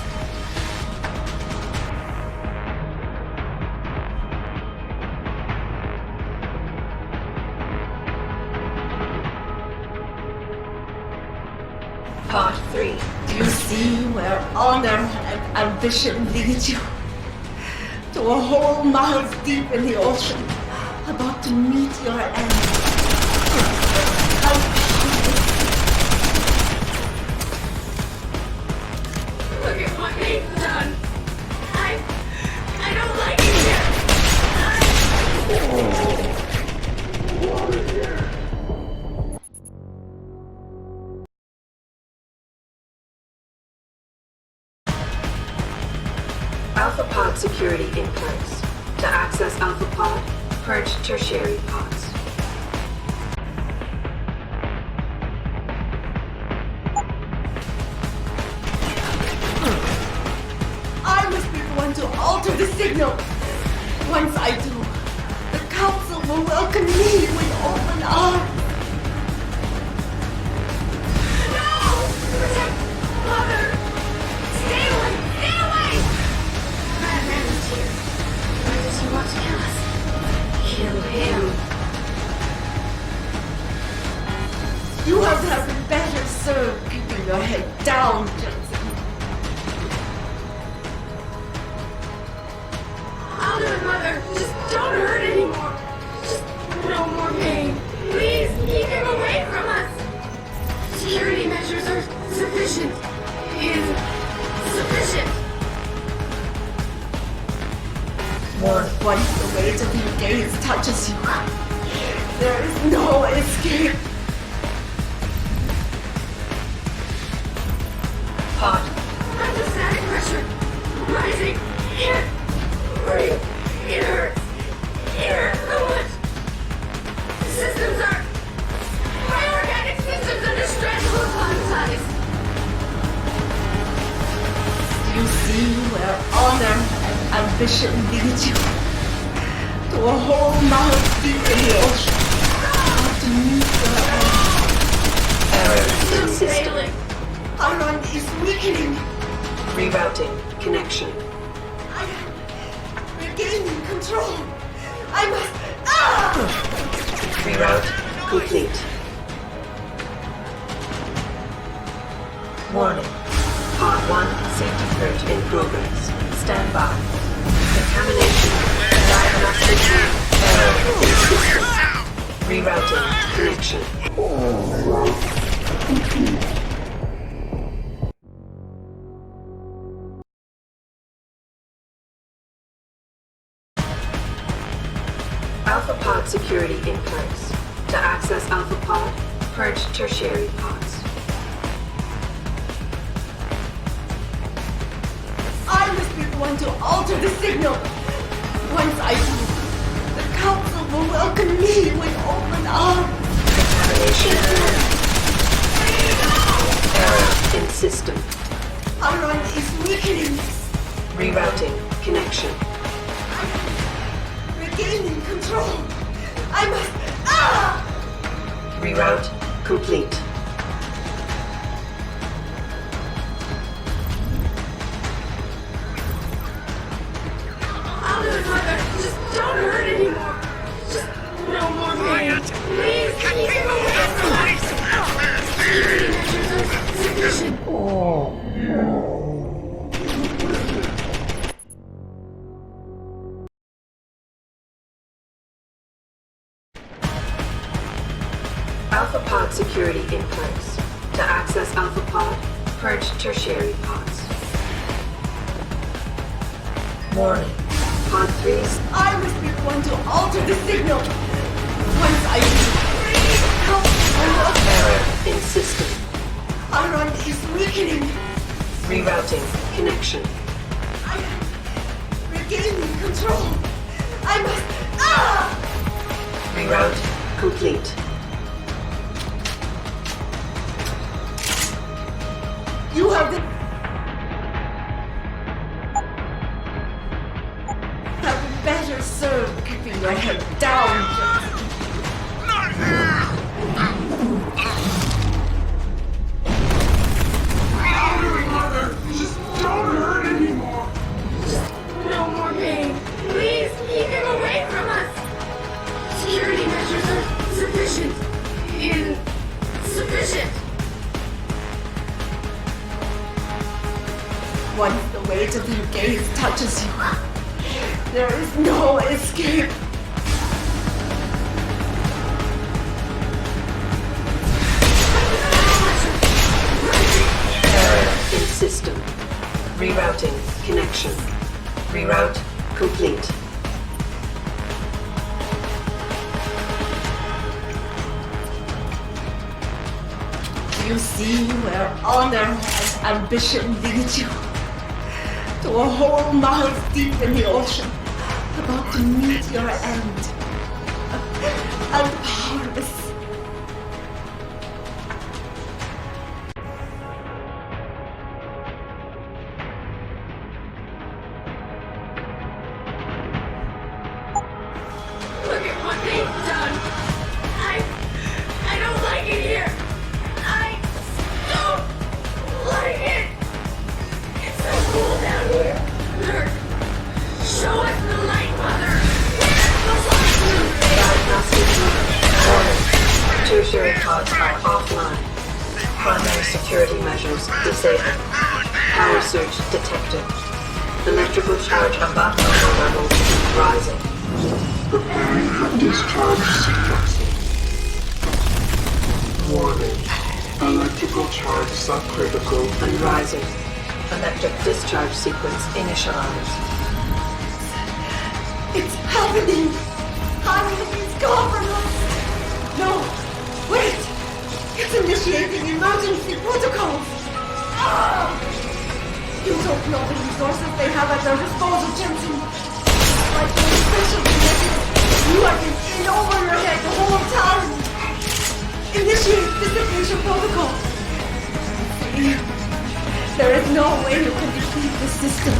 E: Pod 3.
O: Do you see where honor and ambition lead you? To a hole miles deep in the ocean, about to meet your end.
H: Look at what they've done. I don't like it here.
E: Alpha Pod security in place. To access Alpha Pod, purge tertiary pods.
O: I must be the one to alter the signal. Once I do, the council will welcome me with open arms.
H: No! Protect Mother! Stay away! Stay away! Madman is here. Why does he want to kill us?
E: Kill him.
O: You have to have been better served keeping your head down, Jensen.
H: Once the weight of your gaze touches you, there is no escape.
E: Pod.
H: The static pressure rising. It breathe. It hurts. It hurts so much. Systems are. My organic systems under stress will quantize. You see where honor and ambition lead you to a whole mile deep in the ocean. To meet your end.
E: Error in system.
H: Failing. Our run is weakening.
E: Rerouting. Connection.
H: I am regaining control. I must.
E: Reroute complete. Warning. Part 1 safety purge in progress. Stand by. Contamination. Diagnostic. Error in system. Rerouting. Connection. Alpha pod security in place. To access Alpha pod, purge tertiary pods.
H: I must be the one to alter the signal. Once I do, the council will welcome me with open arms.
E: Contamination. Error in system.
H: Our run is weakening.
E: Rerouting. Connection.
H: Regaining control. I must.
E: Reroute complete.
H: I'll do it, Mother. Just don't hurt anymore. Just no more pain. Please keep me away from us. Security measures are sufficient.
E: Alpha pod security in place. To access Alpha pod, purge tertiary pods. Warning. Pod 3's.
H: I must be the one to alter the signal. Once I do, help me.
E: Error in system.
H: Our run is weakening.
E: Rerouting. Connection.
H: I am regaining control. I must.
E: Reroute complete.
H: You have been. Have been better served keeping your head down.
T: Not here! Mother, just don't hurt anymore.
H: No more pain. Please keep him away from us. Security measures are sufficient. Insufficient. Once the weight of their gaze touches you, there is no escape.
E: Error in system. Rerouting. Connection. Reroute complete.
H: You see where honor and ambition lead you to a whole miles deep in the ocean, about to meet your end, and powerless. Look at what they've done. I don't like it here. I don't like it. It's so cool down here. Look. Show us the light, Mother.
E: Diagnostic warning. Tertiary pods are offline. Primary security measures disabled. Power surge detected. Electrical charge above normal levels rising.
I: Preparing for discharge sequence. Warning. Electrical charge subcritical.
E: And rising. Electric discharge sequence initialized.
H: happening? He's gone from us. No, wait. It's initiating emergency protocols. Ah! You don't know the resources they have at their disposal, Jensen. Like those special genetics, you are in over your head the whole time. Initiate dissipation protocol. See? There is no way you can defeat the system.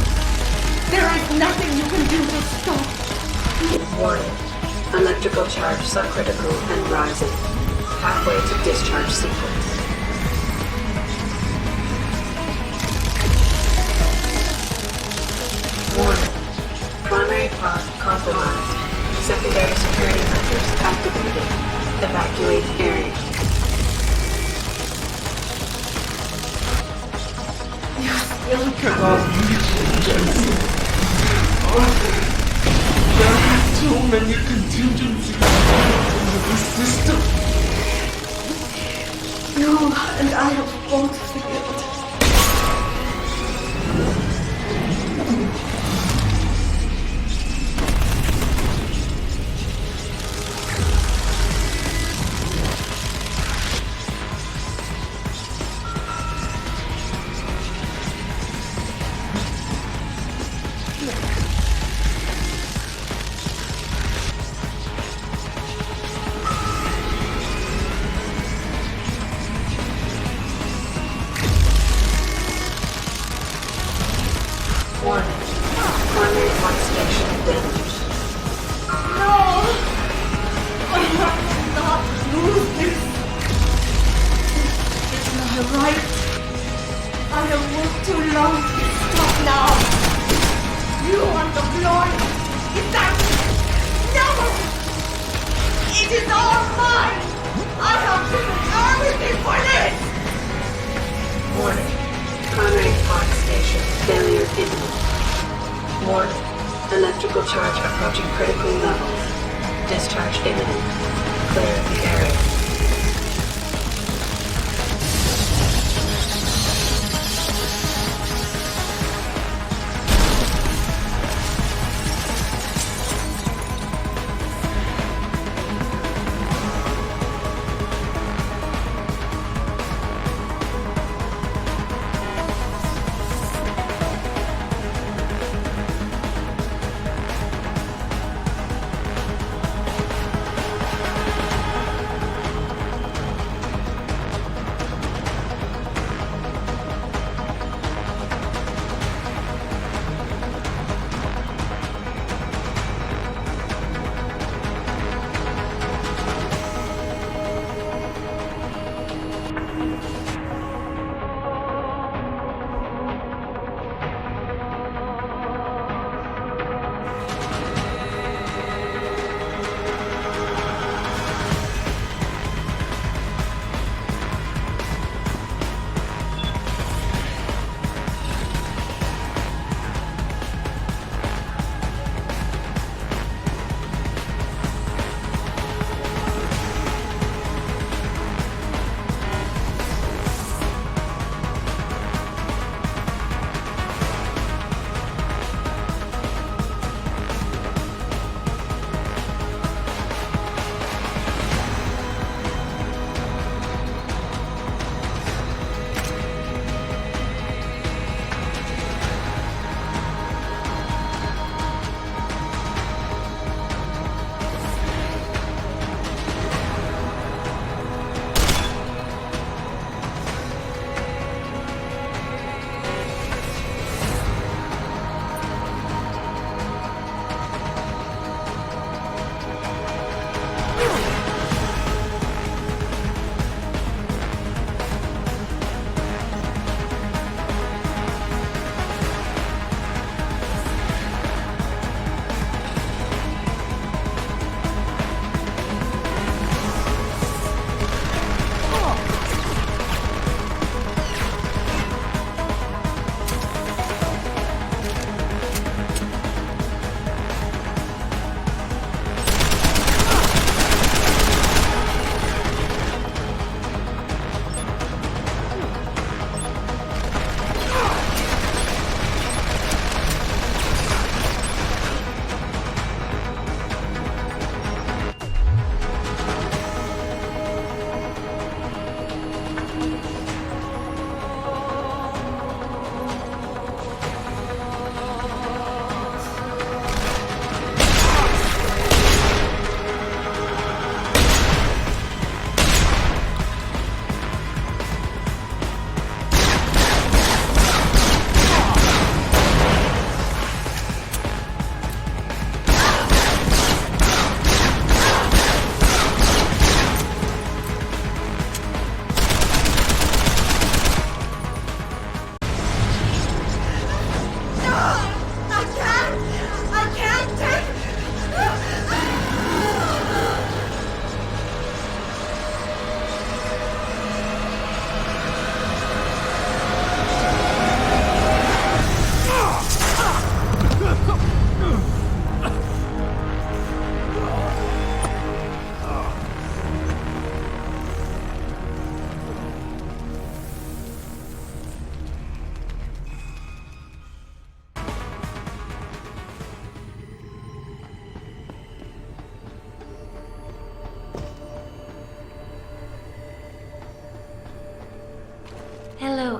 H: There is nothing you can do to stop.
E: Warning. Electrical charge subcritical and rising. Halfway to discharge sequence. Warning. Primary pod compromised. Secondary security measures activated. Evacuate area.
H: You still cannot reach it, Jensen. There are too many contingencies in the system. You and I have both failed.
E: Warning. Primary pod station damaged.
H: No! I cannot lose this. It's not right. I have worked too long. Stop now. You want the glory. Is that? No! It is all mine. I have given everything for this.
E: Warning. Primary pod station failure imminent. Warning. Electrical charge approaching critical levels. Discharge imminent. Clear the area.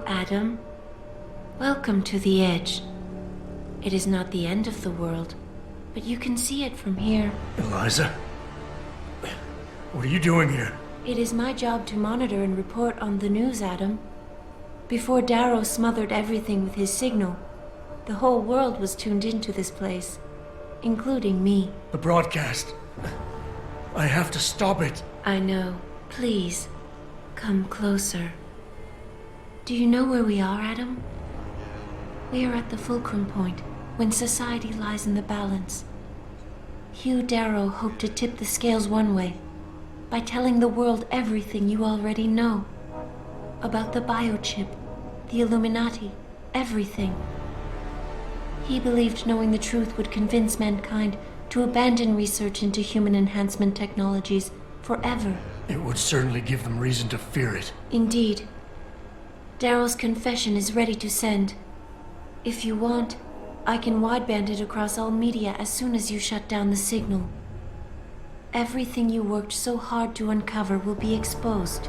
C: Adam. Welcome to the Edge. It is not the end of the world, but you can see it from here.
G: Eliza? What are you doing here?
C: It is my job to monitor and report on the news, Adam. Before Darrow smothered everything with his signal, the whole world was tuned into this place, including me.
G: The broadcast. I have to stop it.
C: I know. Please, come closer. Do you know where we are, Adam? We are at the fulcrum point, when society lies in the balance. Hugh Darrow hoped to tip the scales one way, by telling the world everything you already know. About the biochip, the Illuminati, everything. He believed knowing the truth would convince mankind to abandon research into human enhancement technologies forever.
G: It would certainly give them reason to fear it.
C: Indeed. Darrow's confession is ready to send. If you want, I can wideband it across all media as soon as you shut down the signal. Everything you worked so hard to uncover will be exposed.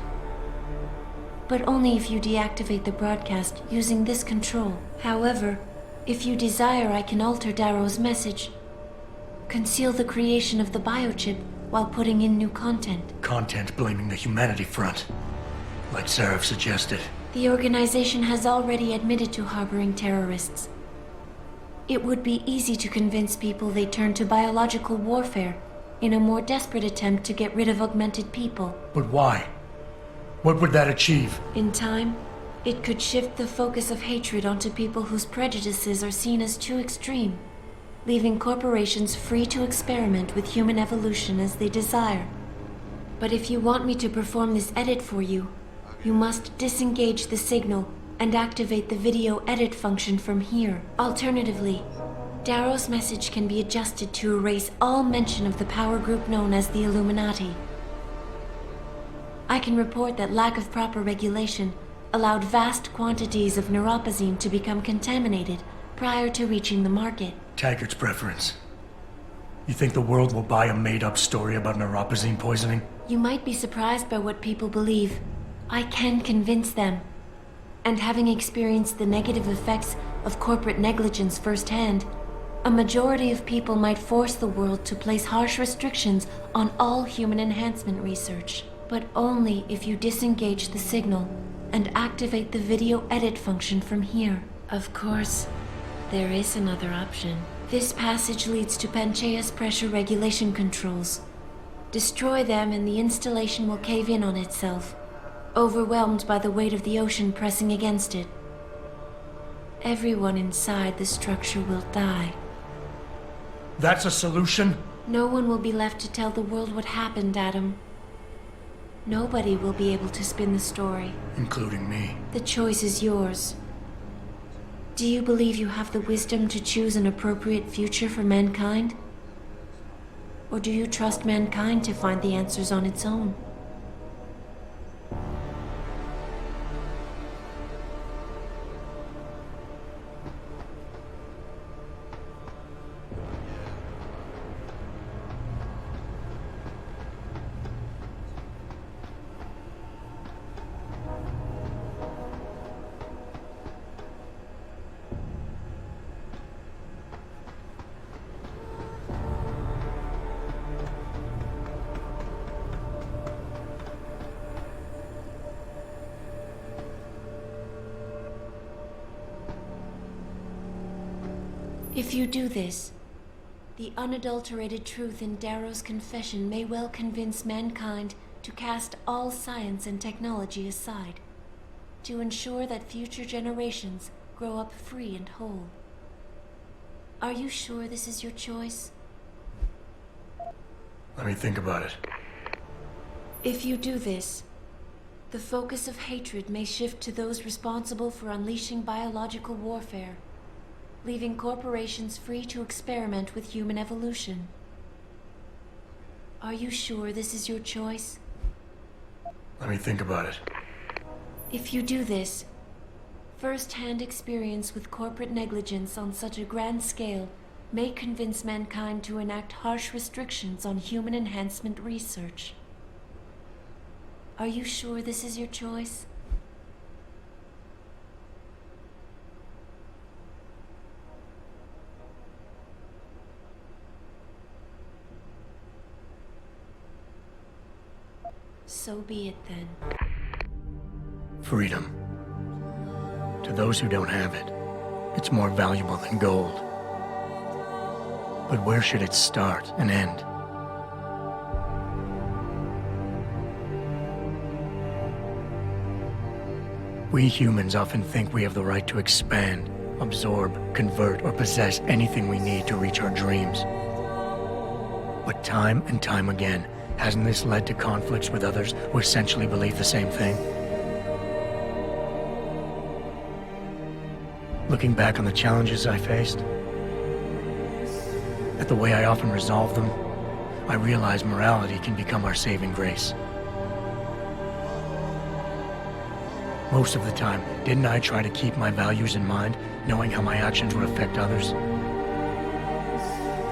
C: But only if you deactivate the broadcast using this control. However, if you desire, I can alter Darrow's message. Conceal the creation of the biochip while putting in new content.
G: Content blaming the humanity front, like Sarah suggested.
C: The organization has already admitted to harboring terrorists. It would be easy to convince people they turn to biological warfare in a more desperate attempt to get rid of augmented people.
G: But why? What would that achieve?
C: In time, it could shift the focus of hatred onto people whose prejudices are seen as too extreme, leaving corporations free to experiment with human evolution as they desire. But if you want me to perform this edit for you, you must disengage the signal and activate the video edit function from here. Alternatively, Darrow's message can be adjusted to erase all mention of the power group known as the Illuminati. I can report that lack of proper regulation allowed vast quantities of neuropozyne to become contaminated prior to reaching the market.
G: Taggart's preference. You think the world will buy a made-up story about neuropozyne poisoning?
C: You might be surprised by what people believe. I can convince them. And having experienced the negative effects of corporate negligence firsthand, a majority of people might force the world to place harsh restrictions on all human enhancement research. But only if you disengage the signal and activate the video edit function from here. Of course, there is another option. This passage leads to Panchaea's pressure regulation controls. Destroy them and the installation will cave in on itself, overwhelmed by the weight of the ocean pressing against it. Everyone inside the structure will die.
G: That's a solution?
C: No one will be left to tell the world what happened, Adam. Nobody will be able to spin the story.
G: Including me.
C: The choice is yours. Do you believe you have the wisdom to choose an appropriate future for mankind? Or do you trust mankind to find the answers on its own? If you do this, the unadulterated truth in Darrow's confession may well convince mankind to cast all science and technology aside, to ensure that future generations grow up free and whole. Are you sure this is your choice?
G: Let me think about it.
C: If you do this, the focus of hatred may shift to those responsible for unleashing biological warfare, leaving corporations free to experiment with human evolution. Are you sure this is your choice?
G: Let me think about it.
C: If you do this, first-hand experience with corporate negligence on such a grand scale may convince mankind to enact harsh restrictions on human enhancement research. Are you sure this is your choice? So be it then.
G: Freedom. To those who don't have it, it's more valuable than gold. But where should it start and end? We humans often think we have the right to expand, absorb, convert, or possess anything we need to reach our dreams. But time and time again, hasn't this led to conflicts with others who essentially believe the same thing? Looking back on the challenges I faced, at the way I often resolve them, I realize morality can become our saving grace. Most of the time, didn't I try to keep my values in mind, knowing how my actions would affect others?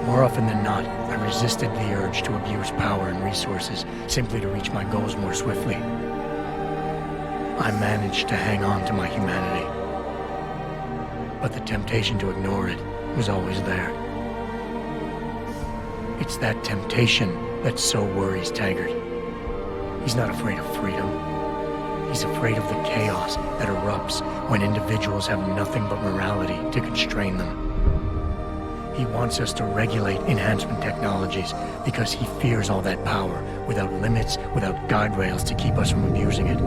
G: More often than not, I resisted the urge to abuse power and resources simply to reach my goals more swiftly. I managed to hang on to my humanity, but the temptation to ignore it was always there. It's that temptation that so worries Taggart. He's not afraid of freedom. He's afraid of the chaos that erupts when individuals have nothing but morality to constrain them. He wants us to regulate enhancement technologies because he fears all that power, without limits, without guide rails to keep us from abusing it.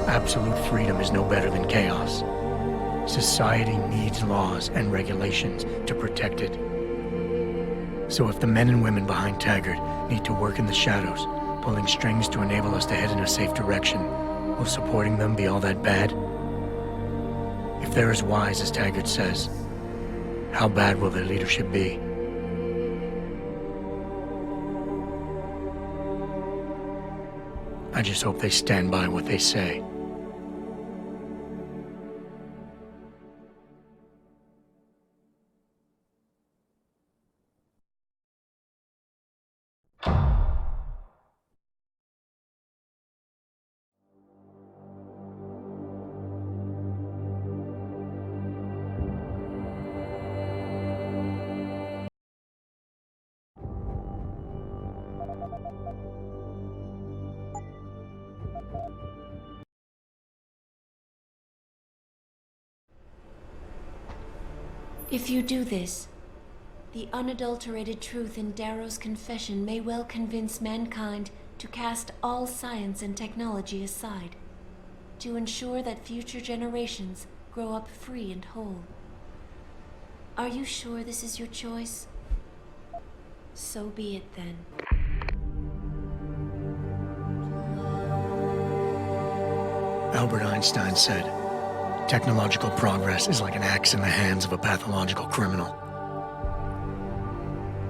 G: Absolute freedom is no better than chaos. Society needs laws and regulations to protect it. So if the men and women behind Taggart need to work in the shadows, pulling strings to enable us to head in a safe direction, will supporting them be all that bad? If they're as wise as Taggart says, how bad will their leadership be? I just hope they stand by what they say.
C: If you do this, the unadulterated truth in Darrow's confession may well convince mankind to cast all science and technology aside, to ensure that future generations grow up free and whole. Are you sure this is your choice? So be it then.
G: Albert Einstein said, "Technological progress is like an axe in the hands of a pathological criminal."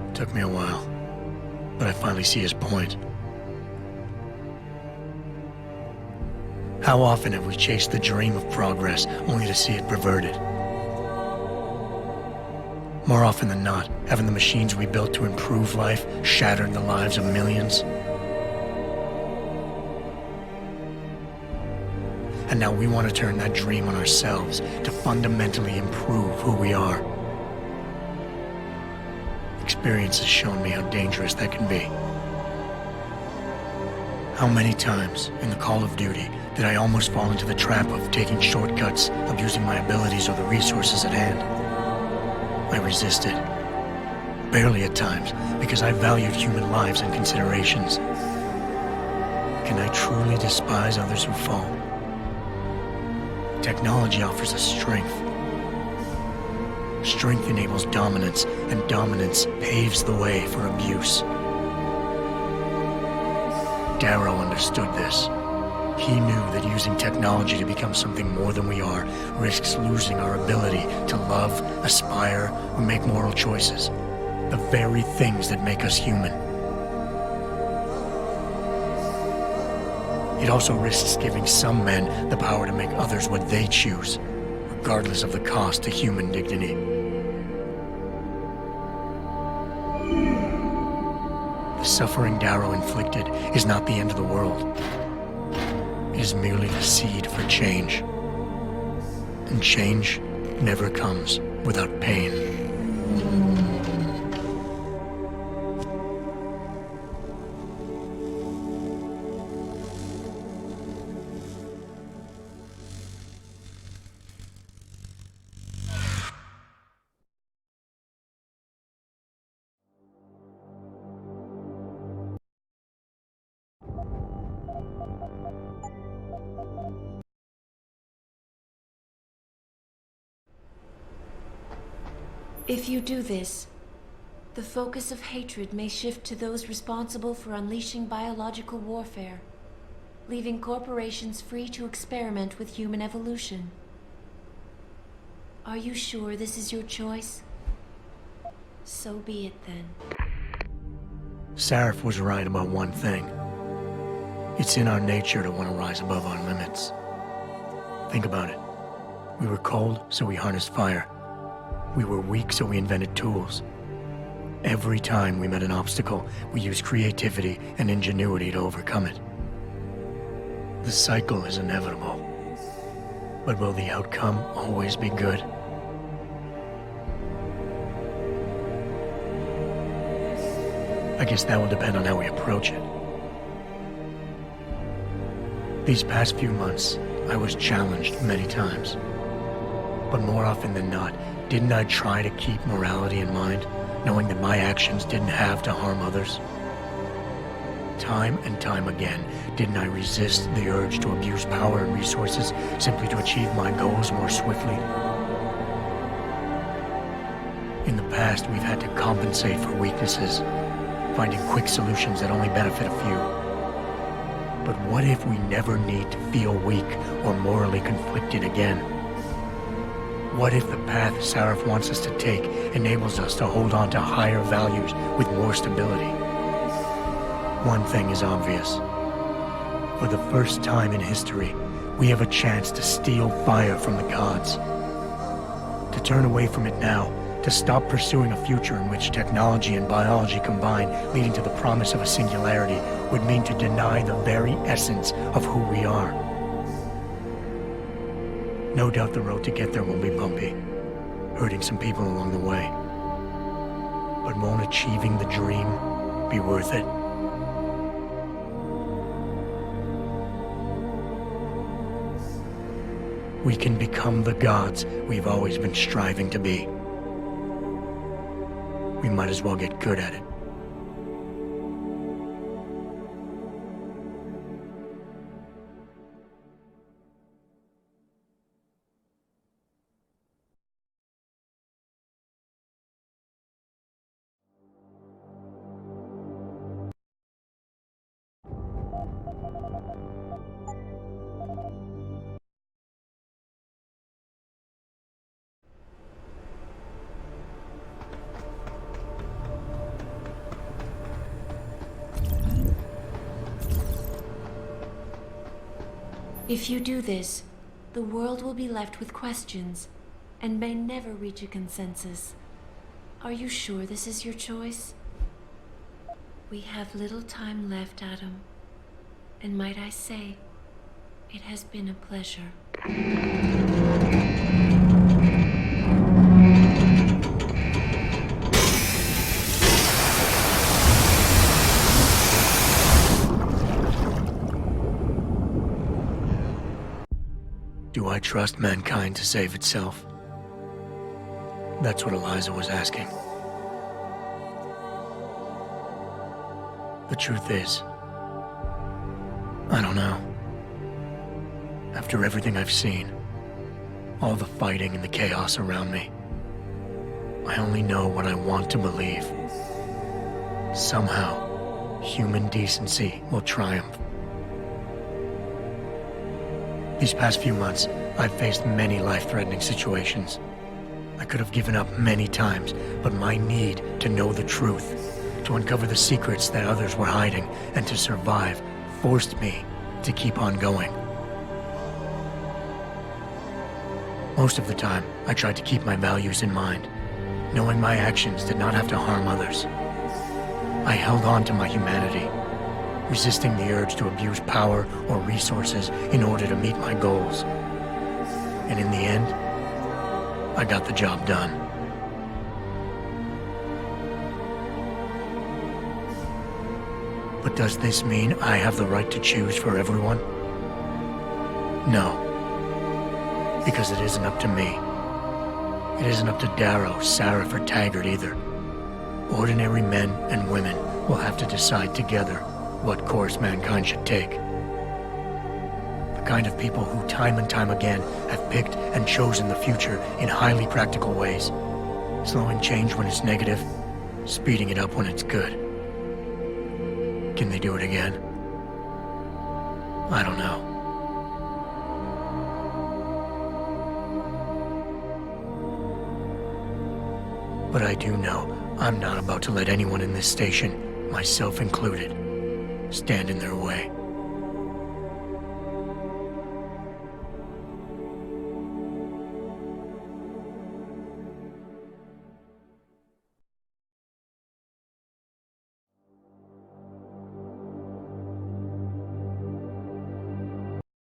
G: It took me a while, but I finally see his point. How often have we chased the dream of progress only to see it perverted? More often than not, haven't the machines we built to improve life shattered the lives of millions? And now we want to turn that dream on ourselves to fundamentally improve who we are. Experience has shown me how dangerous that can be. How many times in the call of duty did I almost fall into the trap of taking shortcuts, abusing my abilities or the resources at hand? I resisted. Barely at times, because I valued human lives and considerations. Can I truly despise others who fall? Technology offers us strength. Strength enables dominance, and dominance paves the way for abuse. Darrow understood this. He knew that using technology to become something more than we are risks losing our ability to love, aspire, or make moral choices. The very things that make us human. It also risks giving some men the power to make others what they choose, regardless of the cost to human dignity. The suffering Darrow inflicted is not the end of the world. It is merely the seed for change. And change never comes without pain.
C: If you do this, the focus of hatred may shift to those responsible for unleashing biological warfare, leaving corporations free to experiment with human evolution. Are you sure this is your choice? So be it then.
G: Sarif was right about one thing. It's in our nature to want to rise above our limits. Think about it. We were cold, so we harnessed fire. We were weak, so we invented tools. Every time we met an obstacle, we used creativity and ingenuity to overcome it. The cycle is inevitable. But will the outcome always be good? I guess that will depend on how we approach it. These past few months, I was challenged many times. But more often than not, didn't I try to keep morality in mind, knowing that my actions didn't have to harm others? Time and time again, didn't I resist the urge to abuse power and resources simply to achieve my goals more swiftly? In the past, we've had to compensate for weaknesses, finding quick solutions that only benefit a few. But what if we never need to feel weak or morally conflicted again? What if the path Sarif wants us to take enables us to hold on to higher values with more stability? One thing is obvious. For the first time in history, we have a chance to steal fire from the gods. To turn away from it now, to stop pursuing a future in which technology and biology combine, leading to the promise of a singularity, would mean to deny the very essence of who we are. No doubt the road to get there will be bumpy, hurting some people along the way. But won't achieving the dream be worth it? We can become the gods we've always been striving to be. We might as well get good at it.
C: If you do this, the world will be left with questions and may never reach a consensus. Are you sure this is your choice? We have little time left, Adam. And might I say, it has been a pleasure.
G: Do I trust mankind to save itself? That's what Eliza was asking. The truth is, I don't know. After everything I've seen, all the fighting and the chaos around me, I only know what I want to believe. Somehow, human decency will triumph. These past few months, I've faced many life-threatening situations. I could have given up many times, but my need to know the truth, to uncover the secrets that others were hiding, and to survive, forced me to keep on going. Most of the time, I tried to keep my values in mind, knowing my actions did not have to harm others. I held on to my humanity, resisting the urge to abuse power or resources in order to meet my goals. And in the end, I got the job done. But does this mean I have the right to choose for everyone? No. Because it isn't up to me. It isn't up to Darrow, Sarif, or Taggart either. Ordinary men and women will have to decide together what course mankind should take. The kind of people who time and time again have picked and chosen the future in highly practical ways. Slowing change when it's negative, speeding it up when it's good. Can they do it again? I don't know. But I do know I'm not about to let anyone in this station, myself included, stand in their way.